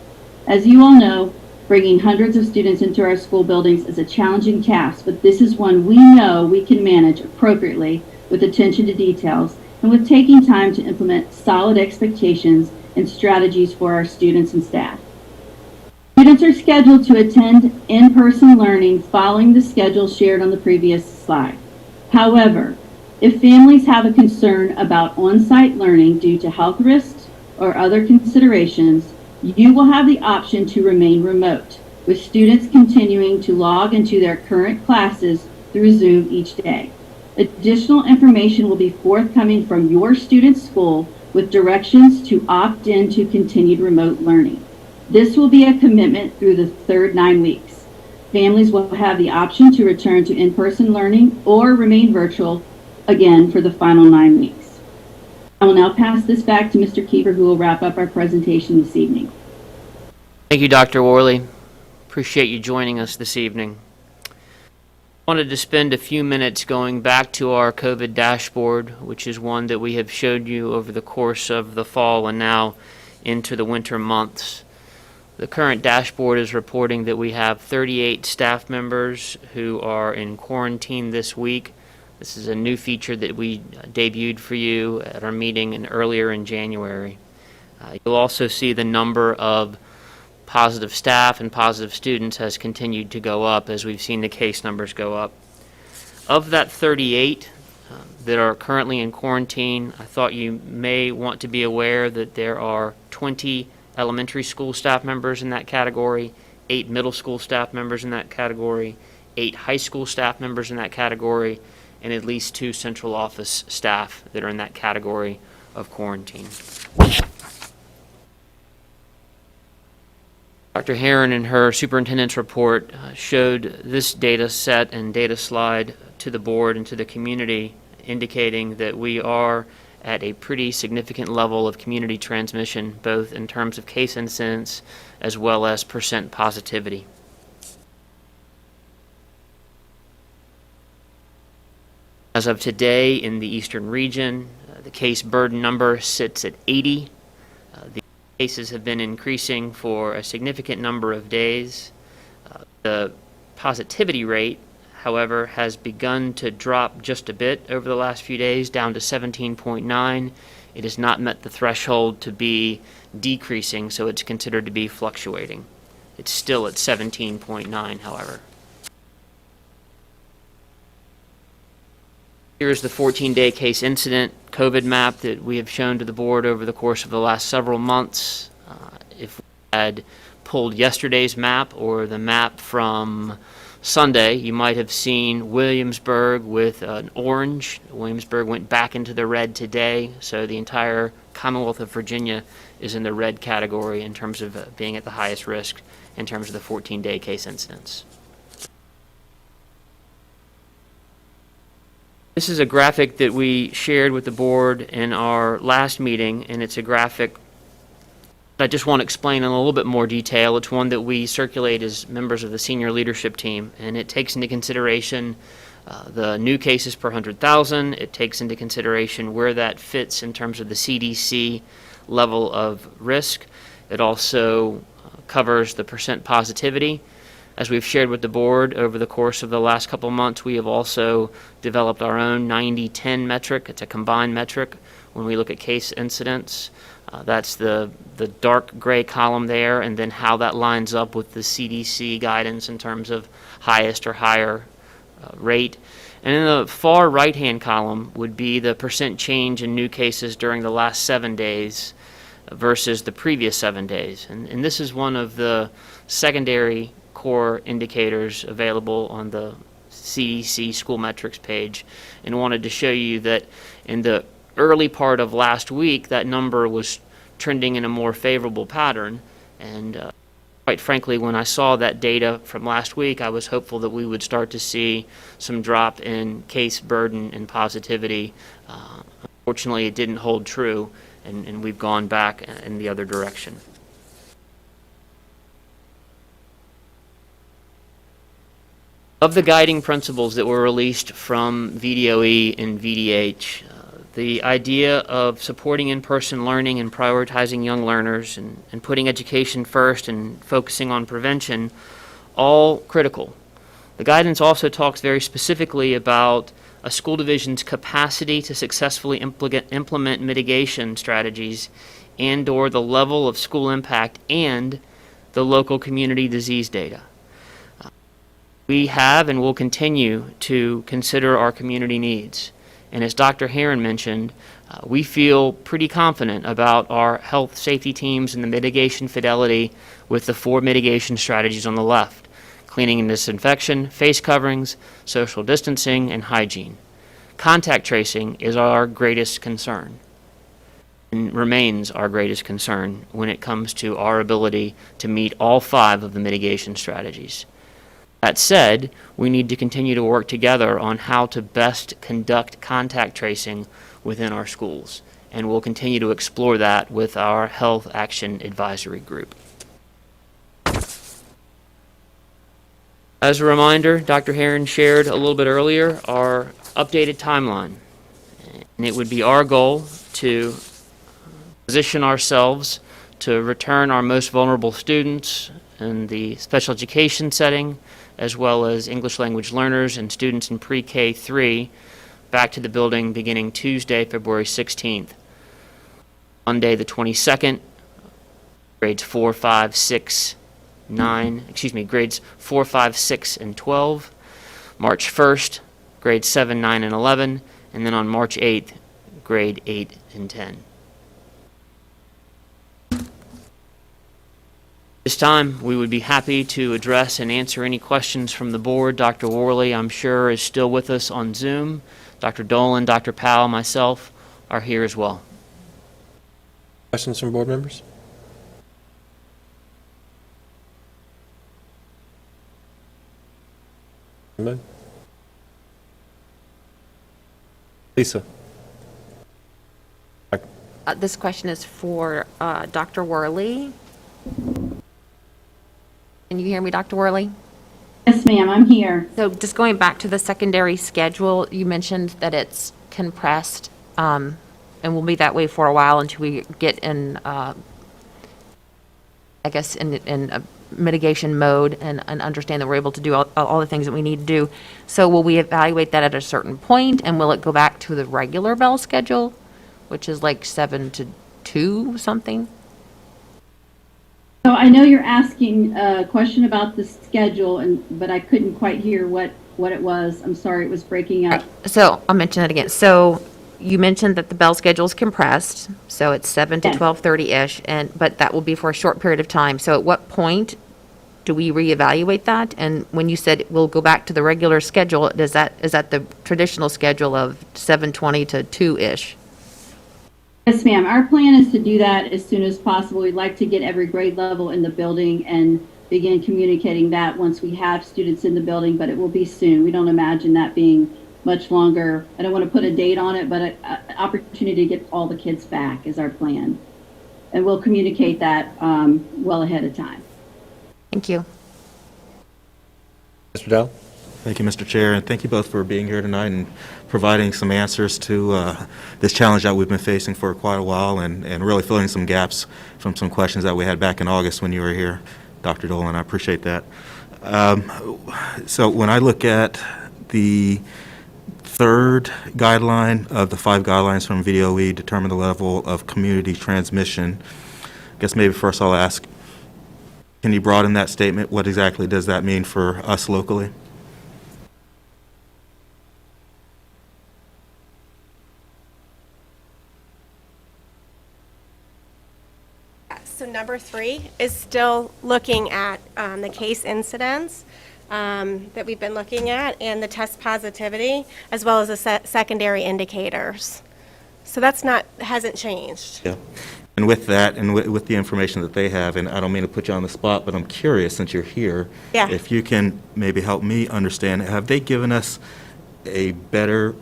As you all know, bringing hundreds of students into our school buildings is a challenging task, but this is one we know we can manage appropriately with attention to details and with taking time to implement solid expectations and strategies for our students and staff. Students are scheduled to attend in-person learning following the schedule shared on the previous slide. However, if families have a concern about on-site learning due to health risks or other considerations, you will have the option to remain remote, with students continuing to log into their current classes through Zoom each day. Additional information will be forthcoming from your student's school with directions to opt in to continued remote learning. This will be a commitment through the third 9 weeks. Families will have the option to return to in-person learning or remain virtual again for the final 9 weeks. I will now pass this back to Mr. Kiefer, who will wrap up our presentation this evening. Thank you, Dr. Worley. Appreciate you joining us this evening. I wanted to spend a few minutes going back to our COVID dashboard, which is one that we have showed you over the course of the fall and now into the winter months. The current dashboard is reporting that we have 38 staff members who are in quarantine this week. This is a new feature that we debuted for you at our meeting earlier in January. You'll also see the number of positive staff and positive students has continued to go up as we've seen the case numbers go up. Of that 38 that are currently in quarantine, I thought you may want to be aware that there are 20 elementary school staff members in that category, 8 middle school staff members in that category, 8 high school staff members in that category, and at least 2 central office staff that are in that category of quarantine. Dr. Herron in her superintendent's report showed this data set and data slide to the board and to the community, indicating that we are at a pretty significant level of community transmission, both in terms of case incidence as well as percent positivity. As of today in the eastern region, the case burden number sits at 80. The cases have been increasing for a significant number of days. The positivity rate, however, has begun to drop just a bit over the last few days, down to 17.9. It has not met the threshold to be decreasing, so it's considered to be fluctuating. It's still at 17.9, however. Here's the 14-day case incident COVID map that we have shown to the board over the course of the last several months. If we had pulled yesterday's map or the map from Sunday, you might have seen Williamsburg with an orange. Williamsburg went back into the red today, so the entire Commonwealth of Virginia is in the red category in terms of being at the highest risk in terms of the 14-day case incidence. This is a graphic that we shared with the board in our last meeting, and it's a graphic I just want to explain in a little bit more detail. It's one that we circulate as members of the senior leadership team, and it takes into consideration the new cases per 100,000. It takes into consideration where that fits in terms of the CDC level of risk. It also covers the percent positivity. As we've shared with the board over the course of the last couple of months, we have also developed our own 90-10 metric. It's a combined metric when we look at case incidents. That's the dark gray column there, and then how that lines up with the CDC guidance in terms of highest or higher rate. And in the far right-hand column would be the percent change in new cases during the last 7 days versus the previous 7 days. And this is one of the secondary core indicators available on the CDC school metrics page, and wanted to show you that in the early part of last week, that number was trending in a more favorable pattern. And quite frankly, when I saw that data from last week, I was hopeful that we would start to see some drop in case burden and positivity. Unfortunately, it didn't hold true, and we've gone back in the other direction. Of the guiding principles that were released from VDOE and VDH, the idea of supporting in-person learning and prioritizing young learners and putting education first and focusing on prevention, all critical. The guidance also talks very specifically about a school division's capacity to successfully implement mitigation strategies and/or the level of school impact and the local community disease data. We have and will continue to consider our community needs. And as Dr. Herron mentioned, we feel pretty confident about our health safety teams and the mitigation fidelity with the 4 mitigation strategies on the left: cleaning and disinfection, face coverings, social distancing, and hygiene. Contact tracing is our greatest concern and remains our greatest concern when it comes to our ability to meet all 5 of the mitigation strategies. That said, we need to continue to work together on how to best conduct contact tracing within our schools, and we'll continue to explore that with our Health Action Advisory Group. As a reminder, Dr. Herron shared a little bit earlier our updated timeline, and it would be our goal to position ourselves to return our most vulnerable students in the special education setting, as well as English language learners and students in pre-K 3 back to the building beginning Tuesday, February 16th. Monday, the 22nd, grades 4, 5, 6, 9, grades 4, 5, 6, and 12. March 1st, grades 7, 9, and 11. And then on March 8th, grade 8 and 10. This time, we would be happy to address and answer any questions from the board. Dr. Worley, I'm sure, is still with us on Zoom. Dr. Dolan, Dr. Powell, myself are here as well. Questions from board members? Anybody? Lisa. This question is for Dr. Worley. Can you hear me, Dr. Worley? Yes, ma'am, I'm here. So just going back to the secondary schedule, you mentioned that it's compressed, and will be that way for a while until we get in, I guess, in a mitigation mode and understand that we're able to do all the things that we need to do. So will we evaluate that at a certain point, and will it go back to the regular bell schedule, which is like 7 to 2 something? So I know you're asking a question about the schedule, but I couldn't quite hear what it was. I'm sorry, it was breaking up. So I'll mention it again. So you mentioned that the bell schedule is compressed, so it's 7 to 12:30-ish, but that will be for a short period of time. So at what point do we reevaluate that? And when you said we'll go back to the regular schedule, is that the traditional schedule of 7:20 to 2-ish? Yes, ma'am. Our plan is to do that as soon as possible. We'd like to get every grade level in the building and begin communicating that once we have students in the building, but it will be soon. We don't imagine that being much longer. I don't want to put a date on it, but an opportunity to get all the kids back is our plan. And we'll communicate that well ahead of time. Thank you. Mr. Dowell? Thank you, Mr. Chair, and thank you both for being here tonight and providing some answers to this challenge that we've been facing for quite a while, and really filling some gaps from some questions that we had back in August when you were here, Dr. Dolan. I appreciate that. So when I look at the third guideline of the 5 guidelines from VDOE, determine the level of community transmission, I guess maybe first I'll ask, can you broaden that statement? What exactly does that mean for us locally? So number 3 is still looking at the case incidence that we've been looking at and the test positivity, as well as the secondary indicators. So hasn't changed. Yeah. And with that, and with the information that they have, and I don't mean to put you on the spot, but I'm curious, since you're here, if you can maybe help me understand, have they given us a better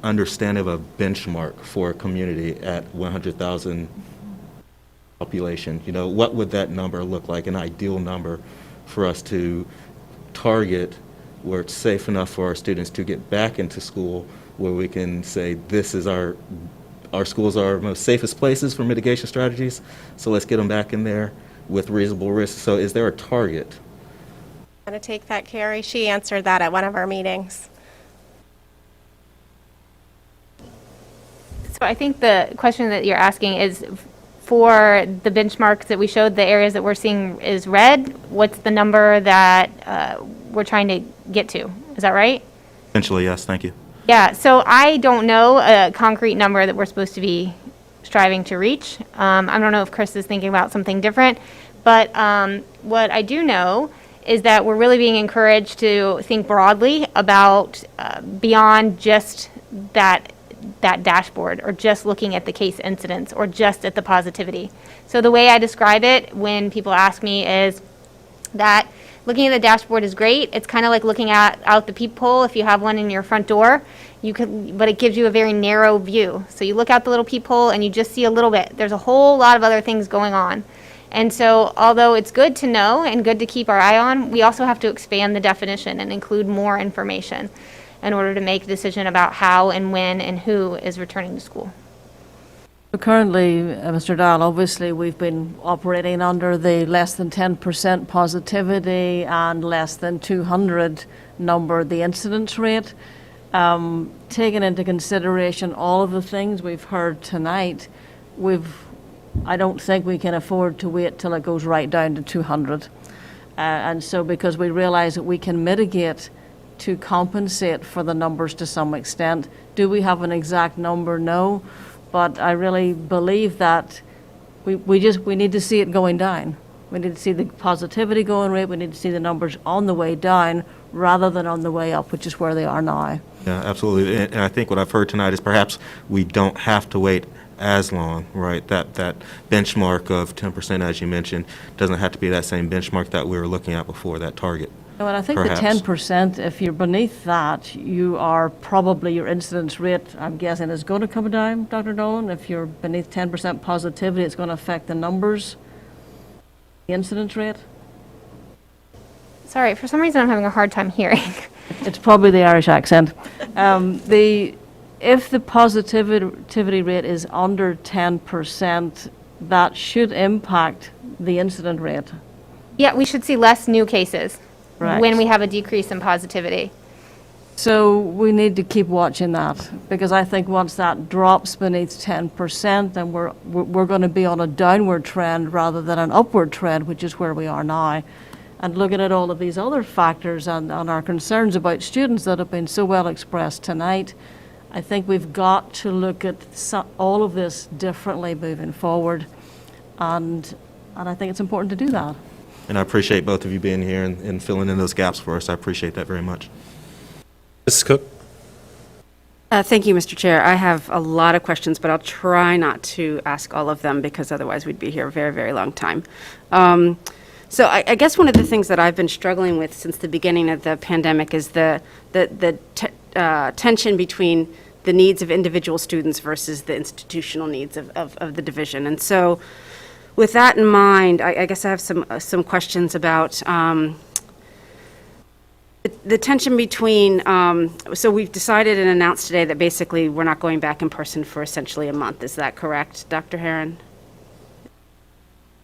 understanding of a benchmark for a community at 100,000 population? You know, what would that number look like, an ideal number for us to target where it's safe enough for our students to get back into school, where we can say this is our schools are our most safest places for mitigation strategies, so let's get them back in there with reasonable risk. So is there a target? I'm going to take that, Carrie. She answered that at one of our meetings. So I think the question that you're asking is, for the benchmarks that we showed, the areas that we're seeing is red, what's the number that we're trying to get to? Is that right? Essentially, yes. Thank you. Yeah, so I don't know a concrete number that we're supposed to be striving to reach. I don't know if Chris is thinking about something different, but what I do know is that we're really being encouraged to think broadly about beyond just that dashboard, or just looking at the case incidents, or just at the positivity. So the way I describe it when people ask me is that looking at the dashboard is great. It's kind of like looking out the peephole if you have one in your front door. But it gives you a very narrow view. So you look out the little peephole and you just see a little bit. There's a whole lot of other things going on. And so although it's good to know and good to keep our eye on, we also have to expand the definition and include more information in order to make a decision about how and when and who is returning to school. So currently, Mr. Dahl, obviously we've been operating under the less than 10% positivity and less than 200 number, the incidence rate. taking into consideration all of the things we've heard tonight, I don't think we can afford to wait till it goes right down to 200. And so because we realize that we can mitigate to compensate for the numbers to some extent. Do we have an exact number? No. But I really believe that we need to see it going down. We need to see the positivity going rate. We need to see the numbers on the way down rather than on the way up, which is where they are now. Yeah, absolutely. And I think what I've heard tonight is perhaps we don't have to wait as long, right? That benchmark of 10%, as you mentioned, doesn't have to be that same benchmark that we were looking at before, that target. And I think perhaps. The 10%, if you're beneath that, you are probably, your incidence rate, I'm guessing, is going to come down, Dr. Dolan. If you're beneath 10% positivity, it's going to affect the numbers, the incidence rate. Sorry, for some reason I'm having a hard time hearing. It's probably the Irish accent. If the positivity rate is under 10%, that should impact the incident rate. Yeah, we should see less new cases Right. when we have a decrease in positivity. So we need to keep watching that, because I think once that drops beneath 10%, then we're going to be on a downward trend rather than an upward trend, which is where we are now. And looking at all of these other factors and our concerns about students that have been so well expressed tonight, I think we've got to look at all of this differently moving forward, and I think it's important to do that. And I appreciate both of you being here and filling in those gaps for us. I appreciate that very much. Mrs. Cook? Thank you, Mr. Chair. I have a lot of questions, but I'll try not to ask all of them because otherwise we'd be here a very, very long time. So I guess one of the things that I've been struggling with since the beginning of the pandemic is the tension between the needs of individual students versus the institutional needs of the division. And so with that in mind, I guess I have some questions about the tension between, so we've decided and announced today that basically we're not going back in person for essentially a month. Is that correct, Dr. Herron?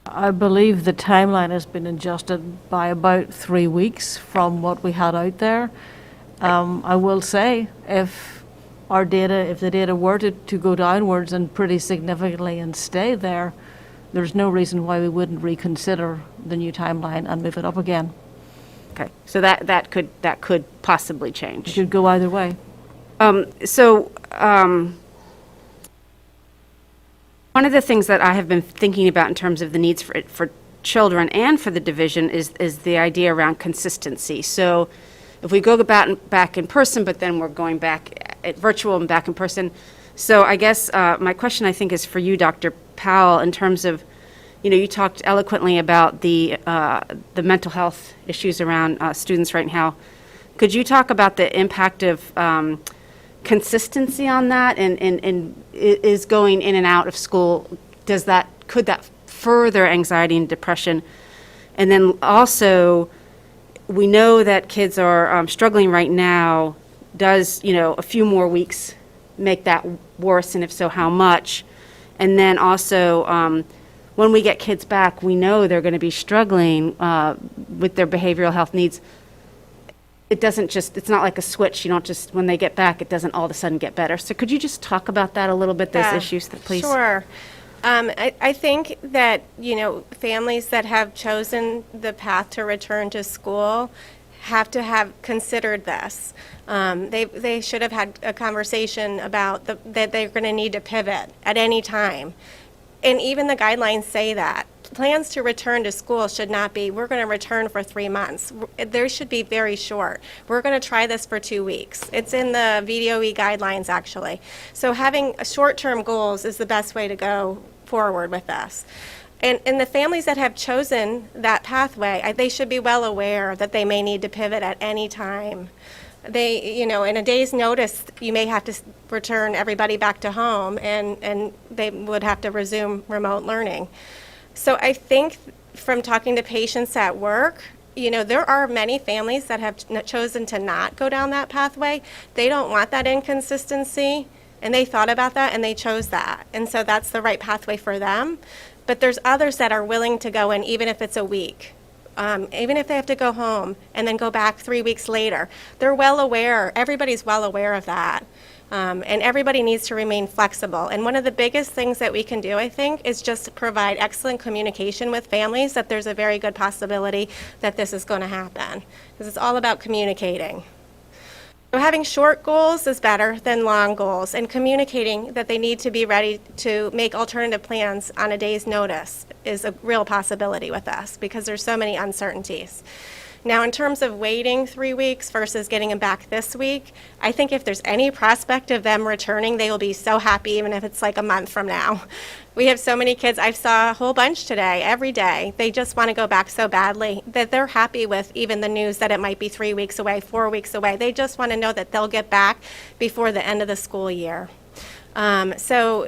I believe the timeline has been adjusted by about 3 weeks from what we had out there. I will say, if the data were to go downwards and pretty significantly and stay there, there's no reason why we wouldn't reconsider the new timeline and move it up again. Okay, so that could possibly change. It could go either way. One of the things that I have been thinking about in terms of the needs for children and for the division is the idea around consistency. So if we go back in person, but then we're going back at virtual and back in person. So I guess my question, I think, is for you, Dr. Powell, in terms of, you talked eloquently about the mental health issues around students right now. Could you talk about the impact of consistency on that, and is going in and out of school, could that further anxiety and depression? And then also, we know that kids are struggling right now. Does a few more weeks make that worse, and if so, how much? And then also, when we get kids back, we know they're going to be struggling with their behavioral health needs. It's not like a switch. You don't just, when they get back, it doesn't all of a sudden get better. So could you just talk about that a little bit, those issues, please? Sure. I think that, families that have chosen the path to return to school have to have considered this. They should have had a conversation about that they're going to need to pivot at any time. And even the guidelines say that. Plans to return to school should not be, we're going to return for 3 months. They should be very short. We're going to try this for 2 weeks. It's in the VDOE guidelines, actually. So having short-term goals is the best way to go forward with this. And the families that have chosen that pathway, they should be well aware that they may need to pivot at any time. They, in a day's notice, you may have to return everybody back to home, and they would have to resume remote learning. So I think from talking to patients at work, there are many families that have chosen to not go down that pathway. They don't want that inconsistency, and they thought about that, and they chose that. And so that's the right pathway for them. But there's others that are willing to go in, even if it's a week, even if they have to go home and then go back 3 weeks later. They're well aware, everybody's well aware of that. And everybody needs to remain flexible. And one of the biggest things that we can do, I think, is just provide excellent communication with families that there's a very good possibility that this is going to happen. Because it's all about communicating. So having short goals is better than long goals, and communicating that they need to be ready to make alternative plans on a day's notice is a real possibility with us because there's so many uncertainties. Now, in terms of waiting 3 weeks versus getting them back this week, I think if there's any prospect of them returning, they will be so happy even if it's like a month from now. We have so many kids. I saw a whole bunch today, every day. They just want to go back so badly that they're happy with even the news that it might be 3 weeks away, 4 weeks away. They just want to know that they'll get back before the end of the school year. So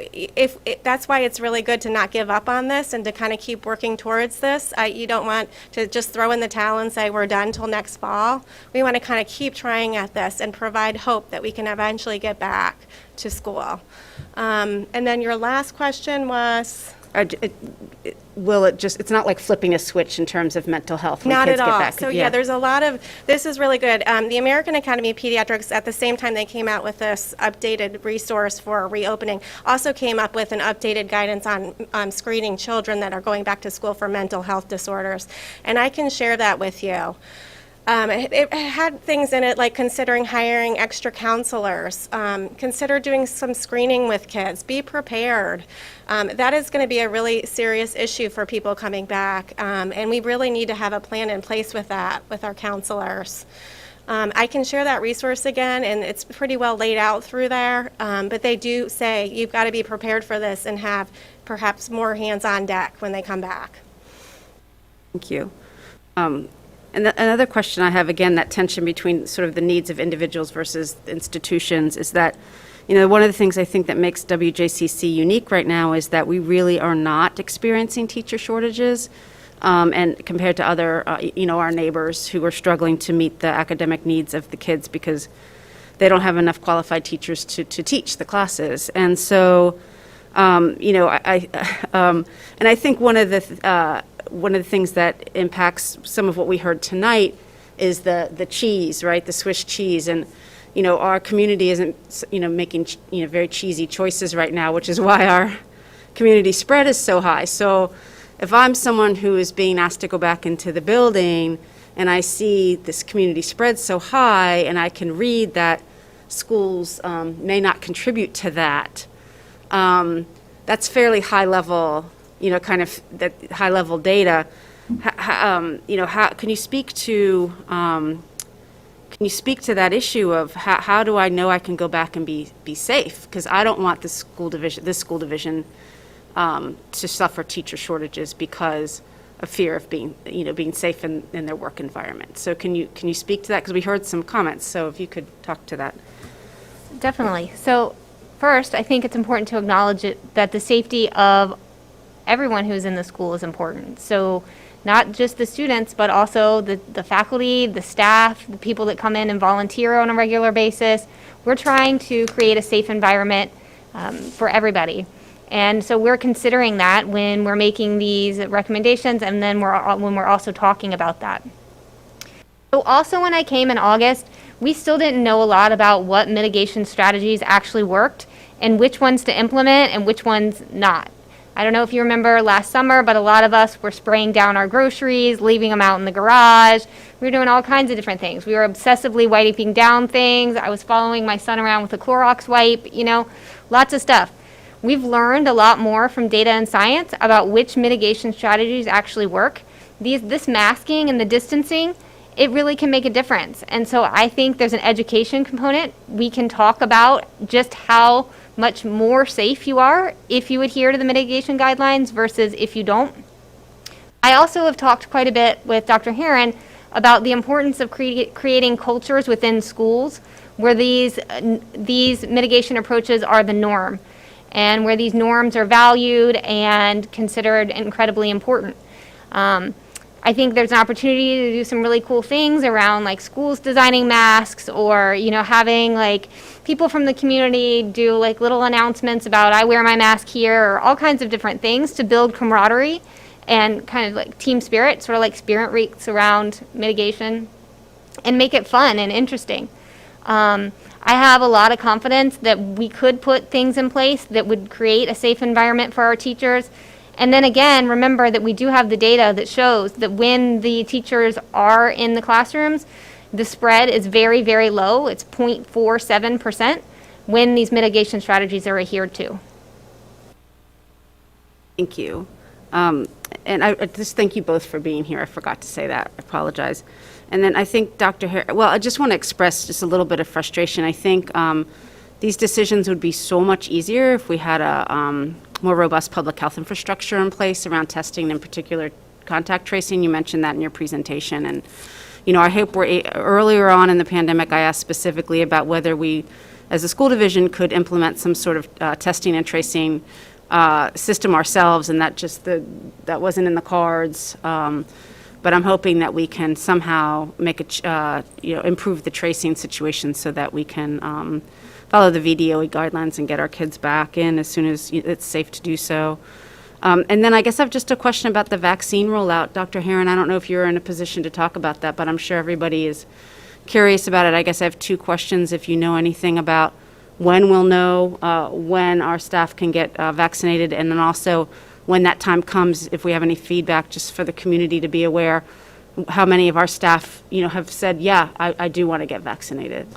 that's why it's really good to not give up on this and to kind of keep working towards this. You don't want to just throw in the towel and say we're done till next fall. We want to kind of keep trying at this and provide hope that we can eventually get back to school. And then your last question was? Will it just, it's not like flipping a switch in terms of mental health when Not kids at get all. back. So yeah, there's a lot of, this is really good. The American Academy of Pediatrics, at the same time they came out with this updated resource for reopening, also came up with an updated guidance on screening children that are going back to school for mental health disorders. And I can share that with you. It had things in it like considering hiring extra counselors, consider doing some screening with kids, be prepared. That is going to be a really serious issue for people coming back, and we really need to have a plan in place with that, with our counselors. I can share that resource again, and it's pretty well laid out through there, but they do say you've got to be prepared for this and have perhaps more hands on deck when they come back. Thank you. And another question I have, again, that tension between sort of the needs of individuals versus institutions is that, you know, one of the things I think that makes WJCC unique right now is that we really are not experiencing teacher shortages, and compared to other, you know, our neighbors who are struggling to meet the academic needs of the kids because they don't have enough qualified teachers to teach the classes. And so, you know, and I think one of the things that impacts some of what we heard tonight is the cheese, right? The Swiss cheese. And, you know, our community isn't, you know, making, you know, very cheesy choices right now, which is why our community spread is so high. So if I'm someone who is being asked to go back into the building and I see this community spread so high and I can read that schools may not contribute to that, that's fairly high level, you know, kind of that high level data. You know, how can you speak to that issue of how do I know I can go back and be safe? Because I don't want this school division to suffer teacher shortages because of fear of being safe in their work environment. So can you speak to that? Because we heard some comments. So if you could talk to that. Definitely. So first, I think it's important to acknowledge that the safety of everyone who's in the school is important. So not just the students, but also the faculty, the staff, the people that come in and volunteer on a regular basis. We're trying to create a safe environment for everybody. And so we're considering that when we're making these recommendations, and then when we're also talking about that. So also when I came in August, we still didn't know a lot about what mitigation strategies actually worked and which ones to implement and which ones not. I don't know if you remember last summer, but a lot of us were spraying down our groceries, leaving them out in the garage. We were doing all kinds of different things. We were obsessively wiping down things. I was following my son around with a Clorox wipe, you know, lots of stuff. We've learned a lot more from data and science about which mitigation strategies actually work. This masking and the distancing, it really can make a difference. And so I think there's an education component. We can talk about just how much more safe you are if you adhere to the mitigation guidelines versus if you don't. I also have talked quite a bit with Dr. Heron about the importance of creating cultures within schools where these mitigation approaches are the norm and where these norms are valued and considered incredibly important. I think there's an opportunity to do some really cool things around like schools designing masks, or, you know, having like people from the community do like little announcements about I wear my mask here, or all kinds of different things to build camaraderie and kind of like team spirit, sort of like spirit weeks around mitigation, and make it fun and interesting. I have a lot of confidence that we could put things in place that would create a safe environment for our teachers. And then again, remember that we do have the data that shows that when the teachers are in the classrooms, the spread is very, very low. It's 0.47% when these mitigation strategies are adhered to. Thank you. And I just thank you both for being here. I forgot to say that. I apologize. And then I think Dr. Well, I just want to express just a little bit of frustration. I think these decisions would be so much easier if we had a more robust public health infrastructure in place around testing, in particular contact tracing. You mentioned that in your presentation. And, you know, I hope earlier on in the pandemic, I asked specifically about whether we, as a school division, could implement some sort of testing and tracing system ourselves, and that wasn't in the cards. But I'm hoping that we can somehow make improve the tracing situation so that we can follow the VDOE guidelines and get our kids back in as soon as it's safe to do so. And then I guess I have just a question about the vaccine rollout. Dr. Herron, I don't know if you're in a position to talk about that, but I'm sure everybody is curious about it. I guess I have two questions. If you know anything about when we'll know when our staff can get vaccinated, and then also when that time comes, if we have any feedback, just for the community to be aware, how many of our staff, have said, yeah, I do want to get vaccinated.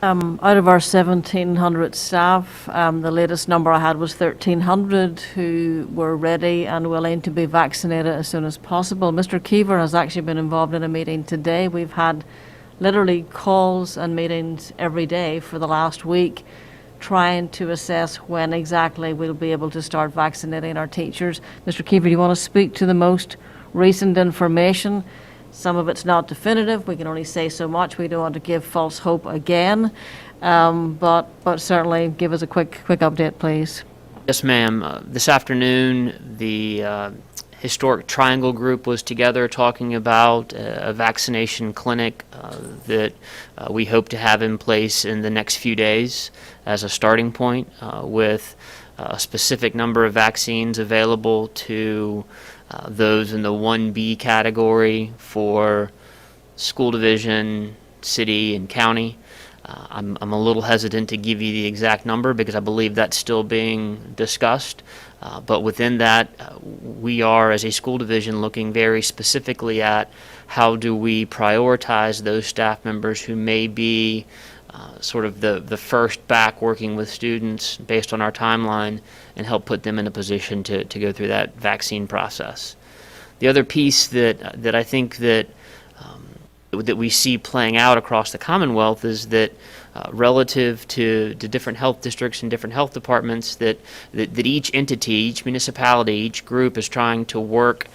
Out of our 1,700 staff, the latest number I had was 1,300 who were ready and willing to be vaccinated as soon as possible. Mr. Keever has actually been involved in a meeting today. We've had literally calls and meetings every day for the last week, trying to assess when exactly we'll be able to start vaccinating our teachers. Mr. Keever, do you want to speak to the most recent information? Some of it's not definitive. We can only say so much. We don't want to give false hope again, but certainly give us a quick update, please. Yes, ma'am. This afternoon, the Historic Triangle Group was together talking about a vaccination clinic that we hope to have in place in the next few days as a starting point, with a specific number of vaccines available to those in the 1B category for school division, city, and county. I'm a little hesitant to give you the exact number because I believe that's still being discussed. But within that, we are, as a school division, looking very specifically at how do we prioritize those staff members who may be sort of the first back working with students based on our timeline, and help put them in a position to go through that vaccine process. The other piece that I think that we see playing out across the Commonwealth is that relative to different health districts and different health departments, that each entity, each municipality, each group is trying to work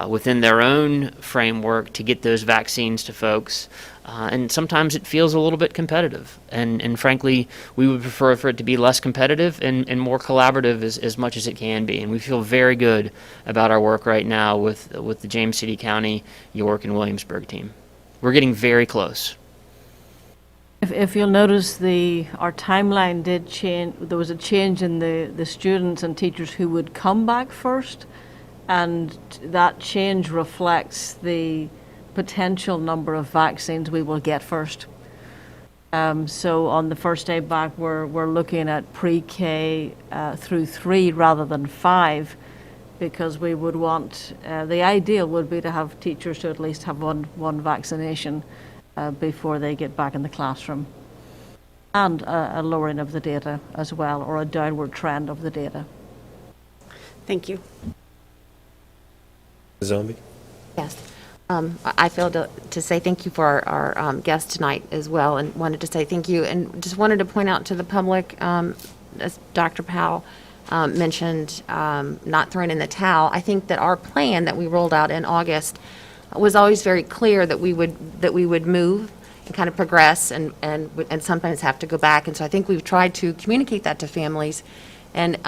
within their own framework to get those vaccines to folks. And sometimes it feels a little bit competitive. And frankly, we would prefer for it to be less competitive and more collaborative as much as it can be. And we feel very good about our work right now with the James City County, York, and Williamsburg team. We're getting very close. If you'll notice, our timeline did change. There was a change in the students and teachers who would come back first, and that change reflects the potential number of vaccines we will get first. So on the first day back, we're looking at pre-K through 3 rather than 5, because we would want, the ideal would be to have teachers to at least have one vaccination before they get back in the classroom. And a lowering of the data as well, or a downward trend of the data. Thank you. Zombie? Yes. I feel to say thank you for our guest tonight as well, and wanted to say thank you, and just wanted to point out to the public, as Dr. Powell mentioned, not throwing in the towel. I think that our plan that we rolled out in August was always very clear that we would move and kind of progress and sometimes have to go back. And so I think we've tried to communicate that to families, and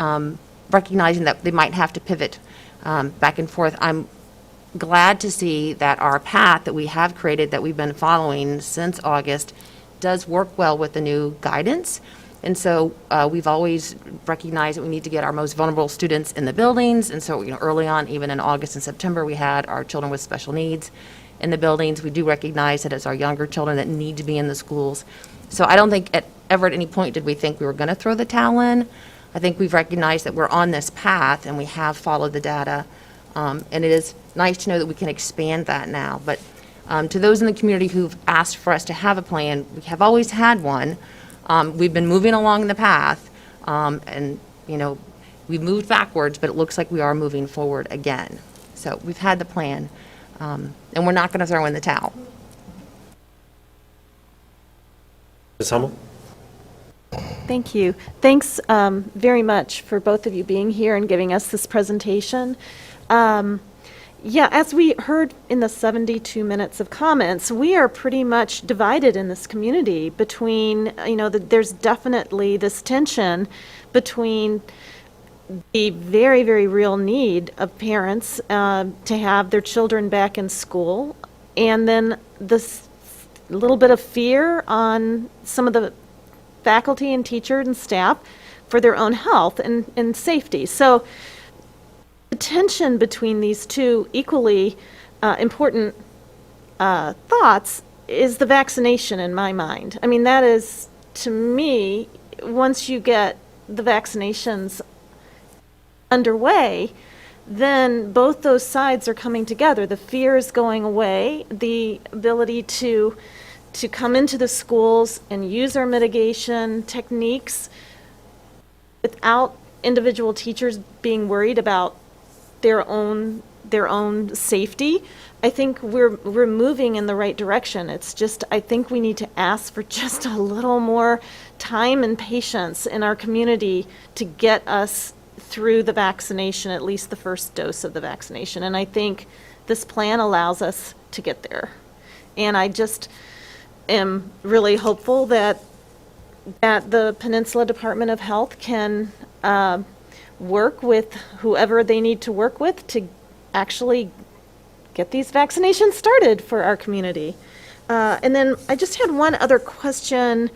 recognizing that they might have to pivot back and forth. I'm glad to see that our path that we have created, that we've been following since August, does work well with the new guidance. And so we've always recognized that we need to get our most vulnerable students in the buildings. And so, early on, even in August and September, we had our children with special needs in the buildings. We do recognize that it's our younger children that need to be in the schools. So I don't think ever at any point did we think we were going to throw the towel in. I think we've recognized that we're on this path and we have followed the data. And it is nice to know that we can expand that now. But to those in the community who've asked for us to have a plan, we have always had one. We've been moving along the path, and, we've moved backwards, but it looks like we are moving forward again. So we've had the plan, and we're not going to throw in the towel. Ms. Hummel? Thank you. Thanks very much for both of you being here and giving us this presentation. As we heard in the 72 minutes of comments, we are pretty much divided in this community between, there's definitely this tension between the very, very real need of parents to have their children back in school, and then this little bit of fear on some of the faculty and teachers and staff for their own health and safety. So the tension between these two equally important thoughts is the vaccination in my mind. I mean, that is, to me, once you get the vaccinations underway, then both those sides are coming together. The fear is going away, the ability to come into the schools and use our mitigation techniques without individual teachers being worried about their own safety. I think we're moving in the right direction. It's just, I think we need to ask for just a little more time and patience in our community to get us through the vaccination, at least the first dose of the vaccination. And I think this plan allows us to get there. And I just am really hopeful that the Peninsula Department of Health can work with whoever they need to work with to actually get these vaccinations started for our community. And then I just had one other question,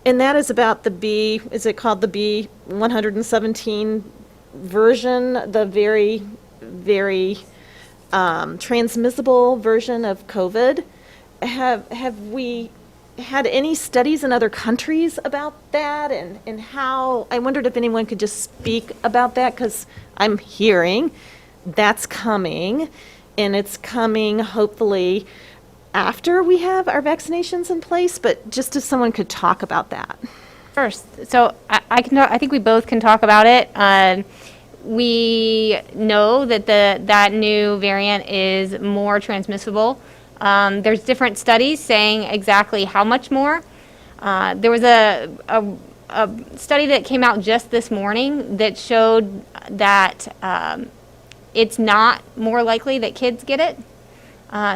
and that is about is it called the B117 version, the very, very transmissible version of COVID? Have we had any studies in other countries about that, and how, I wondered if anyone could just speak about that, because I'm hearing that's coming, and it's coming hopefully after we have our vaccinations in place, but just if someone could talk about that. First, so I think we both can talk about it. We know that that new variant is more transmissible. There's different studies saying exactly how much more. There was a study that came out just this morning that showed that it's not more likely that kids get it.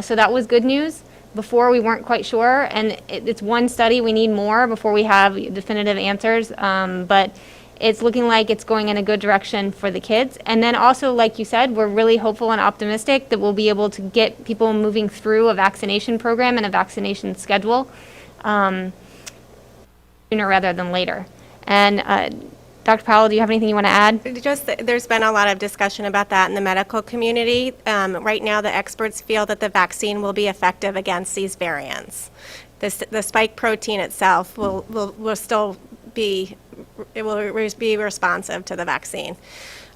So that was good news. Before, we weren't quite sure, and it's one study. We need more before we have definitive answers, but it's looking like it's going in a good direction for the kids. And then also, like you said, we're really hopeful and optimistic that we'll be able to get people moving through a vaccination program and a vaccination schedule sooner rather than later. And Dr. Powell, do you have anything you want to add? There's been a lot of discussion about that in the medical community. Right now, the experts feel that the vaccine will be effective against these variants. The spike protein itself will still be responsive to the vaccine.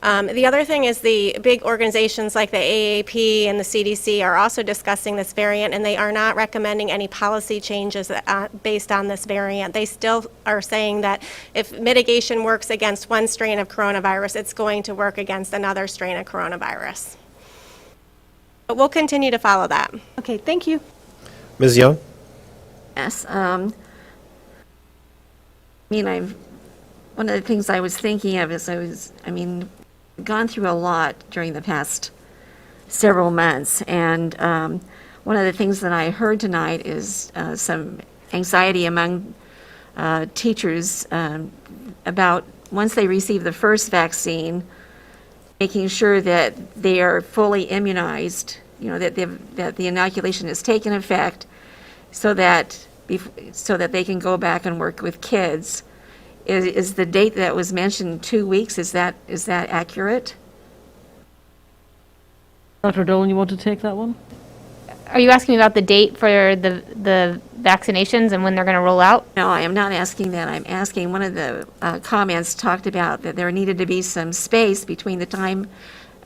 The other thing is the big organizations like the AAP and the CDC are also discussing this variant, and they are not recommending any policy changes based on this variant. They still are saying that if mitigation works against one strain of coronavirus, it's going to work against another strain of coronavirus. But we'll continue to follow that. Okay, thank you. Ms. Young? Yes. One of the things I was thinking of is gone through a lot during the past several months, and one of the things that I heard tonight is some anxiety among teachers about once they receive the first vaccine, making sure that they are fully immunized, that the inoculation has taken effect, so that they can go back and work with kids. Is the date that was mentioned 2 weeks, is that accurate? Dr. Dolan, you want to take that one? Are you asking about the date for the vaccinations and when they're going to roll out? No, I am not asking that. I'm asking, one of the comments talked about that there needed to be some space between the time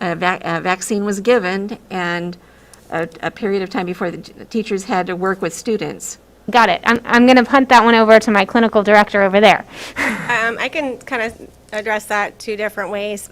a vaccine was given and a period of time before the teachers had to work with students. Got it. I'm going to punt that one over to my clinical director over there. I can kind of address that two different ways.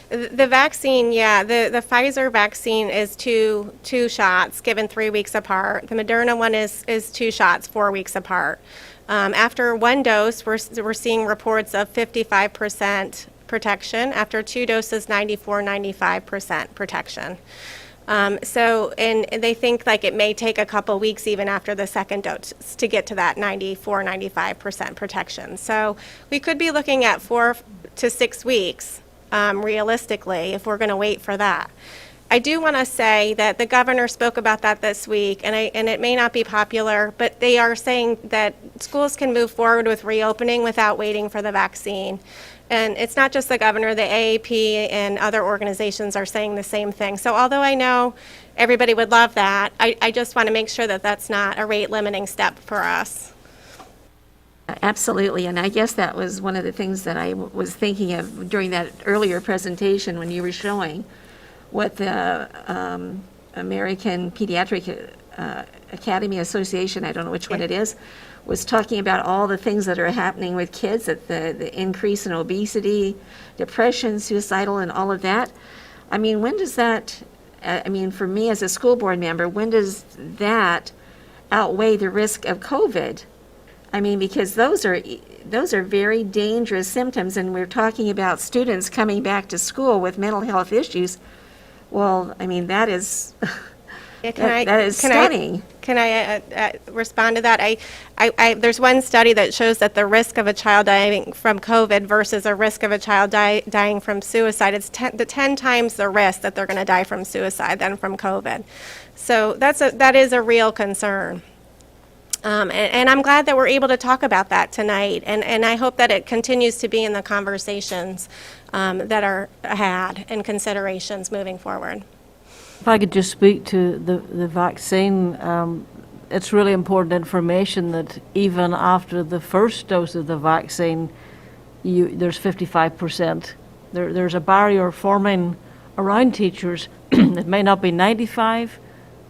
The vaccine, the Pfizer vaccine is two shots given 3 weeks apart. The Moderna one is 2 shots 4 weeks apart. After 1 dose, we're seeing reports of 55% protection. After 2 doses, 95% protection. And they think like it may take a couple weeks even after the second dose to get to that 95% protection. So we could be looking at 4 to 6 weeks realistically if we're going to wait for that. I do want to say that the governor spoke about that this week, and it may not be popular, but they are saying that schools can move forward with reopening without waiting for the vaccine. And it's not just the governor, the AAP and other organizations are saying the same thing. So although I know everybody would love that, I just want to make sure that that's not a rate limiting step for us. Absolutely, and I guess that was one of the things that I was thinking of during that earlier presentation when you were showing what the American Pediatric Academy Association, I don't know which one it is, was talking about all the things that are happening with kids, that the increase in obesity, depression, suicidal, and all of that. I mean, when does that, for me as a school board member, when does that outweigh the risk of COVID? I mean, because those are very dangerous symptoms, and we're talking about students coming back to school with mental health issues. Well, I mean, that is that is stunning. Can I respond to that? There's one study that shows that the risk of a child dying from COVID versus a risk of a child dying from suicide, it's 10 times the risk that they're going to die from suicide than from COVID. So that is a real concern. And I'm glad that we're able to talk about that tonight, and I hope that it continues to be in the conversations that are had and considerations moving forward. If I could just speak to the vaccine, it's really important information that even after the first dose of the vaccine, there's 55%. There's a barrier forming around teachers. It may not be 95,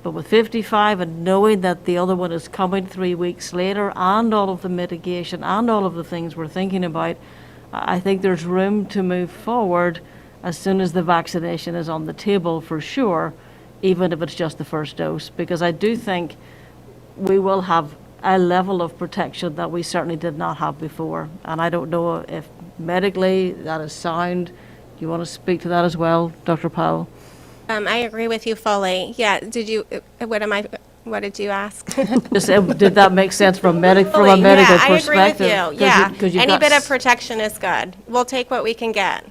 but with 55 and knowing that the other one is coming 3 weeks later and all of the mitigation and all of the things we're thinking about, I think there's room to move forward as soon as the vaccination is on the table for sure, even if it's just the first dose, because I do think we will have a level of protection that we certainly did not have before. And I don't know if medically that is sound. Do you want to speak to that as well, Dr. Powell? I agree with you fully. Yeah, what did you ask? Just, did that make sense from a medical perspective? I agree with you. Yeah, any bit of protection is good. We'll take what we can get.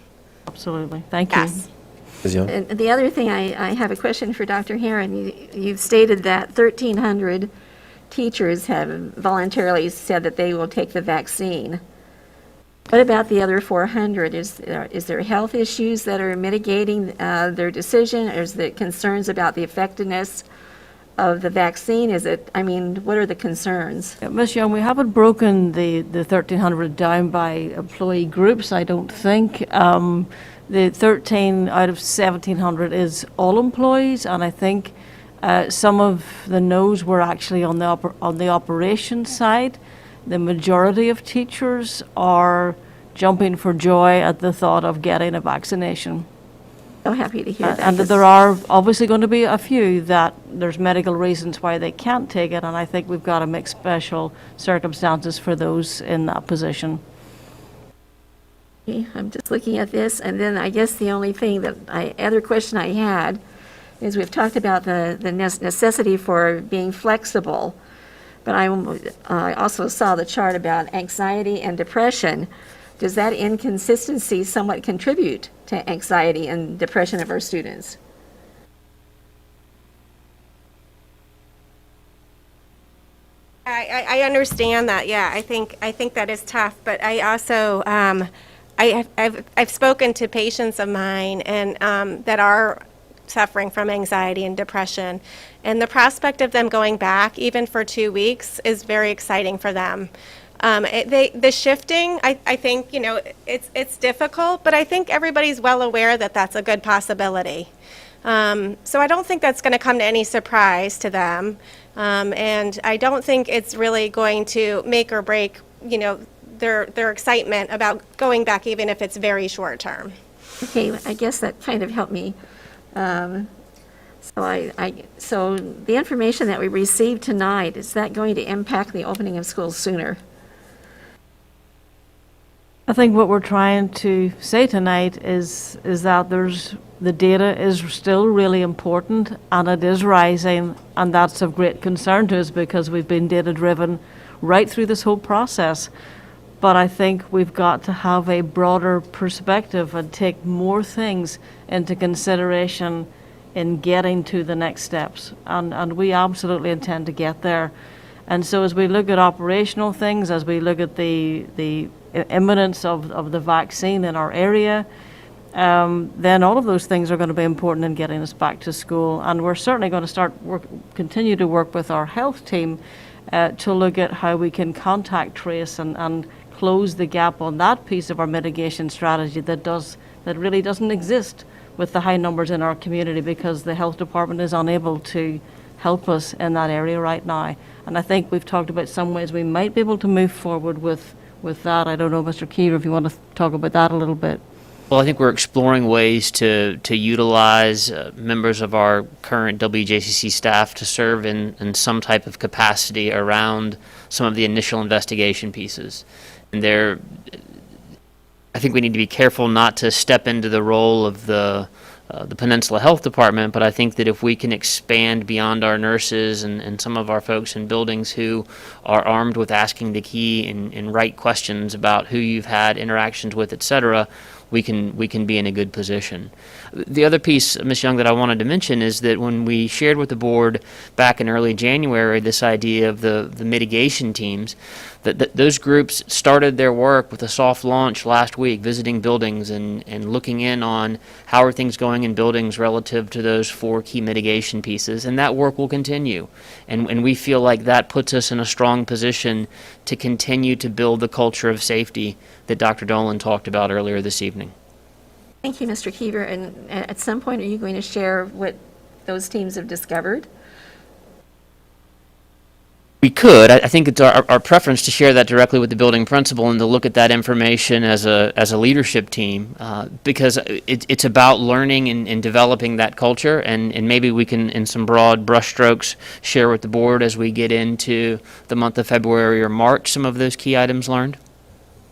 Absolutely. Thank you. Yes. And the other thing, I have a question for Dr. Herron. You've stated that 1,300 teachers have voluntarily said that they will take the vaccine. What about the other 400? Is there health issues that are mitigating their decision? Or is there concerns about the effectiveness of the vaccine? What are the concerns? Ms. Young, we haven't broken the 1,300 down by employee groups, I don't think. The 13 out of 1,700 is all employees, and I think some of the no's were actually on the operations side. The majority of teachers are jumping for joy at the thought of getting a vaccination. So happy to hear that. And there are obviously going to be a few that there's medical reasons why they can't take it, and I think we've got to make special circumstances for those in that position. Okay, I'm just looking at this, and then I guess the only thing other question I had is we've talked about the necessity for being flexible, but I also saw the chart about anxiety and depression. Does that inconsistency somewhat contribute to anxiety and depression of our students? I understand that. Yeah, I think that is tough. But I also I've spoken to patients of mine and that are suffering from anxiety and depression, and the prospect of them going back even for 2 weeks is very exciting for them. The shifting, I think, it's difficult, but I think everybody's well aware that that's a good possibility. So I don't think that's going to come to any surprise to them. And I don't think it's really going to make or break, their excitement about going back, even if it's very short term. Okay, I guess that kind of helped me. So the information that we received tonight, is that going to impact the opening of schools sooner? I think what we're trying to say tonight is that the data is still really important, and it is rising, and that's of great concern to us because we've been data-driven right through this whole process. But I think we've got to have a broader perspective and take more things into consideration in getting to the next steps, and we absolutely intend to get there. And so as we look at operational things, as we look at the imminence of the vaccine in our area, then all of those things are going to be important in getting us back to school. And we're certainly going to continue to work with our health team to look at how we can contact trace and close the gap on that piece of our mitigation strategy that really doesn't exist with the high numbers in our community, because the health department is unable to help us in that area right now. And I think we've talked about some ways we might be able to move forward with that. I don't know, Mr. Keever, if you want to talk about that a little bit. Well, I think we're exploring ways to utilize members of our current WJCC staff to serve in some type of capacity around some of the initial investigation pieces. And I think we need to be careful not to step into the role of the Peninsula Health Department, but I think that if we can expand beyond our nurses and some of our folks in buildings who are armed with asking the key and right questions about who you've had interactions with, et cetera, we can be in a good position. The other piece, Ms. Young, that I wanted to mention is that when we shared with the board back in early January this idea of the mitigation teams, that those groups started their work with a soft launch last week, visiting buildings and looking in on how are things going in buildings relative to those 4 key mitigation pieces, and that work will continue. And we feel like that puts us in a strong position to continue to build the culture of safety that Dr. Dolan talked about earlier this evening. Thank you, Mr. Keever. And at some point, are you going to share what those teams have discovered? We could. I think it's our preference to share that directly with the building principal and to look at that information as a leadership team, because it's about learning and developing that culture, and maybe we can, in some broad brushstrokes, share with the board as we get into the month of February or March some of those key items learned.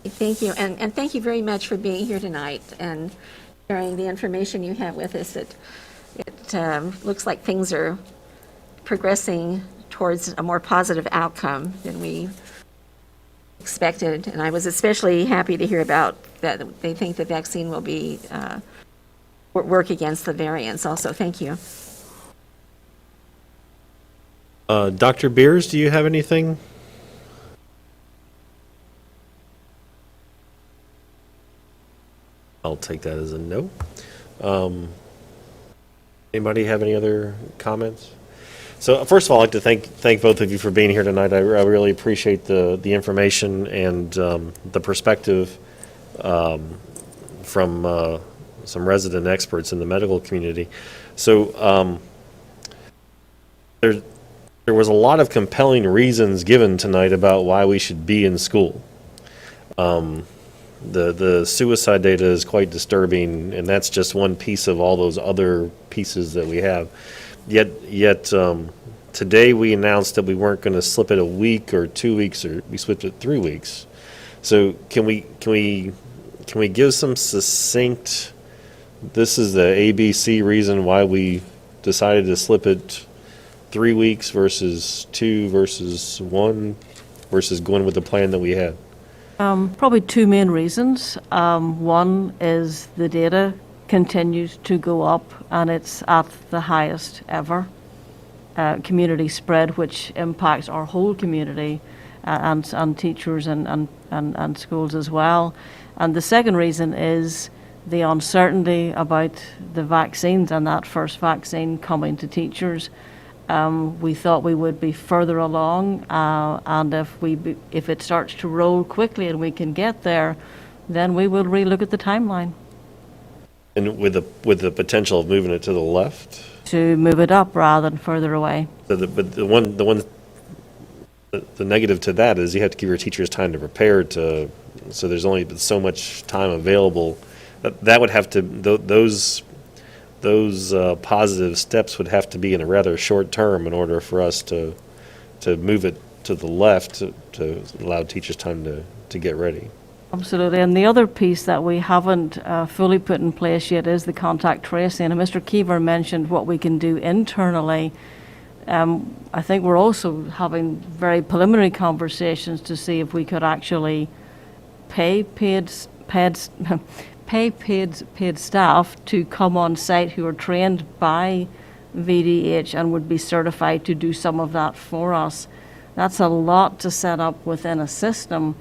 Thank you, and thank you very much for being here tonight and sharing the information you have with us. It looks like things are progressing towards a more positive outcome than we expected, and I was especially happy to hear about that they think the vaccine will be work against the variants also. Thank you. Dr. Beers, do you have anything? I'll take that as a no. Anybody have any other comments? So first of all, I'd like to thank both of you for being here tonight. I really appreciate the information and the perspective from some resident experts in the medical community. So there was a lot of compelling reasons given tonight about why we should be in school. The suicide data is quite disturbing, and that's just one piece of all those other pieces that we have. Yet today we announced that we weren't going to slip it a week or 2 weeks, or we slipped it 3 weeks. So can we give some succinct? This is the ABC reason why we decided to slip it 3 weeks versus 2 versus 1 versus going with the plan that we had. Probably 2 main reasons. One is the data continues to go up, and it's at the highest ever. community spread, which impacts our whole community and teachers and schools as well. And the second reason is the uncertainty about the vaccines and that first vaccine coming to teachers. We thought we would be further along, and if it starts to roll quickly and we can get there, then we will relook at the timeline. And with the potential of moving it to the left? To move it up rather than further away. So the negative to that is you have to give your teachers time to prepare so there's only so much time available. That would have to, those positive steps would have to be in a rather short term in order for us to move it to the left to allow teachers time to get ready. Absolutely. And the other piece that we haven't fully put in place yet is the contact tracing. And Mr. Keever mentioned what we can do internally. I think we're also having very preliminary conversations to see if we could actually pay paid staff to come on site who are trained by VDH and would be certified to do some of that for us. That's a lot to set up within a system,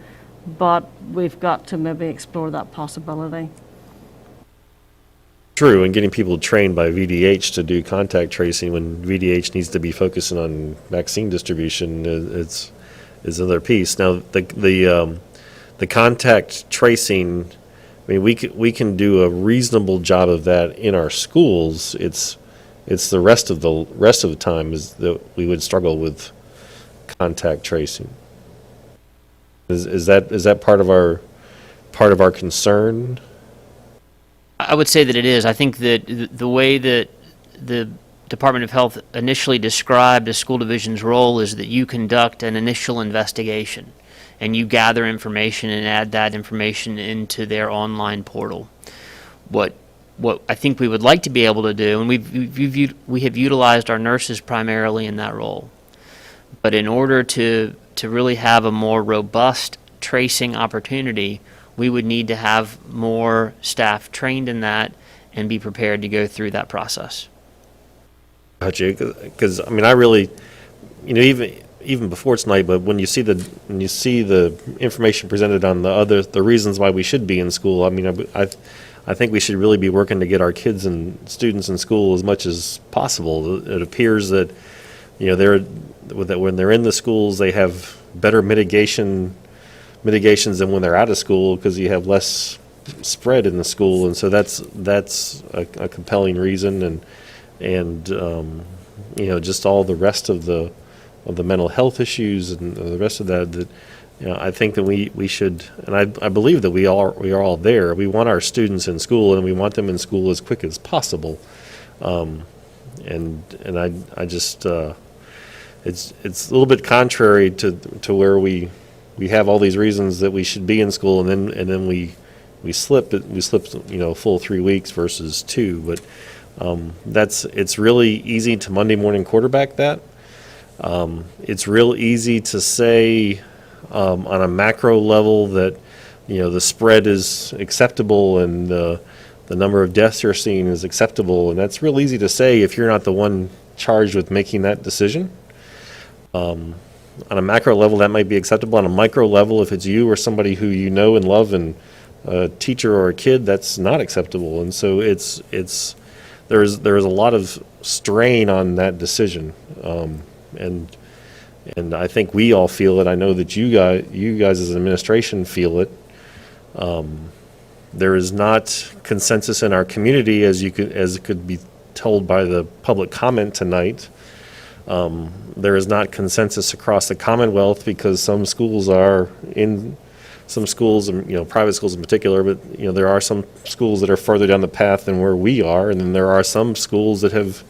but we've got to maybe explore that possibility. True, and getting people trained by VDH to do contact tracing when VDH needs to be focusing on vaccine distribution is another piece. Now, the contact tracing, I mean, we can do a reasonable job of that in our schools. It's the rest of the time is that we would struggle with contact tracing. Is that part of our concern? I would say that it is. I think that the way that the Department of Health initially described a school division's role is that you conduct an initial investigation and you gather information and add that information into their online portal. What I think we would like to be able to do, and we have utilized our nurses primarily in that role, but in order to really have a more robust tracing opportunity, we would need to have more staff trained in that and be prepared to go through that process. Gotcha. Because I mean, I really, even before tonight, but when you see the information presented on the reasons why we should be in school, I mean, I think we should really be working to get our kids and students in school as much as possible. It appears that when they're in the schools, they have better mitigations than when they're out of school because you have less spread in the school, and so that's a compelling reason, and just all the rest of the mental health issues and the rest of that I think that we should, and I believe that we are all there. We want our students in school, and we want them in school as quick as possible, and I just it's a little bit contrary to where we have all these reasons that we should be in school, and then we slip full 3 weeks versus 2. But it's really easy to Monday morning quarterback that. It's real easy to say on a macro level that the spread is acceptable and the number of deaths you're seeing is acceptable, and that's real easy to say if you're not the one charged with making that decision. On a macro level, that might be acceptable. On a micro level, if it's you or somebody who you know and love, and a teacher or a kid, that's not acceptable. And so there's a lot of strain on that decision, and I think we all feel it. I know that you guys as an administration feel it. There is not consensus in our community, as it could be told by the public comment tonight. There is not consensus across the Commonwealth because some schools, and private schools in particular, but there are some schools that are further down the path than where we are, and then there are some schools that have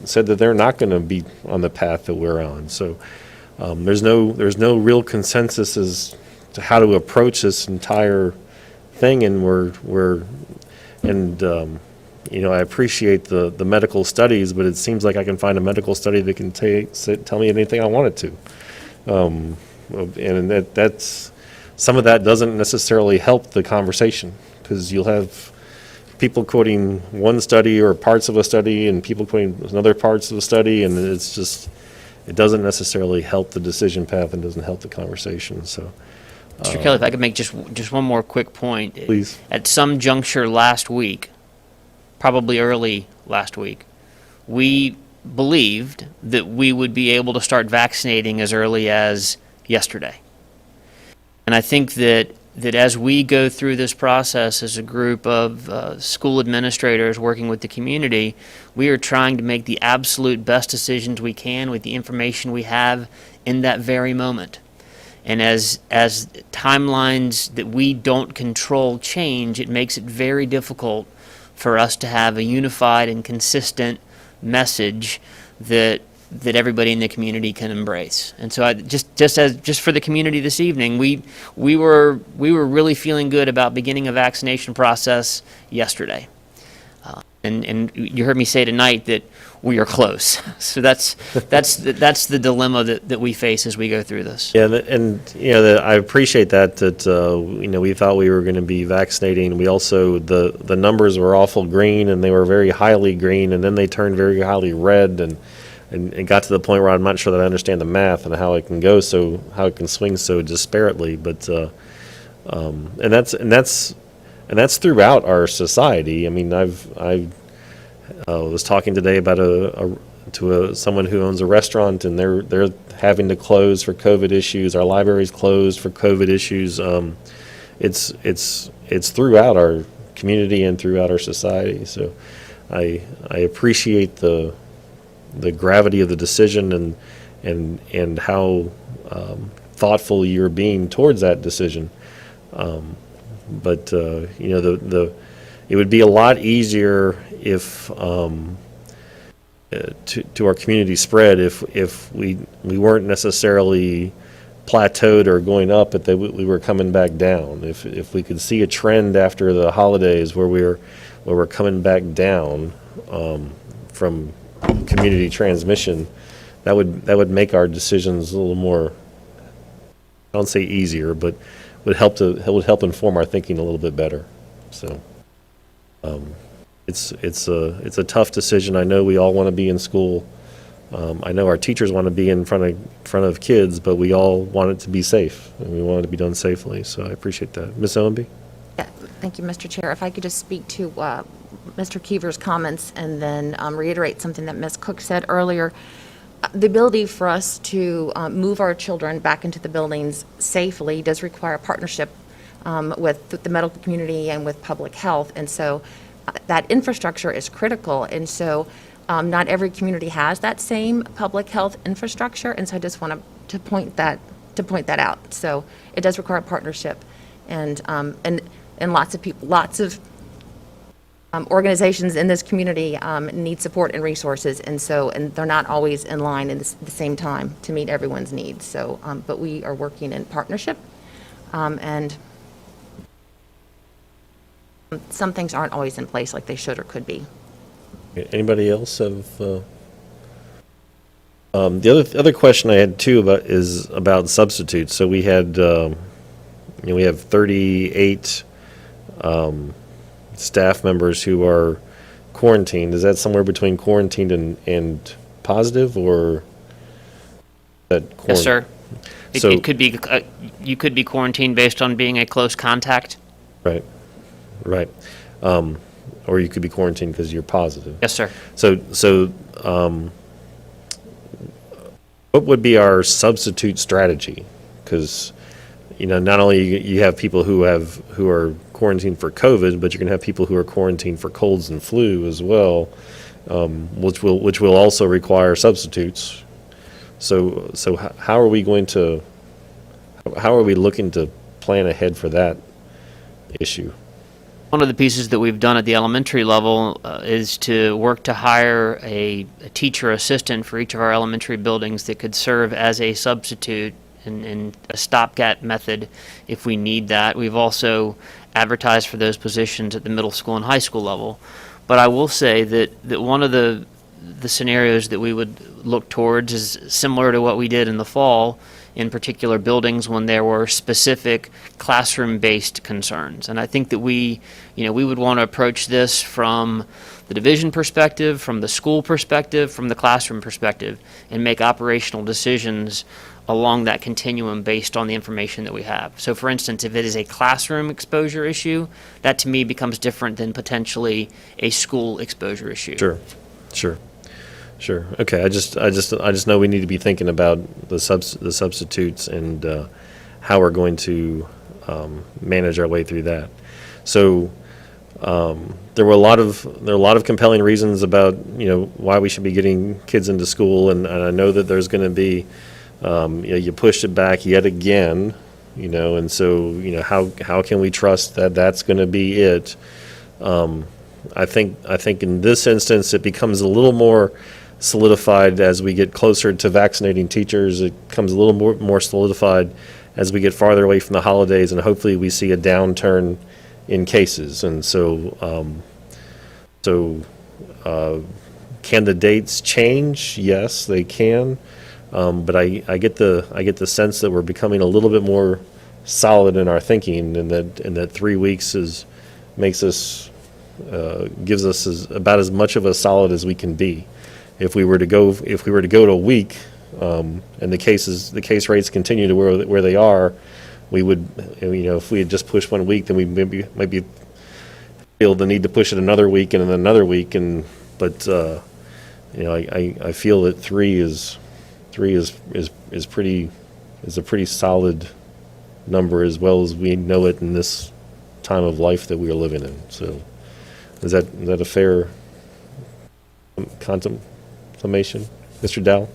said that they're not going to be on the path that we're on. So there's no real consensus as to how to approach this entire thing, and I appreciate the medical studies, but it seems like I can find a medical study that can tell me anything I want it to. And that's some of that doesn't necessarily help the conversation, because you'll have people quoting one study or parts of a study and people quoting another parts of a study, and it's just, it doesn't necessarily help the decision path and doesn't help the conversation, so. Mr. Kelly, if I could make just one more quick point. Please. At some juncture last week, probably early last week, we believed that we would be able to start vaccinating as early as yesterday. And I think that as we go through this process as a group of school administrators working with the community, we are trying to make the absolute best decisions we can with the information we have in that very moment. And as timelines that we don't control change, it makes it very difficult for us to have a unified and consistent message that everybody in the community can embrace. And so just for the community this evening, we were really feeling good about beginning a vaccination process yesterday. And you heard me say tonight that we are close. So that's the dilemma that we face as we go through this. Yeah, I appreciate that we thought we were going to be vaccinating. We also, the numbers were awful green, and they were very highly green, and then they turned very highly red, and it got to the point where I'm not sure that I understand the math and how it can swing so disparately. But and that's throughout our society. I mean, I was talking today about someone who owns a restaurant, and they're having to close for COVID issues. Our library's closed for COVID issues. It's throughout our community and throughout our society. So I appreciate the gravity of the decision and how thoughtful you're being towards that decision. But it would be a lot easier if to our community spread if we weren't necessarily plateaued or going up, but that we were coming back down. If we could see a trend after the holidays where we're coming back down from community transmission, that would make our decisions a little more, I don't say easier, but would help inform our thinking a little bit better. So it's a tough decision. I know we all want to be in school. I know our teachers want to be in front of kids, but we all want it to be safe, and we want it to be done safely. So I appreciate that. Ms. Owenby? Yeah, thank you, Mr. Chair. If I could just speak to Mr. Keever's comments and then reiterate something that Ms. Cook said earlier. The ability for us to move our children back into the buildings safely does require a partnership with the medical community and with public health, and so that infrastructure is critical. And so not every community has that same public health infrastructure, and so I just want to point that out. So it does require a partnership, and lots of people, organizations in this community need support and resources, and they're not always in line at the same time to meet everyone's needs. So, but we are working in partnership, and some things aren't always in place like they should or could be. Anybody else have? The other question I had too is about substitutes. So we had, we have 38. Staff members who are quarantined. Is that somewhere between quarantined and positive, or that? Yes, sir. It could be. You could be quarantined based on being a close contact. Right. Or you could be quarantined because you're positive. Yes, sir. So, what would be our substitute strategy? Because not only you have people who are quarantined for COVID, but you're going to have people who are quarantined for colds and flu as well, which will also require substitutes. So how are we looking to plan ahead for that issue? One of the pieces that we've done at the elementary level is to work to hire a teacher assistant for each of our elementary buildings that could serve as a substitute and a stopgap method if we need that. We've also advertised for those positions at the middle school and high school level. But I will say that one of the the scenarios that we would look towards is similar to what we did in the fall in particular buildings when there were specific classroom-based concerns. And I think that we would want to approach this from the division perspective, from the school perspective, from the classroom perspective, and make operational decisions along that continuum based on the information that we have. So for instance, if it is a classroom exposure issue, that to me becomes different than potentially a school exposure issue. Sure. Okay, I just know we need to be thinking about the substitutes and how we're going to manage our way through that. So there were a lot of compelling reasons about why we should be getting kids into school, and I know that there's going to be you pushed it back yet again, and so how can we trust that that's going to be it? I think in this instance it becomes a little more solidified as we get closer to vaccinating teachers. It becomes a little more solidified as we get farther away from the holidays, and hopefully we see a downturn in cases. And so, can the dates change? Yes, they can. But I get the sense that we're becoming a little bit more solid in our thinking, and that 3 weeks gives us about as much of a solid as we can be. If we were to go to a week, and the case rates continue to where they are, we would, if we had just pushed 1 week, then we might feel the need to push it another week and then another week, but I feel that three is a pretty solid number, as well as we know it in this time of life that we are living in. So is that a fair contemplation, Mr. Dowell?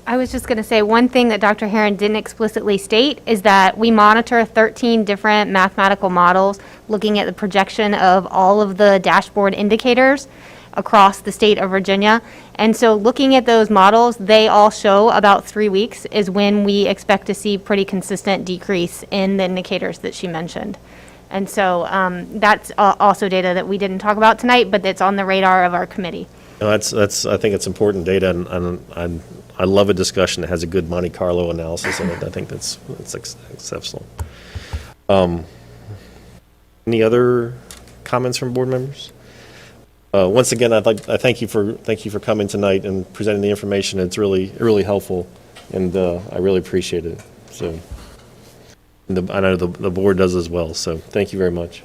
I was just going to say, one thing that Dr. Heron didn't explicitly state is that we monitor 13 different mathematical models looking at the projection of all of the dashboard indicators across the state of Virginia. And so looking at those models, they all show about 3 weeks is when we expect to see pretty consistent decrease in the indicators that she mentioned. And so that's also data that we didn't talk about tonight, but it's on the radar of our committee. No, I think it's important data, and I love a discussion that has a good Monte Carlo analysis in it. I think that's exceptional. Any other comments from board members? Once again, I thank you for coming tonight and presenting the information. It's really helpful, and I really appreciate it. So, I know the board does as well. So, thank you very much.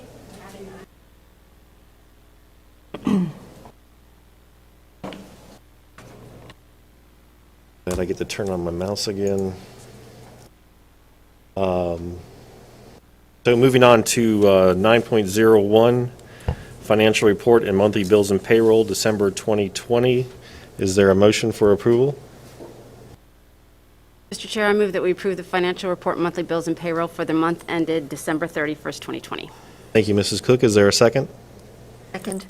And I get to turn on my mouse again. So moving on to 9.01, financial report and monthly bills and payroll, December 2020. Is there a motion for approval? Mr. Chair, I move that we approve the financial report, monthly bills, and payroll for the month ended December 31st, 2020. Thank you, Mrs. Cook. Is there a second? Second.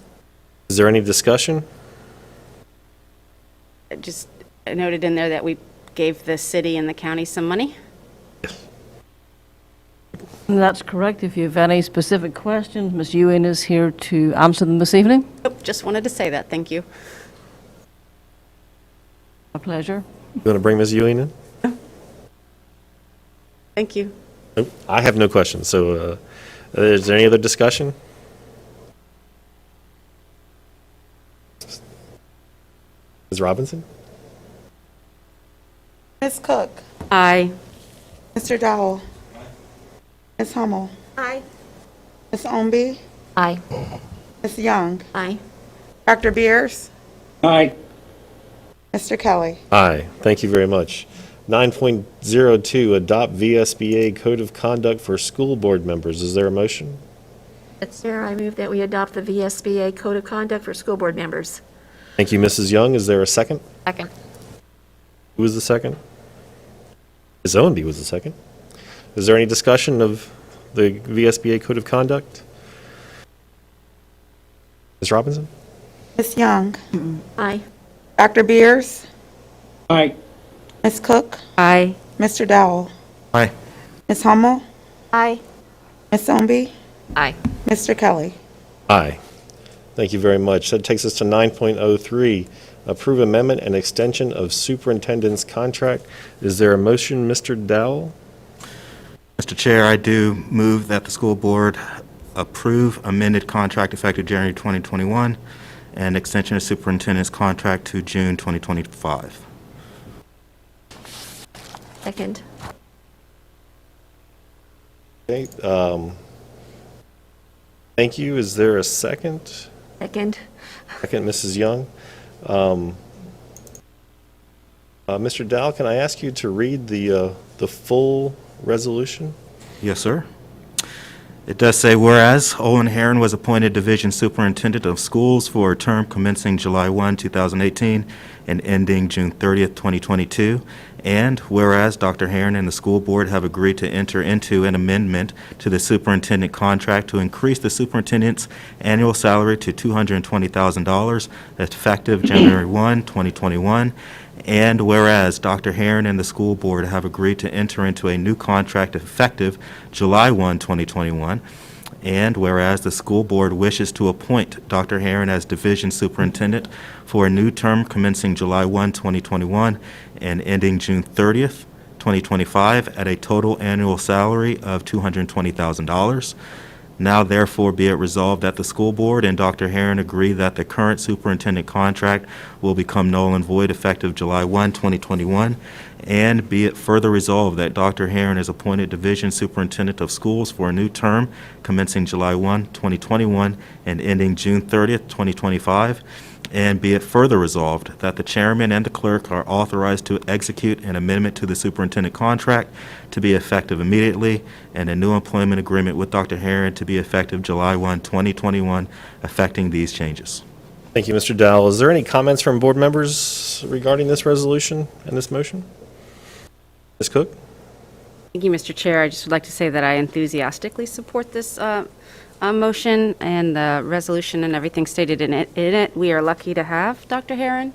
Is there any discussion? Just noted in there that we gave the city and the county some money. That's correct. If you have any specific questions, Ms. Ewing is here to answer them this evening. Nope, just wanted to say that. Thank you. A pleasure. You want to bring Ms. Ewing in? Thank you. Nope, I have no questions. So is there any other discussion? Ms. Robinson? Ms. Cook. Aye. Mr. Dowell. Ms. Hummel. Aye. Ms. Omby. Aye. Ms. Young. Aye. Dr. Beers. Aye. Mr. Kelly. Aye. Thank you very much. 9.02, adopt VSBA Code of Conduct for school board members. Is there a motion? Chair, I move that we adopt the VSBA Code of Conduct for school board members. Thank you, Mrs. Young. Is there a second? Second. Who was the second? Ms. Owenby was the second. Is there any discussion of the VSBA Code of Conduct? Ms. Robinson? Ms. Young. Aye. Dr. Beers. Aye. Ms. Cook. Aye. Mr. Dowell. Aye. Ms. Hummel. Aye. Ms. Omby. Aye. Mr. Kelly. Aye. Thank you very much. That takes us to 9.03, approve amendment and extension of superintendent's contract. Is there a motion, Mr. Dowell? Mr. Chair, I do move that the school board approve amended contract effective January 2021 and extension of superintendent's contract to June 2025. Second. Okay, thank you. Is there a second? Second. Second, Mrs. Young. Mr. Dowell, can I ask you to read the full resolution? Yes, sir. It does say, whereas Olin Heron was appointed Division Superintendent of Schools for a term commencing July 1, 2018 and ending June 30th, 2022, and whereas Dr. Heron and the school board have agreed to enter into an amendment to the superintendent contract to increase the superintendent's annual salary to $220,000 effective January 1, 2021, and whereas Dr. Heron and the school board have agreed to enter into a new contract effective July 1, 2021, and whereas the school board wishes to appoint Dr. Heron as division superintendent for a new term commencing July 1, 2021 and ending June 30th, 2025 at a total annual salary of $220,000. Now therefore be it resolved that the school board and Dr. Heron agree that the current superintendent contract will become null and void effective July 1, 2021, and be it further resolved that Dr. Heron is appointed Division Superintendent of Schools for a new term commencing July 1, 2021 and ending June 30th, 2025, and be it further resolved that the chairman and the clerk are authorized to execute an amendment to the superintendent contract to be effective immediately and a new employment agreement with Dr. Heron to be effective July 1, 2021, affecting these changes. Thank you, Mr. Dowell. Is there any comments from board members regarding this resolution and this motion? Ms. Cook? Thank you, Mr. Chair. I just would like to say that I enthusiastically support this motion and the resolution and everything stated in it. We are lucky to have Dr. Heron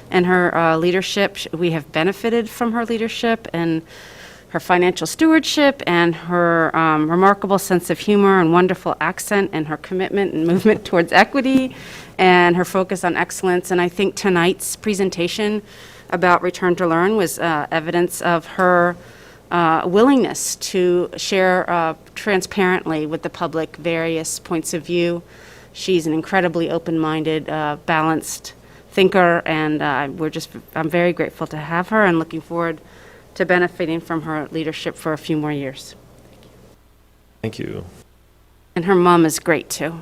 and her leadership. We have benefited from her leadership and her financial stewardship and her remarkable sense of humor and wonderful accent and her commitment and movement towards equity and her focus on excellence. And I think tonight's presentation about Return to Learn was evidence of her willingness to share transparently with the public various points of view. She's an incredibly open-minded, balanced thinker, and I'm very grateful to have her and looking forward to benefiting from her leadership for a few more years. Thank you. And her mom is great, too.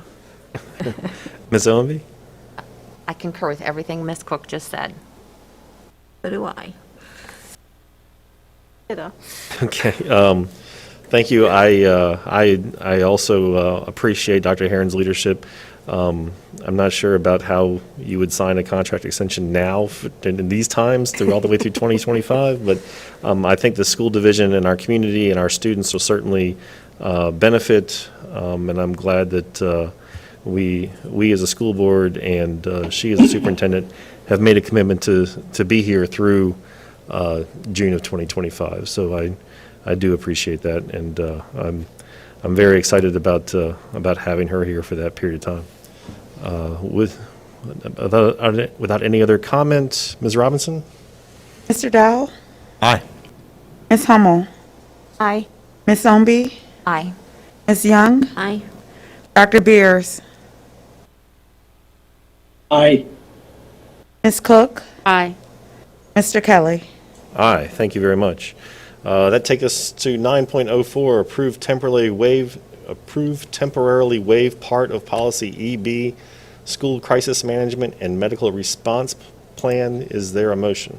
Ms. Owenby? I concur with everything Ms. Cook just said. So do I. Okay. Thank you. I also appreciate Dr. Heron's leadership. I'm not sure about how you would sign a contract extension now in these times through all the way through 2025, but I think the school division and our community and our students will certainly benefit, and I'm glad that we as a school board and she as a superintendent have made a commitment to be here through June of 2025. So I do appreciate that, and I'm very excited about having her here for that period of time. Without any other comment, Ms. Robinson? Mr. Dowell? Aye. Ms. Hummel? Aye. Ms. Ownby? Aye. Ms. Young? Aye. Dr. Beers? Aye. Ms. Cook? Aye. Mr. Kelly? Aye, thank you very much. That takes us to 9.04, approve temporarily waive part of policy EB, school crisis management and medical response plan. Is there a motion?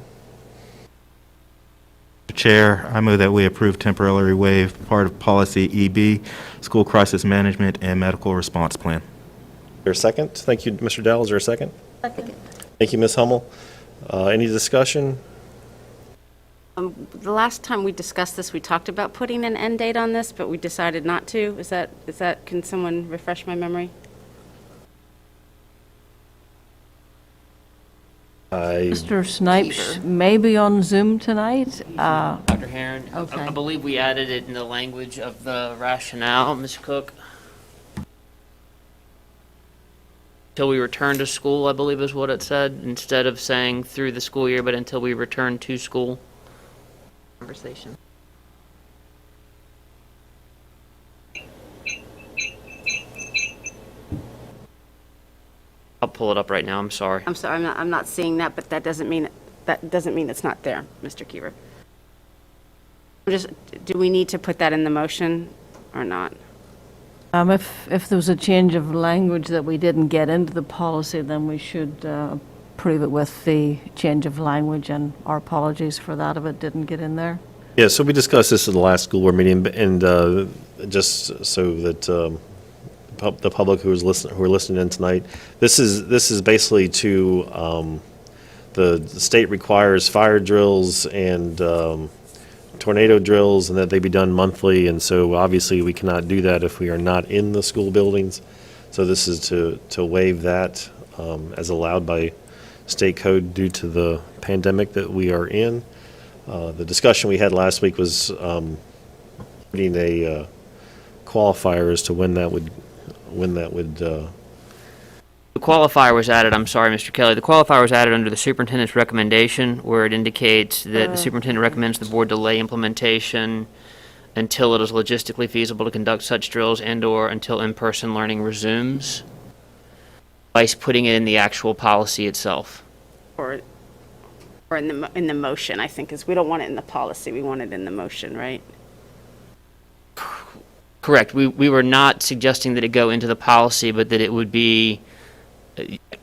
Chair, I move that we approve temporarily waive part of policy EB, school crisis management and medical response plan. Is there a second? Thank you, Mr. Dowell. Is there a second? Second. Thank you, Ms. Hummel. Any discussion? The last time we discussed this, we talked about putting an end date on this, but we decided not to. Is that, can someone refresh my memory? Mr. Snipes may be on Zoom tonight. Dr. Heron, Okay. I believe we added it in the language of the rationale, Ms. Cook. Till we return to school, I believe is what it said, instead of saying through the school year, but until we return to school. Conversation. I'll pull it up right now, I'm sorry. I'm sorry, I'm not seeing that, but that doesn't mean it's not there, Mr. Kiever. Do we need to put that in the motion or not? If there was a change of language that we didn't get into the policy, then we should approve it with the change of language, and our apologies for that if it didn't get in there. Yeah, so we discussed this at the last school board meeting, and just so that the public who are listening in tonight, this is basically to the state requires fire drills and tornado drills, and that they be done monthly, and so obviously we cannot do that if we are not in the school buildings. So this is to waive that as allowed by state code due to the pandemic that we are in. The discussion we had last week was putting a qualifier as to when that would. The qualifier was added, I'm sorry, Mr. Kelly, the qualifier was added under the superintendent's recommendation, where it indicates that the superintendent recommends the board delay implementation until it is logistically feasible to conduct such drills and/or until in-person learning resumes, by putting it in the actual policy itself. Or in the motion, I think, because we don't want it in the policy, we want it in the motion, right? Correct. We were not suggesting that it go into the policy, but that it would be,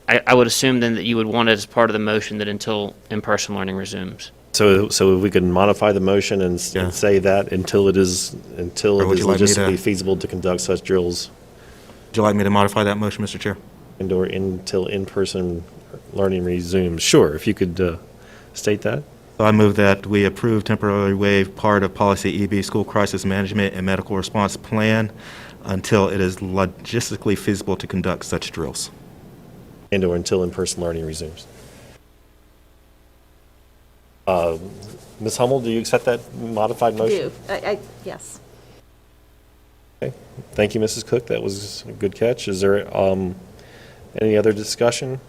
I would assume then that you would want it as part of the motion that until in-person learning resumes. So if we could modify the motion and say that until it is logistically feasible to conduct such drills. Would you like me to modify that motion, Mr. Chair? And/or until in-person learning resumes. Sure, if you could state that. I move that we approve temporarily waive part of policy EB, school crisis management and medical response plan, until it is logistically feasible to conduct such drills. And/or until in-person learning resumes. Ms. Hummel, do you accept that modified motion? Yes. Okay. Thank you, Mrs. Cook. That was a good catch. Is there any other discussion?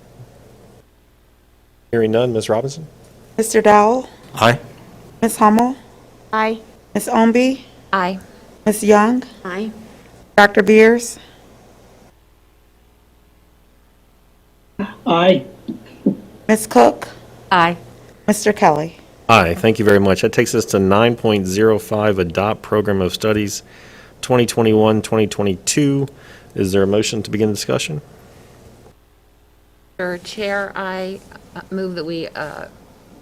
Hearing none, Ms. Robinson? Mr. Dowell? Aye. Ms. Hummel? Aye. Ms. Ownby? Aye. Ms. Young? Aye. Dr. Beers? Aye. Ms. Cook? Aye. Mr. Kelly? Aye, thank you very much. That takes us to 9.05, Adopt Program of Studies 2021-2022. Is there a motion to begin discussion? Mr. Chair, I move that we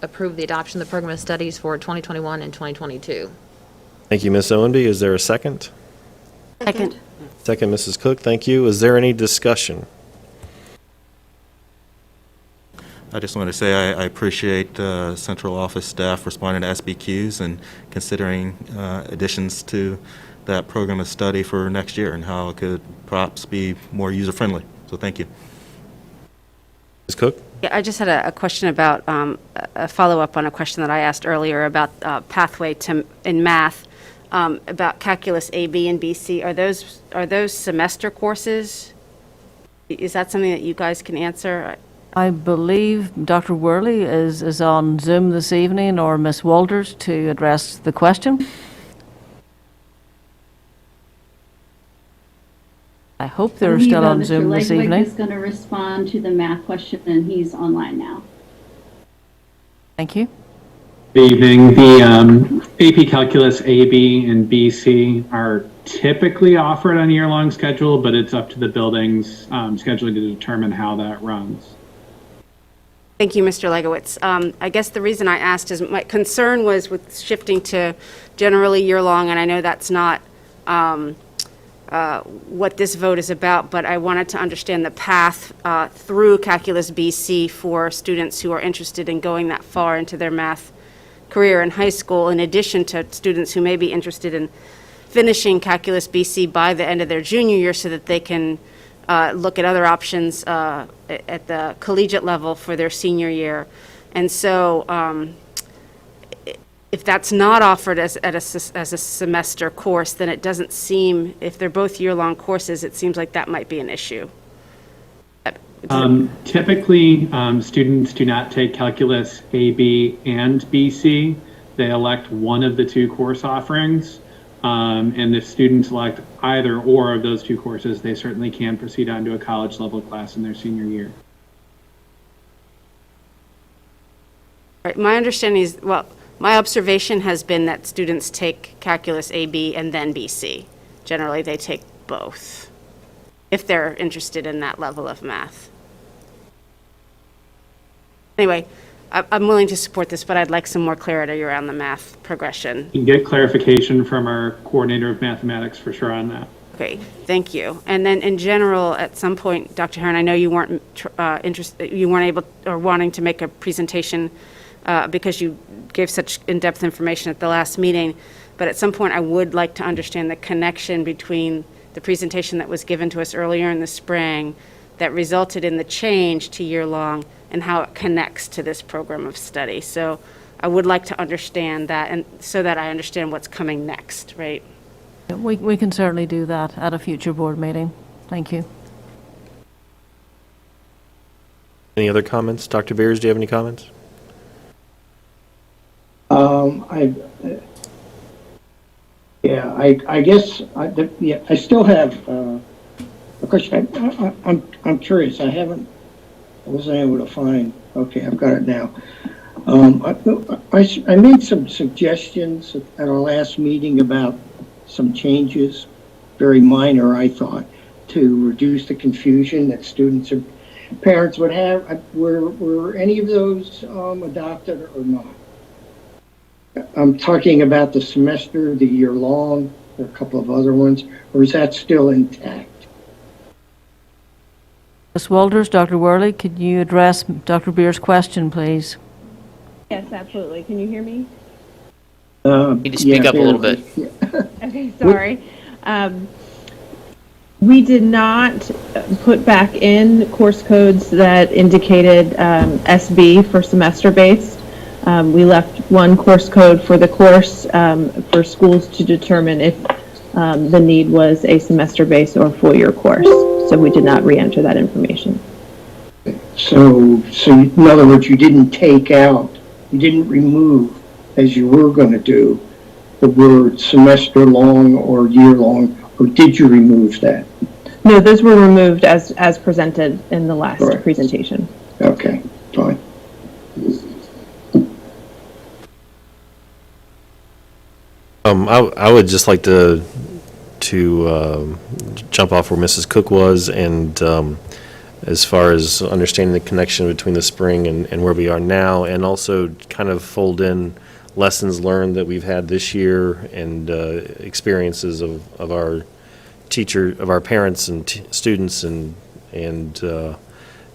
approve the adoption of the program of studies for 2021 and 2022. Thank you, Ms. Owenby. Is there a second? Second. Second, Mrs. Cook. Thank you. Is there any discussion? I just want to say I appreciate central office staff responding to SBQs and considering additions to that program of study for next year and how it could perhaps be more user-friendly. So thank you. Ms. Cook? Yeah, I just had a question about, a follow-up on a question that I asked earlier about pathway in math, about calculus A, B, and BC. Are those semester courses? Is that something that you guys can answer? I believe Dr. Worley is on Zoom this evening, or Ms. Walters, to address the question. I hope they're still on Zoom this evening. Mr. Legwig is going to respond to the math question, and he's online now. Thank you. Good evening. The AP Calculus A, B, and BC are typically offered on a year-long schedule, but it's up to the building's scheduling to determine how that runs. Thank you, Mr. Legowitz. I guess the reason I asked is my concern was with shifting to generally year-long, and I know that's not what this vote is about, but I wanted to understand the path through Calculus BC for students who are interested in going that far into their math career in high school, in addition to students who may be interested in finishing Calculus BC by the end of their junior year so that they can look at other options at the collegiate level for their senior year. And so if that's not offered as a semester course, then it doesn't seem, if they're both year-long courses, it seems like that might be an issue. Typically, students do not take calculus AB and BC. They elect one of the two course offerings. And if students select either or of those two courses, they certainly can proceed on to a college level class in their senior year. Right, my understanding is, well, my observation has been that students take calculus AB and then BC. Generally, they take both, if they're interested in that level of math. Anyway, I'm willing to support this, but I'd like some more clarity around the math progression. You can get clarification from our coordinator of mathematics for sure on that. Okay, thank you. And then in general, at some point, Dr. Heron, I know you weren't interested, you weren't able or wanting to make a presentation because you gave such in-depth information at the last meeting, but at some point I would like to understand the connection between the presentation that was given to us earlier in the spring that resulted in the change to year-long and how it connects to this program of study. So I would like to understand that, and so that I understand what's coming next, right? We can certainly do that at a future board meeting. Thank you. Any other comments? Dr. Beers, do you have any comments? I guess I still have a question. I'm curious. I wasn't able to find. Okay, I've got it now. I made some suggestions at our last meeting about some changes, very minor, I thought, to reduce the confusion that students or parents would have. Were any of those adopted or not? I'm talking about the semester, the year long, a couple of other ones, or is that still intact? Ms. Walters, Dr. Worley, could you address Dr. Beers' question, please? Yes, absolutely. Can you hear me? Need to speak up a little bit. Okay, sorry. We did not put back in course codes that indicated SB for semester-based. We left one course code for the course for schools to determine if the need was a semester-based or full-year course. So we did not re-enter that information. So in other words, you didn't take out, you didn't remove, as you were going to do, the word semester long or year long, or did you remove that? No, those were removed as presented in the last Correct. presentation. Okay, fine. I would just like to jump off where Mrs. Cook was, and as far as understanding the connection between the spring and where we are now, and also kind of fold in lessons learned that we've had this year and experiences of our parents and students, and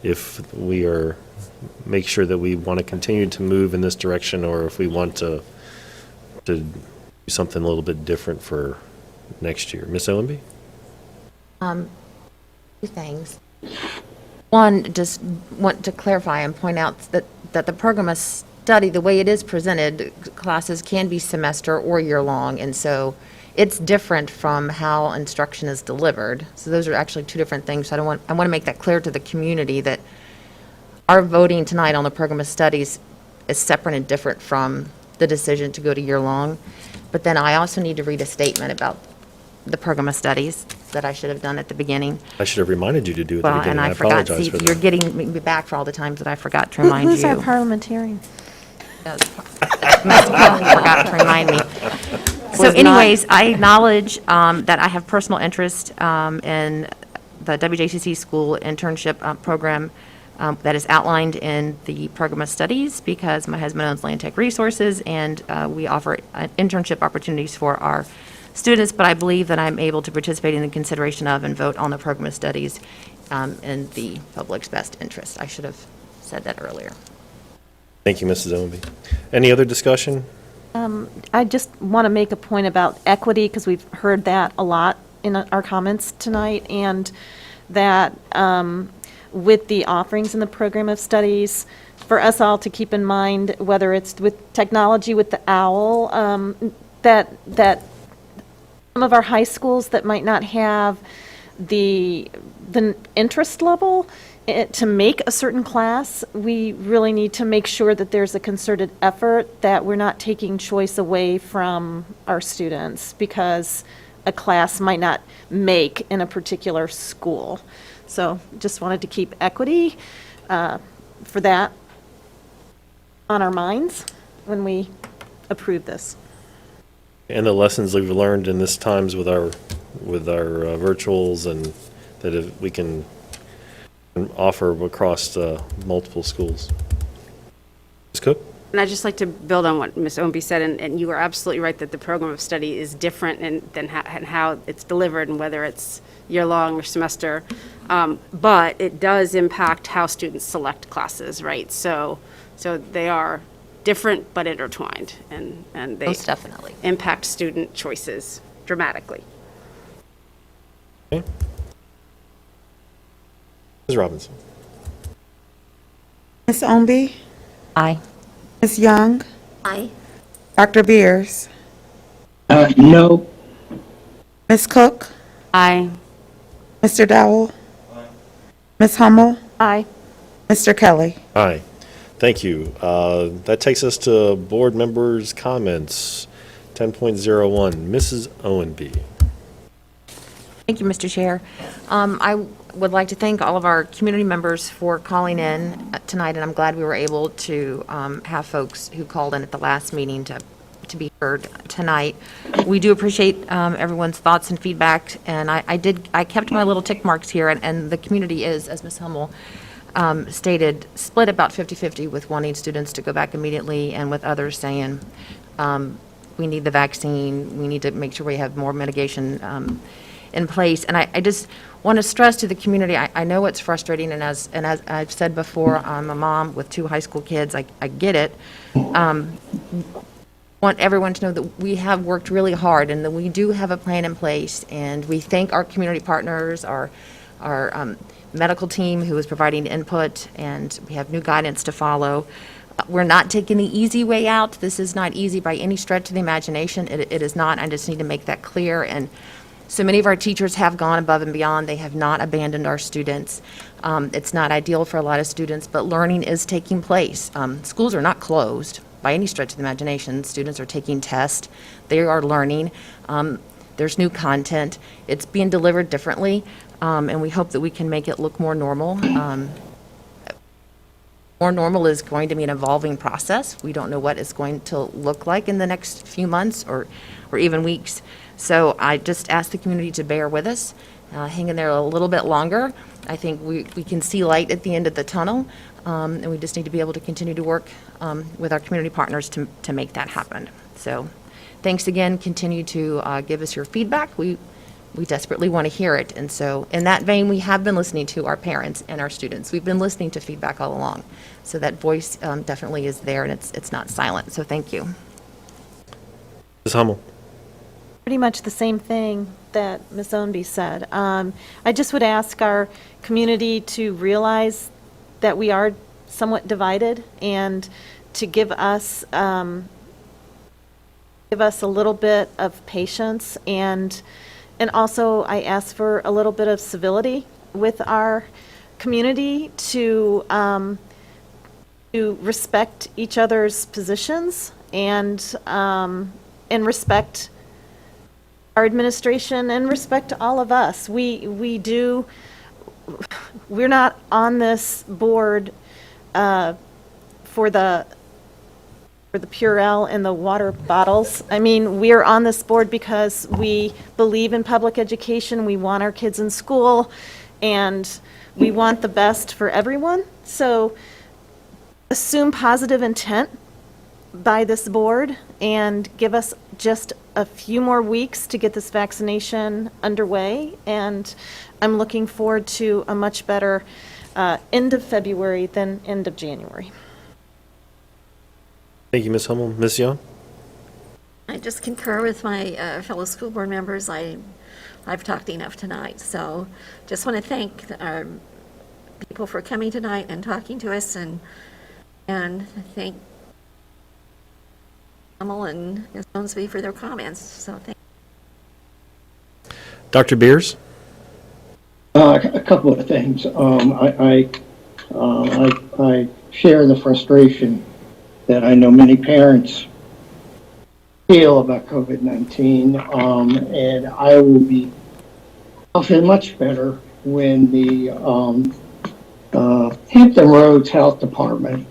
if we are, make sure that we want to continue to move in this direction, or if we want to do something a little bit different for next year. Ms. Owenby? Two things. One, just want to clarify and point out that the program of study, the way it is presented, classes can be semester or year-long, and so it's different from how instruction is delivered. So those are actually two different things. So I want to make that clear to the community that our voting tonight on the program of studies is separate and different from the decision to go to year-long. But then I also need to read a statement about the program of studies that I should have done at the beginning. I should have reminded you to do it at the Well, beginning. and I forgot. apologize See, for you're that. getting me back for all the times that I forgot to remind Who's you. our parliamentarian? Mr. Kelly forgot to remind me. So Was not- anyways, I acknowledge that I have personal interest in the WJCC school internship program that is outlined in the program of studies, because my husband owns Land Tech Resources, and we offer internship opportunities for our students, but I believe that I'm able to participate in the consideration of and vote on the program of studies in the public's best interest. I should have said that earlier. Thank you, Mrs. Owenby. Any other discussion? I just want to make a point about equity, because we've heard that a lot in our comments tonight, and that with the offerings in the program of studies, for us all to keep in mind, whether it's with technology with the OWL, that some of our high schools that might not have the interest level to make a certain class, we really need to make sure that there's a concerted effort, that we're not taking choice away from our students because a class might not make in a particular school. So just wanted to keep equity for that on our minds when we approve this. And the lessons we've learned in this times with our virtuals, and that if we can offer across multiple schools. Ms. Cook? And I'd just like to build on what Ms. Ownby said, and you are absolutely right that the program of study is different than how it's delivered, and whether it's year-long or semester. But it does impact how students select classes, right? So they are different but intertwined, and they Most definitely impact student choices dramatically. Okay. Ms. Robinson? Ms. Ownby? Aye. Ms. Young? Aye. Dr. Beers? No. Ms. Cook? Aye. Mr. Dowell? Ms. Hummel? Aye. Mr. Kelly? Aye. Thank you. That takes us to board members' comments. 10.01, Mrs. Ownby. Thank you, Mr. Chair. I would like to thank all of our community members for calling in tonight, and I'm glad we were able to have folks who called in at the last meeting to be heard tonight. We do appreciate everyone's thoughts and feedback, and I kept my little tick marks here, and the community is, as Ms. Hummel stated, split about 50-50, with wanting students to go back immediately and with others saying, we need the vaccine, we need to make sure we have more mitigation in place. And I just want to stress to the community, I know it's frustrating, and as I've said before, I'm a mom with 2 high school kids, I get it. Want everyone to know that we have worked really hard and that we do have a plan in place, and we thank our community partners, our medical team who is providing input, and we have new guidance to follow. We're not taking the easy way out. This is not easy by any stretch of the imagination. It is not. I just need to make that clear. And so many of our teachers have gone above and beyond. They have not abandoned our students. It's not ideal for a lot of students, but learning is taking place. Schools are not closed by any stretch of the imagination. Students are taking tests. They are learning. There's new content. It's being delivered differently, and we hope that we can make it look more normal. More normal is going to be an evolving process. We don't know what it's going to look like in the next few months or even weeks. So I just ask the community to bear with us, hang in there a little bit longer. I think we can see light at the end of the tunnel, and we just need to be able to continue to work with our community partners to make that happen. So thanks again. Continue to give us your feedback. We desperately want to hear it. And so in that vein, we have been listening to our parents and our students. We've been listening to feedback all along. So that voice definitely is there, and it's not silent. So thank you. Ms. Hummel? Pretty much the same thing that Ms. Ownby said. I just would ask our community to realize that we are somewhat divided, and to give us a little bit of patience, and also I ask for a little bit of civility with our community to respect each other's positions and respect our administration and respect all of us. We're not on this board for the Purell and the water bottles. I mean, we're on this board because we believe in public education, we want our kids in school, and we want the best for everyone. So assume positive intent by this board and give us just a few more weeks to get this vaccination underway. And I'm looking forward to a much better end of February than end of January. Thank you, Ms. Hummel. Ms. Young? I just concur with my fellow school board members. I've talked enough tonight, so just want to thank our people for coming tonight and talking to us, and thank Hummel and Ms. Ownsby for their comments. So thank Dr. Beers? A couple of things. I share the frustration that I know many parents feel about COVID-19, and I'll feel much better when the Hampton Roads Health Department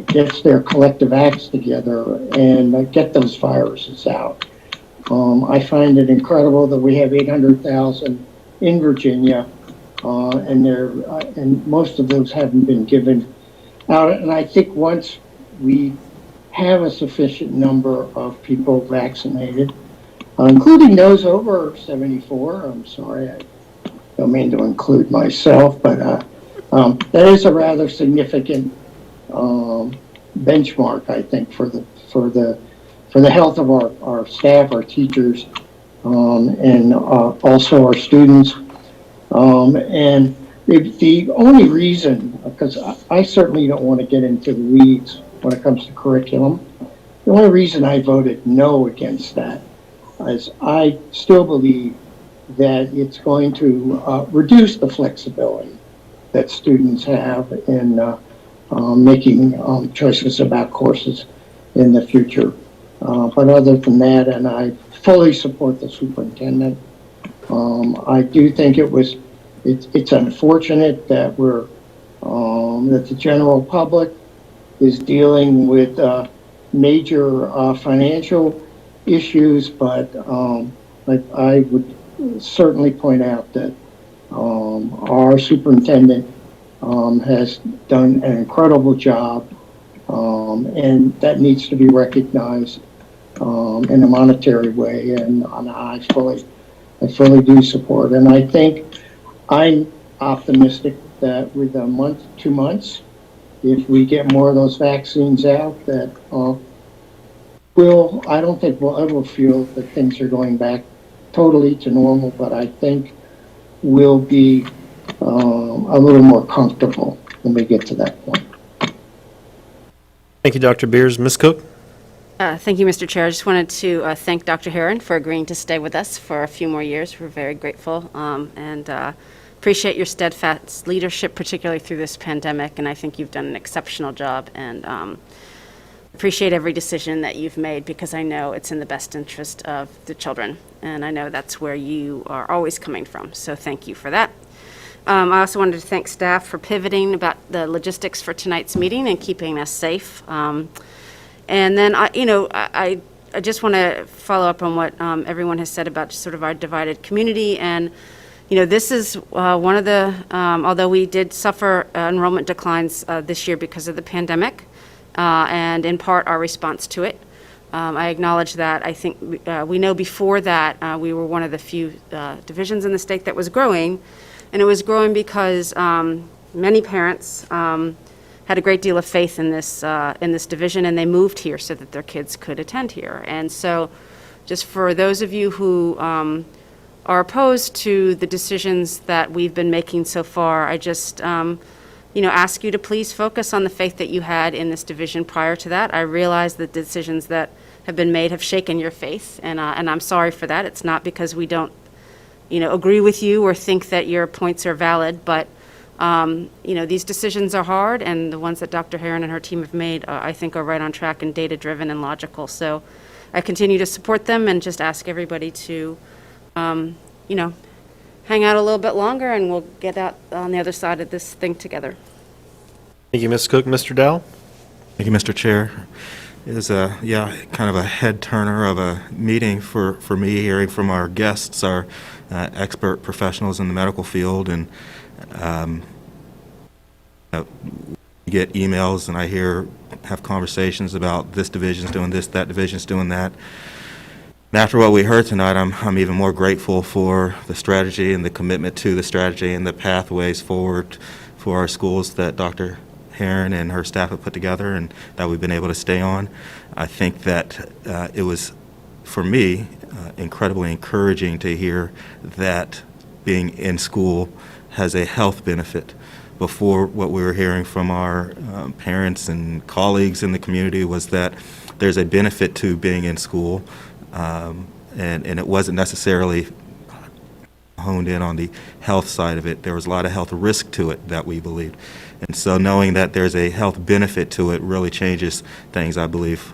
gets their collective acts together and get those viruses out. I find it incredible that we have 800,000 in Virginia, and most of those haven't been given out. And I think once we have a sufficient number of people vaccinated, including those over 74, I'm sorry, I don't mean to include myself, but that is a rather significant benchmark, I think, for the health of our staff, our teachers, and also our students. And the only reason, because I certainly don't want to get into the weeds when it comes to curriculum, the only reason I voted no against that is I still believe that it's going to reduce the flexibility that students have in making choices about courses in the future. But other than that, and I fully support the superintendent, I do think it's unfortunate that that the general public is dealing with major financial issues, but I would certainly point out that our superintendent has done an incredible job, and that needs to be recognized in a monetary way, and I fully do support. And I think I'm optimistic that with a month, 2 months, if we get more of those vaccines out, that I don't think we'll ever feel that things are going back totally to normal, but I think we'll be a little more comfortable when we get to that point. Thank you, Dr. Beers. Ms. Cook? Thank you, Mr. Chair. I just wanted to thank Dr. Herron for agreeing to stay with us for a few more years. We're very grateful and appreciate your steadfast leadership, particularly through this pandemic, and I think you've done an exceptional job, and appreciate every decision that you've made, because I know it's in the best interest of the children, and I know that's where you are always coming from, so thank you for that. I also wanted to thank staff for pivoting about the logistics for tonight's meeting and keeping us safe. And then, I just want to follow up on what everyone has said about sort of our divided community. And, this is one of the, although we did suffer enrollment declines this year because of the pandemic, and in part our response to it. I acknowledge that. I think we know before that we were one of the few divisions in the state that was growing. And it was growing because many parents had a great deal of faith in this division, and they moved here so that their kids could attend here. And so just for those of you who are opposed to the decisions that we've been making so far, I just ask you to please focus on the faith that you had in this division prior to that. I realize the decisions that have been made have shaken your faith, and I'm sorry for that. It's not because we don't agree with you or think that your points are valid, but these decisions are hard, and the ones that Dr. Herron and her team have made, I think, are right on track and data-driven and logical. So I continue to support them and just ask everybody to, hang out a little bit longer, and we'll get out on the other side of this thing together. Thank you, Ms. Cook. Mr. Dowell? Thank you, Mr. Chair. It was kind of a head turner of a meeting for me, hearing from our guests, our expert professionals in the medical field, and we get emails, and I have conversations about this division's doing this, that division's doing that. And after what we heard tonight, I'm even more grateful for the strategy and the commitment to the strategy and the pathways forward for our schools that Dr. Herron and her staff have put together and that we've been able to stay on. I think that it was, for me, incredibly encouraging to hear that being in school has a health benefit. Before, what we were hearing from our parents and colleagues in the community was that there's a benefit to being in school, and it wasn't necessarily honed in on the health side of it. There was a lot of health risk to it that we believed. And so knowing that there's a health benefit to it really changes things, I believe,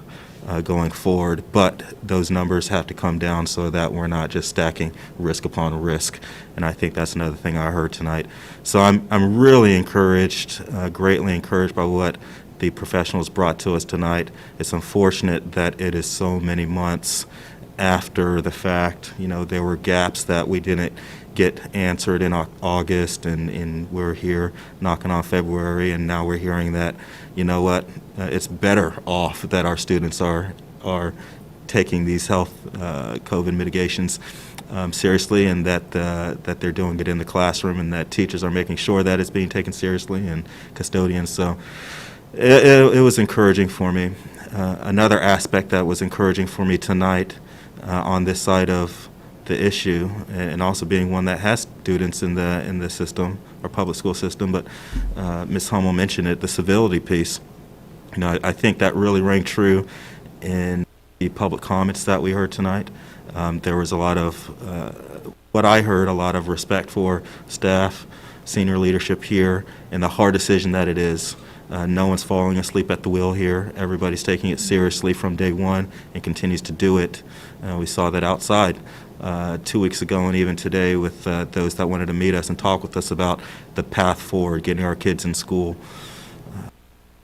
going forward. But those numbers have to come down so that we're not just stacking risk upon risk. And I think that's another thing I heard tonight. So I'm really encouraged, greatly encouraged by what the professionals brought to us tonight. It's unfortunate that it is so many months after the fact. You know, there were gaps that we didn't get answered in August, and we're here knocking on February, and now we're hearing that, you know what, it's better off that our students are taking these health COVID mitigations seriously, and that they're doing it in the classroom, and that teachers are making sure that it's being taken seriously, and custodians. So it was encouraging for me. Another aspect that was encouraging for me tonight on this side of the issue, and also being one that has students in the system, our public school system, but Ms. Hummel mentioned it, the civility piece. You know, I think that really rang true in the public comments that we heard tonight. There was a lot of, what I heard, a lot of respect for staff, senior leadership here, and the hard decision that it is. No one's falling asleep at the wheel here. Everybody's taking it seriously from day one and continues to do it. We saw that outside 2 weeks ago, and even today with those that wanted to meet us and talk with us about the path forward, getting our kids in school.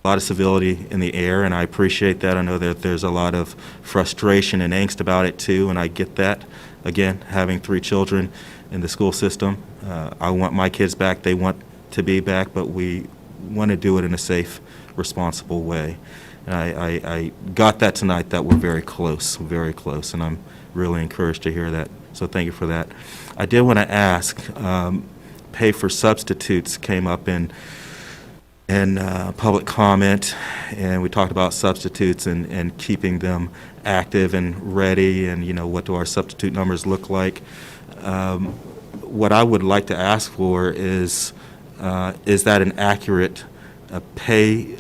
A lot of civility in the air, and I appreciate that. I know that there's a lot of frustration and angst about it too, and I get that. Again, having 3 children in the school system, I want my kids back. They want to be back, but we want to do it in a safe, responsible way. And I got that tonight, that we're very close, and I'm really encouraged to hear that. So thank you for that. I did want to ask, pay for substitutes came up in public comment, and we talked about substitutes and keeping them active and ready, and, you know, what do our substitute numbers look like? What I would like to ask for is that an accurate pay,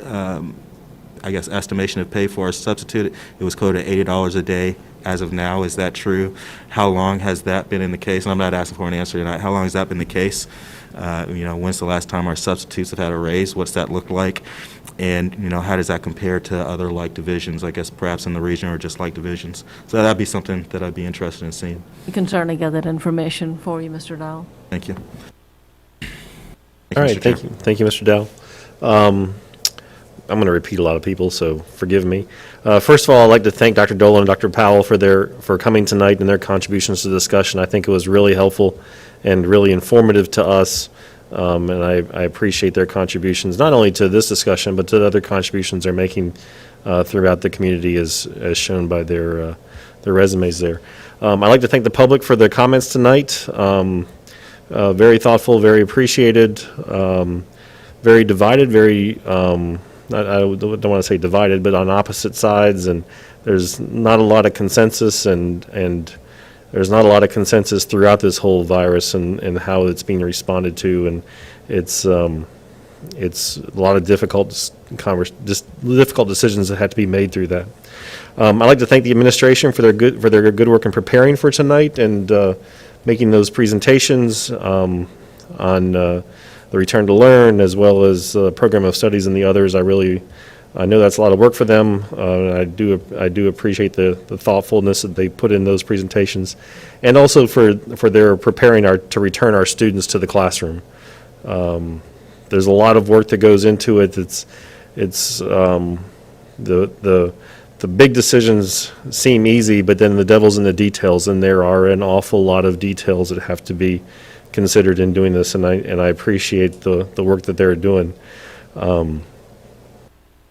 I guess, estimation of pay for our substitute? It was quoted at $80 a day as of now. Is that true? How long has that been in the case? And I'm not asking for an answer tonight. How long has that been the case? You know, when's the last time our substitutes have had a raise? What's that look like? And, you know, how does that compare to other like divisions, I guess perhaps in the region, or just like divisions? So that'd be something that I'd be interested in seeing. We can certainly get that information for you, Mr. Dowell. Thank you. All right, thank you. Thank you, Mr. Dowell. I'm going to repeat a lot of people, so forgive me. First of all, I'd like to thank Dr. Dolan and Dr. Powell for coming tonight and their contributions to the discussion. I think it was really helpful and really informative to us, and I appreciate their contributions, not only to this discussion, but to the other contributions they're making throughout the community, as shown by their resumes there. I'd like to thank the public for their comments tonight. Very thoughtful, very appreciated, very divided, very, I don't want to say divided, but on opposite sides, and there's not a lot of consensus, and there's not a lot of consensus throughout this whole virus and how it's being responded to, and it's a lot of difficult decisions that had to be made through that. I'd like to thank the administration for their good work in preparing for tonight and making those presentations on the Return to Learn, as well as the Program of Studies and the others. I know that's a lot of work for them. I do appreciate the thoughtfulness that they put in those presentations, and also for their preparing to return our students to the classroom. There's a lot of work that goes into it. It's the big decisions seem easy, but then the devil's in the details, and there are an awful lot of details that have to be considered in doing this, and I appreciate the work that they're doing. You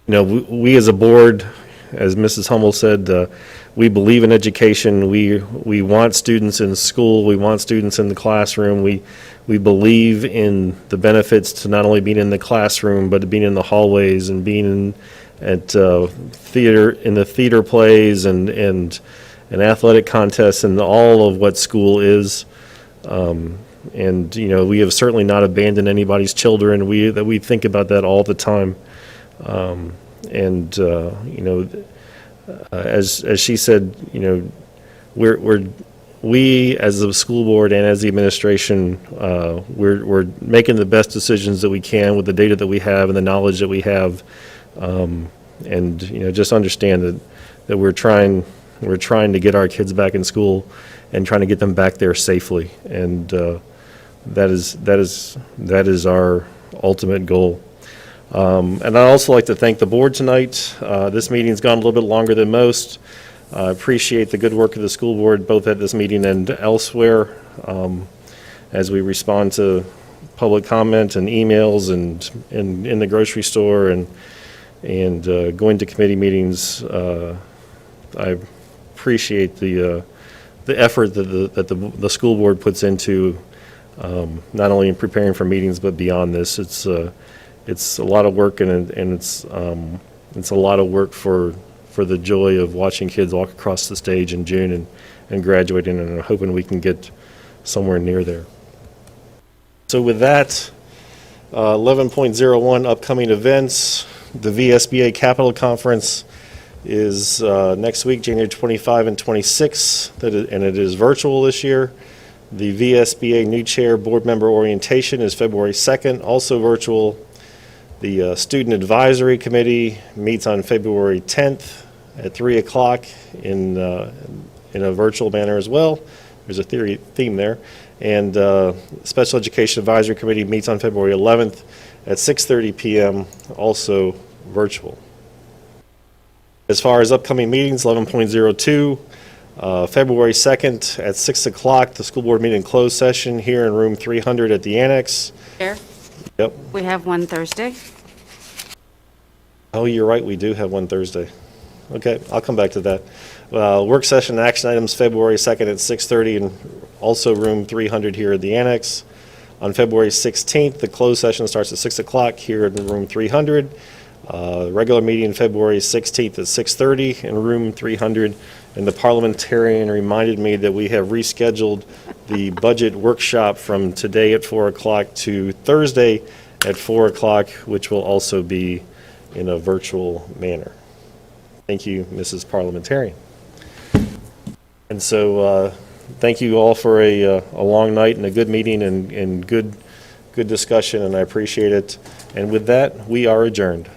know, we as a board, as Mrs. Hummel said, we believe in education. We want students in school. We want students in the classroom. We believe in the benefits to not only being in the classroom, but being in the hallways and being at theater, in the theater plays and athletic contests and all of what school is. And, you know, we have certainly not abandoned anybody's children. We think about that all the time. You know, as she said, you know, we, as the school board and as the administration, we're making the best decisions that we can with the data that we have and the knowledge that we have. And, just understand that we're trying to get our kids back in school and trying to get them back there safely. And that is our ultimate goal. And I'd also like to thank the board tonight. This meeting's gone a little bit longer than most. I appreciate the good work of the school board, both at this meeting and elsewhere, as we respond to public comment and emails and in the grocery store and going to committee meetings. I appreciate the effort that the school board puts into not only in preparing for meetings but beyond this. It's a lot of work and it's a lot of work for the joy of watching kids walk across the stage in June and graduating, and I'm hoping we can get somewhere near there. So with that, 11.01 upcoming events. The VSBA Capital Conference is next week, January 25 and 26, and it is virtual this year. The VSBA New Chair Board Member Orientation is February 2nd, also virtual. The Student Advisory Committee meets on February 10th at 3 o'clock in a virtual manner as well. There's a theme there. And Special Education Advisory Committee meets on February 11th at 6:30 p.m., also virtual. As far as upcoming meetings, 11.02, February 2nd at 6 o'clock, the school board meeting in closed session here in room 300 at the Annex. Chair, Yep. we have one Thursday. Oh, you're right, we do have one Thursday. Okay, I'll come back to that. Work session action items, February 2nd at 6:30, and also room 300 here at the Annex. On February 16th, the closed session starts at 6 o'clock here in room 300. Regular meeting February 16th at 6:30 in room 300. And the parliamentarian reminded me that we have rescheduled the budget workshop from today at 4 o'clock to Thursday at 4 o'clock, which will also be in a virtual manner. Thank you, Mrs. Parliamentarian. And so thank you all for a long night and a good meeting and good discussion, and I appreciate it. And with that, we are adjourned.